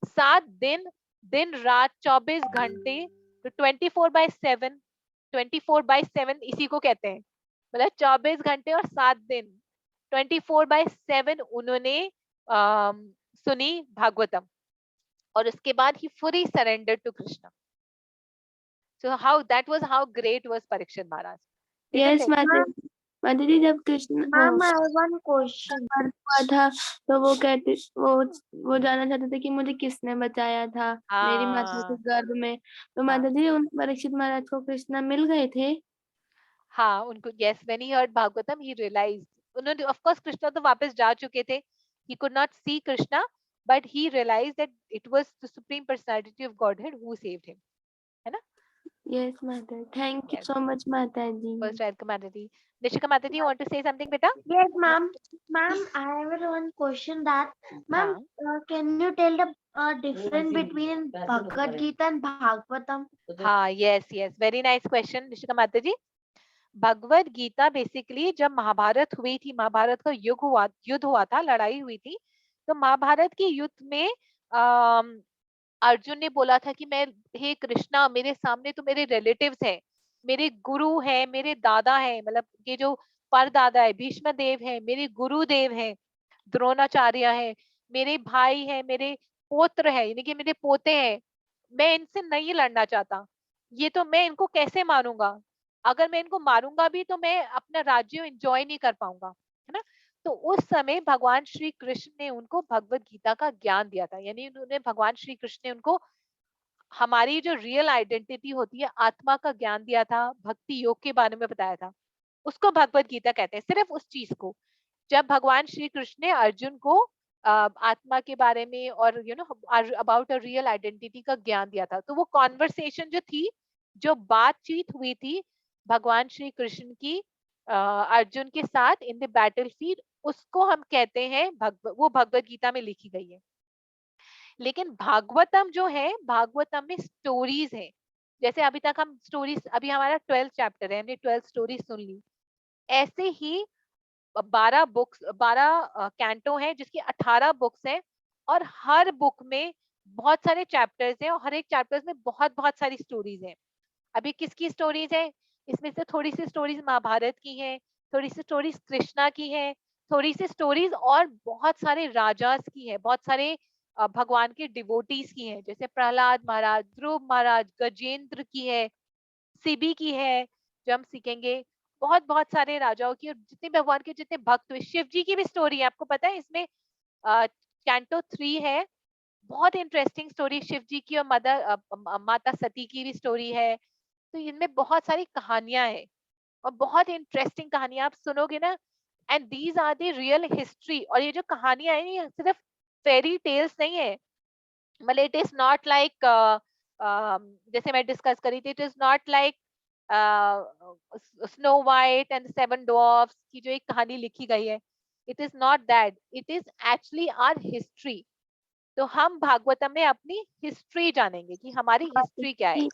7 दिन, दिन रात 24 घंटे, तो 24/7, 24/7 इसी को कहते हैं, मतलब 24 घंटे और 7 दिन, 24/7 उन्होंने सुनी भागवतम, और उसके बाद ही fully surrendered to Krishna. So how great was Parikshit Maharaj? Yes, माता जी जब Krishna Ma'am, I have one question. हुआ था तो वो कहते वो जानना चाहते थे कि मुझे किसने बचाया था मेरी माता के गर्भ में। तो माता जी उन परीक्षित महाराज को कृष्णा मिल गए थे। हाँ उनको, yes, when he heard Bhagavatam he realized, उन्होंने of course कृष्णा तो वापस जा चुके थे, he could not see Krishna but he realized that it was the supreme personality of Godhead who saved him, है ना? Yes, Mata. Thank you so much, Mata ji. Most welcome, Mata ji. Nishika Mata ji, you want to say something, beta? Yes, ma'am. Ma'am, I have one question that, ma'am, can you tell the difference between Bhagavad Gita and Bhagavatam? हाँ, yes, very nice question, Nishika Mata ji. Bhagavad Gita basically जब महाभारत हुई थी, महाभारत का युद्ध हुआ था, लड़ाई हुई थी, तो महाभारत के युद्ध में अर्जुन ने बोला था कि मैं, हे कृष्णा, मेरे सामने तो मेरे रिलेटिव्स हैं, मेरे गुरु हैं, मेरे दादा हैं, मतलब ये जो परदादा है भीष्म देव है, मेरे गुरुदेव हैं द्रोणाचार्य है, मेरे भाई है, मेरे पोत्र है, यानी कि मेरे पोते हैं, मैं इनसे नहीं लड़ना चाहता, ये तो मैं इनको कैसे मारूंगा, अगर मैं इनको मारूंगा भी तो मैं अपना राज्य एंजॉय नहीं कर पाऊंगा, है ना? तो उस समय भगवान श्री कृष्ण ने उनको भगवत गीता का ज्ञान दिया था, यानी उन्होंने, भगवान श्री कृष्ण ने उनको हमारी जो रियल आइडेंटिटी होती है, आत्मा का ज्ञान दिया था, भक्ति योग के बारे में बताया था, उसको भगवत गीता कहते हैं, सिर्फ उस चीज को। जब भगवान श्री कृष्ण ने अर्जुन को आत्मा के बारे में और अबाउट अ रियल आइडेंटिटी का ज्ञान दिया था। तो वो कॉन्वर्सेशन जो थी, जो बातचीत हुई थी भगवान श्री कृष्ण की अर्जुन के साथ इन द बैटलफील्ड, उसको हम कहते हैं वो भगवत गीता में लिखी गई है। लेकिन भागवतम जो है, भागवतम में स्टोरीज है। जैसे अभी तक हम स्टोरीज, अभी हमारा 12th चैप्टर है, हमने 12 स्टोरी सुन ली। ऐसे ही 12 बुक्स, 12 कैंटो हैं जिसकी 18 बुक्स हैं, और हर बुक में बहुत सारे चैप्टर्स हैं, और हर एक चैप्टर्स में बहुत बहुत सारी स्टोरीज हैं। अभी किसकी स्टोरीज है? इसमें से थोड़ी सी स्टोरीज महाभारत की है, थोड़ी सी स्टोरीज कृष्णा की है, थोड़ी सी स्टोरीज और बहुत सारे राजास की है, बहुत सारे भगवान के डिवोटीज की है, जैसे प्रहलाद महाराज, ध्रुव महाराज, गजेंद्र की है, सिबी की है, जो हम सीखेंगे। बहुत बहुत सारे राजाओं की, और जितने भगवान के जितने भक्त हुए, शिव जी की भी स्टोरी है। आपको पता है इसमें कैंटो 3 है, बहुत इंटरेस्टिंग स्टोरी शिव जी की, और माता सती की भी स्टोरी है। तो इनमें बहुत सारी कहानियां हैं, और बहुत इंटरेस्टिंग कहानियां आप सुनोगे ना, and these are the real history. और ये जो कहानियां हैं, ये सिर्फ फेरी टेल्स नहीं है, मतलब इट इज नॉट लाइक, जैसे मैं डिस्कस करी थी, it is not like snow white and 7 dwarfs की जो एक कहानी लिखी गई है। It is not that, it is actually our history. तो हम भागवतम में अपनी हिस्ट्री जानेंगे कि हमारी हिस्ट्री क्या है।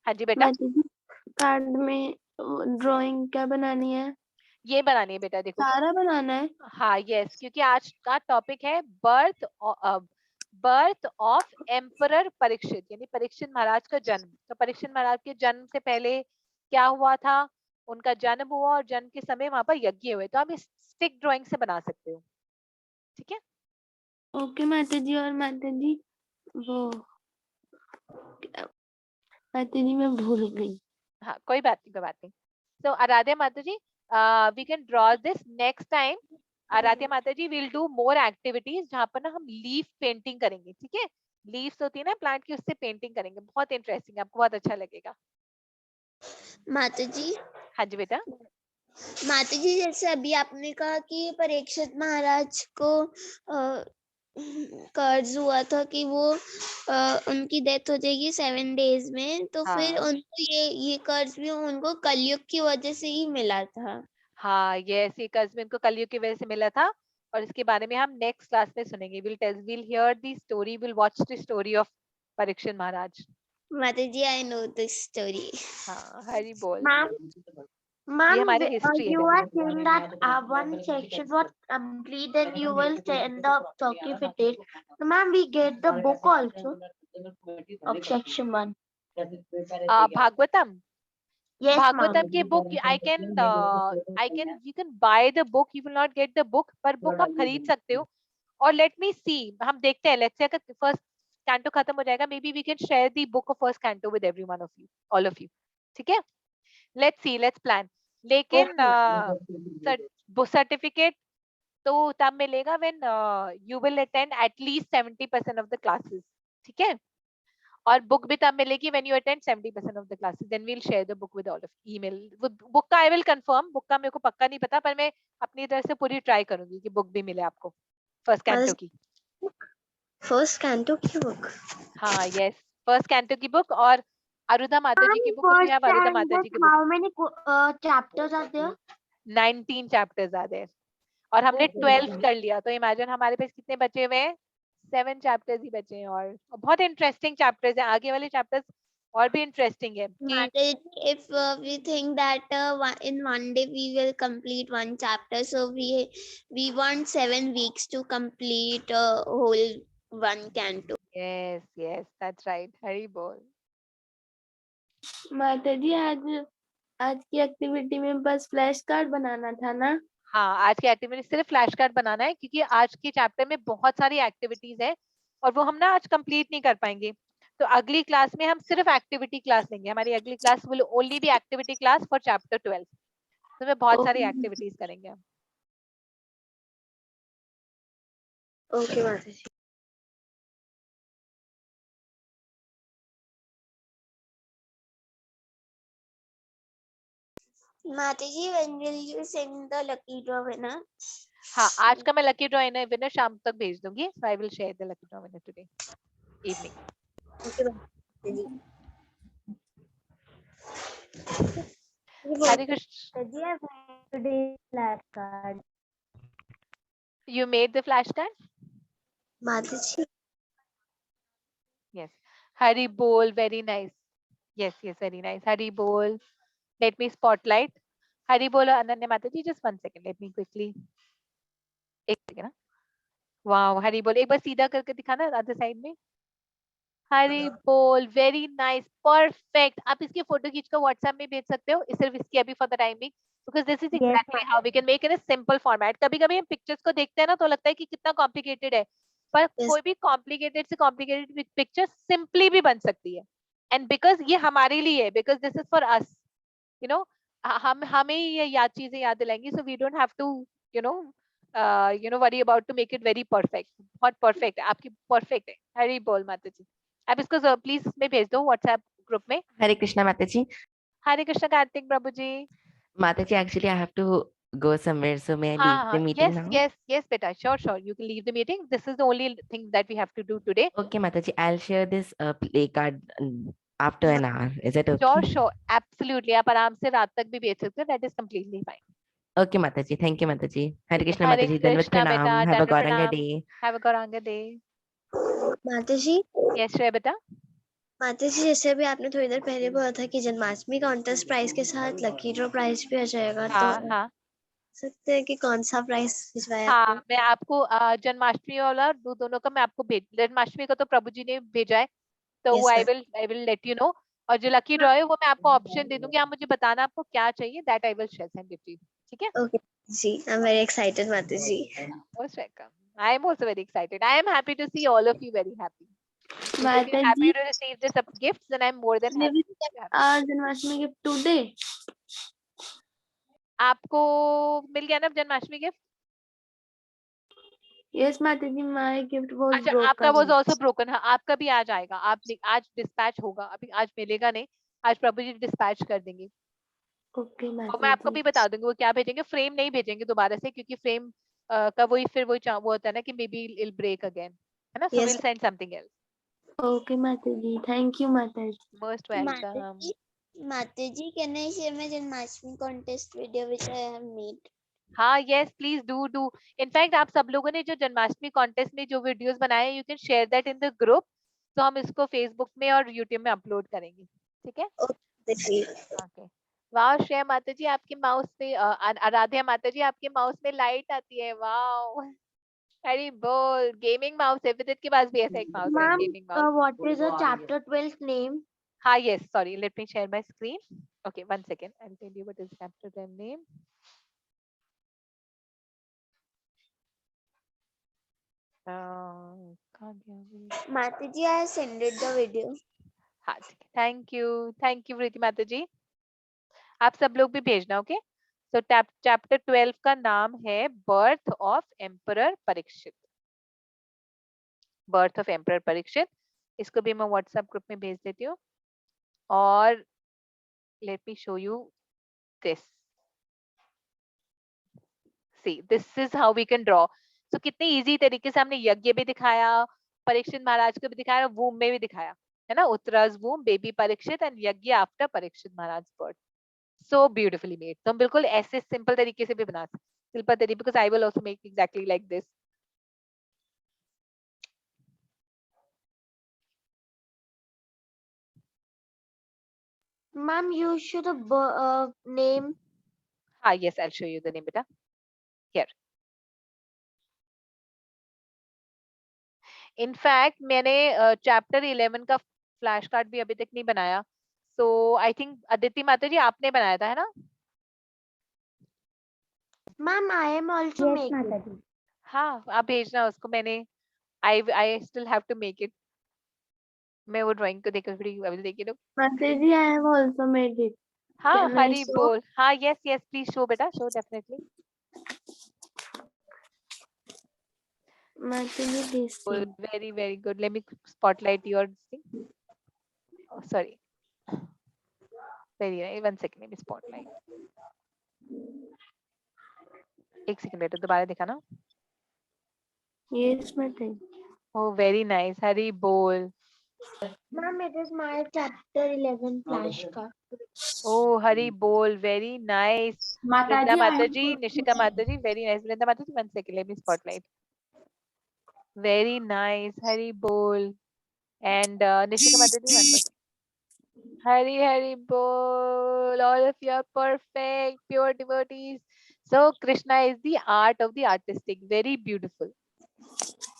हाँ जी बेटा। कार्ड में ड्राइंग क्या बनानी है? ये बनानी है बेटा, देखो सारा बनाना है। हाँ यस, क्योंकि आज का टॉपिक है बर्थ ऑफ एम्परर परीक्षित, यानी परीक्षित महाराज का जन्म। तो परीक्षित महाराज के जन्म से पहले क्या हुआ था, उनका जन्म हुआ, और जन्म के समय वहां पर यज्ञ हुए। तो आप स्टिक ड्राइंग से बना सकते हो, ठीक है? ओके माता जी। और माता जी वो माता जी मैं भूल गई। हाँ कोई बात नहीं, कोई बात नहीं। तो आराध्या माता जी, we can draw this next time. Aaradhya माता जी विल डू मोर एक्टिविटीज, जहाँ पर ना हम लीफ पेंटिंग करेंगे, ठीक है? लीव्स होती है ना प्लांट की, उससे पेंटिंग करेंगे, बहुत इंटरेस्टिंग, आपको बहुत अच्छा लगेगा। माता जी, हाँ जी बेटा। माता जी जैसे अभी आपने कहा कि परीक्षित महाराज को कर्ज हुआ था कि वो उनकी डेथ हो जाएगी 7 डेज में, तो फिर हाँ उनको ये कर्ज भी उनको कलयुग की वजह से ही मिला था। हाँ, ये ऐसी कर्ज में इनको कलयुग की वजह से मिला था, और इसके बारे में हम नेक्स्ट क्लास में सुनेंगे। Will hear the story, will watch the story of Parikshit Maharaj. माता जी आई नो दिस स्टोरी। हाँ हरि बोल। ये Ma'am, हमारी हिस्ट्री है you बेटा। are saying that one section was complete, then you will send the certificate. So, ma'am, we get the book also of section 1. Bhagavatam, Yes, ma'am. Bhagavatam की book I can you can by the book, you will not get the book, पर बुक आप खरीद सकते हो। और लेट मी सी, हम देखते हैं, लेट्स से अगर फर्स्ट कैंटो खत्म हो जाएगा, maybe we can share the book of first canto with everyone of you, all of you, ठीक है? Let's see, let's plan. लेकिन सर्टिफिकेट तो तब मिलेगा when you will attend at least 70% of the classes, ठीक है? और बुक भी तब मिलेगी when you attend 70% of the classes, then we will share the book with all of email. Book का आई विल कंफर्म, बुक का मेरे को पक्का नहीं पता, पर मैं अपनी तरफ से पूरी ट्राई करूंगी कि बुक भी मिले आपको फर्स्ट कैंटो की। फर्स्ट कैंटो की बुक? हाँ यस, फर्स्ट कैंटो की बुक, और अरुधा माता जी की book, if you First have Arudha and Mata that ji की book. how many chapters are there? 19 chapters are there, और हमने 12 कर लिया, तो इमेजिन हमारे पास कितने बचे हुए हैं? 7 चैप्टर्स ही बचे हैं, और बहुत इंटरेस्टिंग चैप्टर्स हैं, आगे वाले चैप्टर्स और भी इंटरेस्टिंग है कि Mataji, if we think that in one day we will complete one chapter, so we want 7 weeks to complete whole one canto. Yes yes that's right, Hari बोल। माता जी आज की एक्टिविटी में बस फ्लैश कार्ड बनाना था ना? हाँ, आज की एक्टिविटी सिर्फ फ्लैश कार्ड बनाना है, क्योंकि आज के चैप्टर में बहुत सारी एक्टिविटीज है, और वो हम ना आज कंप्लीट नहीं कर पाएंगे। तो अगली क्लास में हम सिर्फ एक्टिविटी क्लास लेंगे, हमारी अगली class will only be activity class for chapter 12। तो में बहुत सारी एक्टिविटीज करेंगे हम। Okay, Mataji. Mataji, when will you send the lucky draw winner? हाँ, आज का मैं लकी ड्रॉ विनर शाम तक भेज दूंगी. So I will share the lucky draw winner today evening. Okay, माता जी. Hare Krishna. Today I made today's flashcard. You made the flashcard? माता जी. Yes. Hari Bol, very nice. Yes, yes, very nice. Hari Bol. Let me spotlight. Hari Bol, Ananya Mataji, just 1 second. Let me quickly. एक second. Wow, Hari Bol. एक बार सीधा करके दिखाना other side में. Hari Bol, very nice, perfect. आप इसकी फोटो खींचकर WhatsApp में भेज सकते हो. सिर्फ इसकी अभी for the time being. Because this is exactly how we can make it a simple format. कभी-कभी हम pictures को देखते हैं ना तो लगता है कि कितना complicated है. पर कोई भी complicated से complicated picture simply भी बन सकती है. And because ये हमारे लिए है, because this is for us, you know, हम हमें ये याद चीजें याद दिलाएंगी. So we don't have to, you know, worry about to make it very perfect. बहुत perfect है, आपकी perfect है. हरी बोल माता जी. आप इसको प्लीज में भेज दो WhatsApp ग्रुप में. Hare Krishna Mataji. Hare Krishna Kartik Prabhu ji. Mataji, actually I have to go somewhere, so may I leave हाँ the हाँ, meeting yes now? yes yes बेटा, sure you can leave the meeting. This is the only thing that we have to do today. Okay, Mataji, I'll share this play card after an hour. Is it okay? Sure absolutely. आप आराम से रात तक भी भेज सकते हो. That is completely fine. Okay, Mataji. Thank you, Mataji. Hare Krishna Hare Mataji. Dandavat Krishna बेटा, pranam. Have a दंड Gauranga प्रणाम. day. Have a Gauranga day. माता जी. Yes श्रेया बेटा. माता जी, जैसे अभी आपने थोड़ी देर पहले बोला था कि जन्माष्टमी कॉन्टेस्ट प्राइस के साथ लकी ड्रॉ प्राइस भी आ जाएगा, तो हाँ सकते हैं कि कौन सा प्राइस भिजवाया हाँ, आपने? मैं आपको जन्माष्टमी वाला दोनों का मैं आपको भेज. जन्माष्टमी का तो प्रभु जी ने भेजा है, तो वो Yes, I will let you know. और जो लकी ड्रॉ है वो मैं आपको ऑप्शन दे दूंगी. आप मुझे बताना आपको क्या चाहिए. That I will send it to you. ठीक है. Okay, ji, I'm very excited, माता जी. Most welcome. I am also very excited. I am happy to see all of you very happy. If you're Mata happy ji, to receive this gifts, then I'm more than happy. Janmashtami gift today. आपको मिल गया ना Janmashtami gift? Yes Mata ji, my gift was अच्छा, ब्रोकन. आपका वाज आल्सो ब्रोकन. हाँ, आपका भी आज आएगा. आप आज डिस्पैच होगा. अभी आज मिलेगा नहीं. आज प्रभु जी डिस्पैच कर देंगे. ओके और मैं माता आपको जी. भी बता दूंगी वो क्या भेजेंगे. फ्रेम नहीं भेजेंगे दोबारा से, क्योंकि फ्रेम का वही फिर वो होता है ना कि maybe it'll break again, है ना. So Yes. Will send something else. Okay माता जी, थैंक यू माता जी. मोस्ट माता वेलकम. जी, माता जी, can I share my Janmashtami contest video which I have made? हाँ, यस प्लीज डू. इनफैक्ट आप सब लोगों ने जो जन्माष्टमी कॉन्टेस्ट में जो वीडियोस बनाए, you can share that in the group. तो हम इसको फेसबुक में और यूट्यूब में अपलोड करेंगे. ठीक है. Okay, जी. ओके. वाह श्रेया माता जी, आपके माउस में आराध्या माता जी, आपके माउस में लाइट आती है. वाह. हरी बोल. गेमिंग माउस है. विदित के पास भी ऐसा एक माउस है, Ma'am, gaming mouse. what is the chapter 12 name? हाँ, yes, sorry, let me share my screen. Okay, 1 second. I'll tell you what is chapter 10 name. कहाँ गया वो? माता जी, I send it the video. हाँ ठीक है. थैंक यू प्रीति माता जी. आप सब लोग भी भेजना. ओके. तो चैप्टर 12 का नाम है birth of emperor Parikshit. Birth of emperor Parikshit. इसको भी मैं व्हाट्सएप ग्रुप में भेज देती हूँ. और let me show you this. See, this is how we can draw. तो कितने इजी तरीके से हमने यज्ञ भी दिखाया, परीक्षित महाराज को भी दिखाया, वूम में भी दिखाया, है ना. उत्तराज वूम, बेबी परीक्षित एंड यज्ञ आफ्टर परीक्षित महाराज बर्थ. So beautifully made. तो हम बिल्कुल ऐसे सिंपल तरीके से भी बना सकते. सिंपल तरीके, because I will also make exactly like this. Ma'am, you should the name. हाँ, yes, I'll show you the name बेटा. Here. इनफैक्ट मैंने चैप्टर 11 का फ्लैश कार्ड भी अभी तक नहीं बनाया. सो आई थिंक अदिति माता जी आपने बनाया था, है ना. Ma'am, I am also Yes, making. Mataji. हाँ, आप भेजना उसको. मैंने I still have to make it. मैं वो ड्राइंग को देखकर थोड़ी आई विल देख इट. माता जी, I have also made it. हाँ, Can I हरी show? बोल. हाँ, यस प्लीज शो बेटा, शो डेफिनेटली. माता जी, this thing. Very good. Let me spotlight your thing. Oh, sorry. Very nice. 1 second. Let me spotlight. एक सेकंड बेटा, दोबारा दिखाना. Yes, Mataji. Oh, very nice. Hari bol. Ma'am, it is my chapter 11 flashcard. Oh, Hari bol. Very nice. Vrinda Mataji, Nishika Mataji, very nice. Vrinda Mataji, 1 second. Let me spotlight. Very nice. Hari bol. And Nishika Mataji, 1 more. Hari bol. All of you are perfect, pure devotees. So Krishna is the art of the artistic. Very beautiful.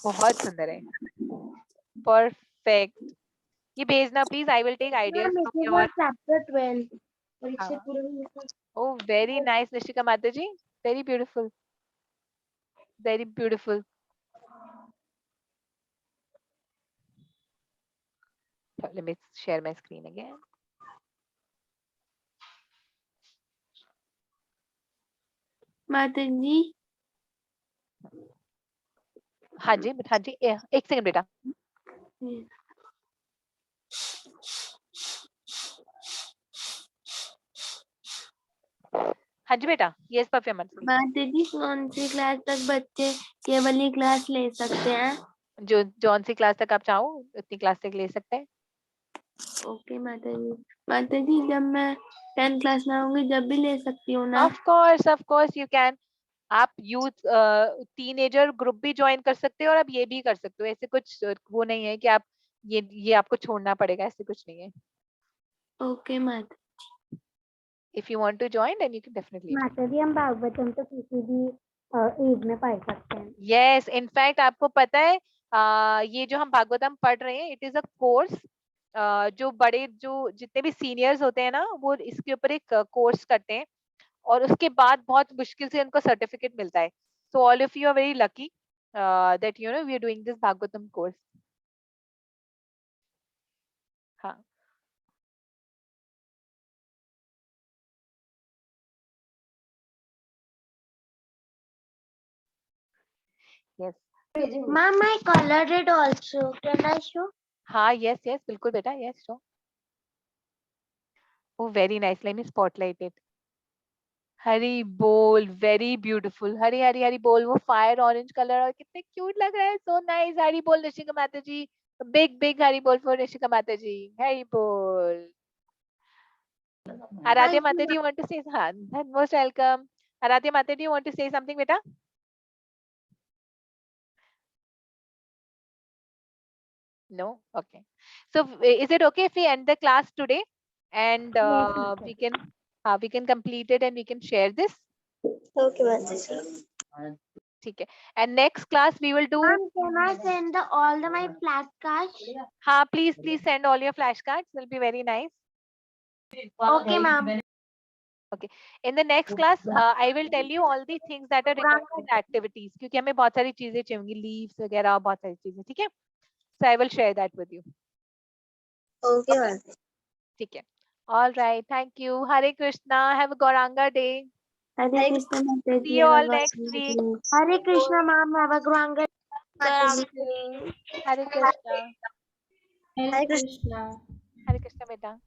बहुत सुंदर है. Perfect. ये भेजना please. I will take ideas Ma'am, from it is your. my chapter 12. हाँ. Oh, very nice, Nishika Mataji. Very beautiful. Very beautiful. So, let me share my screen again. Mataji. हाँ जी, एक सेकंड बेटा. हाँ जी बेटा. Yes, Bhavya. Mataji, कौन सी क्लास तक बच्चे केवल ही क्लास ले सकते हैं? जो जौन सी क्लास तक आप चाहो उतनी क्लास तक ले सकते हैं. ओके माताजी. माताजी, जब मैं 10th क्लास में आऊंगी जब भी ले सकती हूँ ना? Of course you can. आप यूथ टीनेजर ग्रुप भी ज्वाइन कर सकते हो और आप ये भी कर सकते हो. ऐसे कुछ वो नहीं है कि आप ये आपको छोड़ना पड़ेगा. ऐसे कुछ नहीं है. ओके माता. If you want to join, then you can definitely. माता जी हम भागवतम तो किसी भी एज में पढ़ सकते हैं. Yes, in fact आपको पता है ये जो हम भागवतम पढ़ रहे हैं, it is a course. जो जितने भी सीनियर्स होते हैं ना, वो इसके ऊपर एक कोर्स करते हैं और उसके बाद बहुत मुश्किल से उनको सर्टिफिकेट मिलता है. So all of you are very lucky that you know we are doing this Bhagavatam course. हाँ. Yes. Ma'am, I colored it also. Can I show? हाँ, yes, बिल्कुल बेटा, yes, show. Oh, very nice. Let me spotlight it. हरी बोल, very beautiful. हरी बोल, वो फायर ऑरेंज कलर और कितने क्यूट लग रहा है. So nice. हरी बोल निशिका माता जी. Big हरी बोल for निशिका माता जी. हरी बोल. आराध्या माता जी, you want to say? हाँ, most welcome. आराध्या माता जी, you want to say something बेटा? No? Okay. So is it okay if we end the class today and we can complete it and we can share this? Okay, Mataji. ठीक है. And next class we will do. Ma'am, can I send all my flashcards? हाँ, please send all your flashcards. Will be very nice. Okay, ma'am. Okay. In the next class, I will tell you all the things that are required in activities. क्योंकि हमें बहुत सारी चीजें चाहिए, leaves वगैरह, बहुत सारी चीजें. ठीक है? So I will share that with you. Okay, Mataji. ठीक है. All right. Thank you. Hare Krishna. Have a Gauranga day. Hare Krishna Mataji. See you all next week. Hare Krishna, ma'am. Have a Gauranga. Hare Krishna. Hare Krishna. Hare Krishna beta.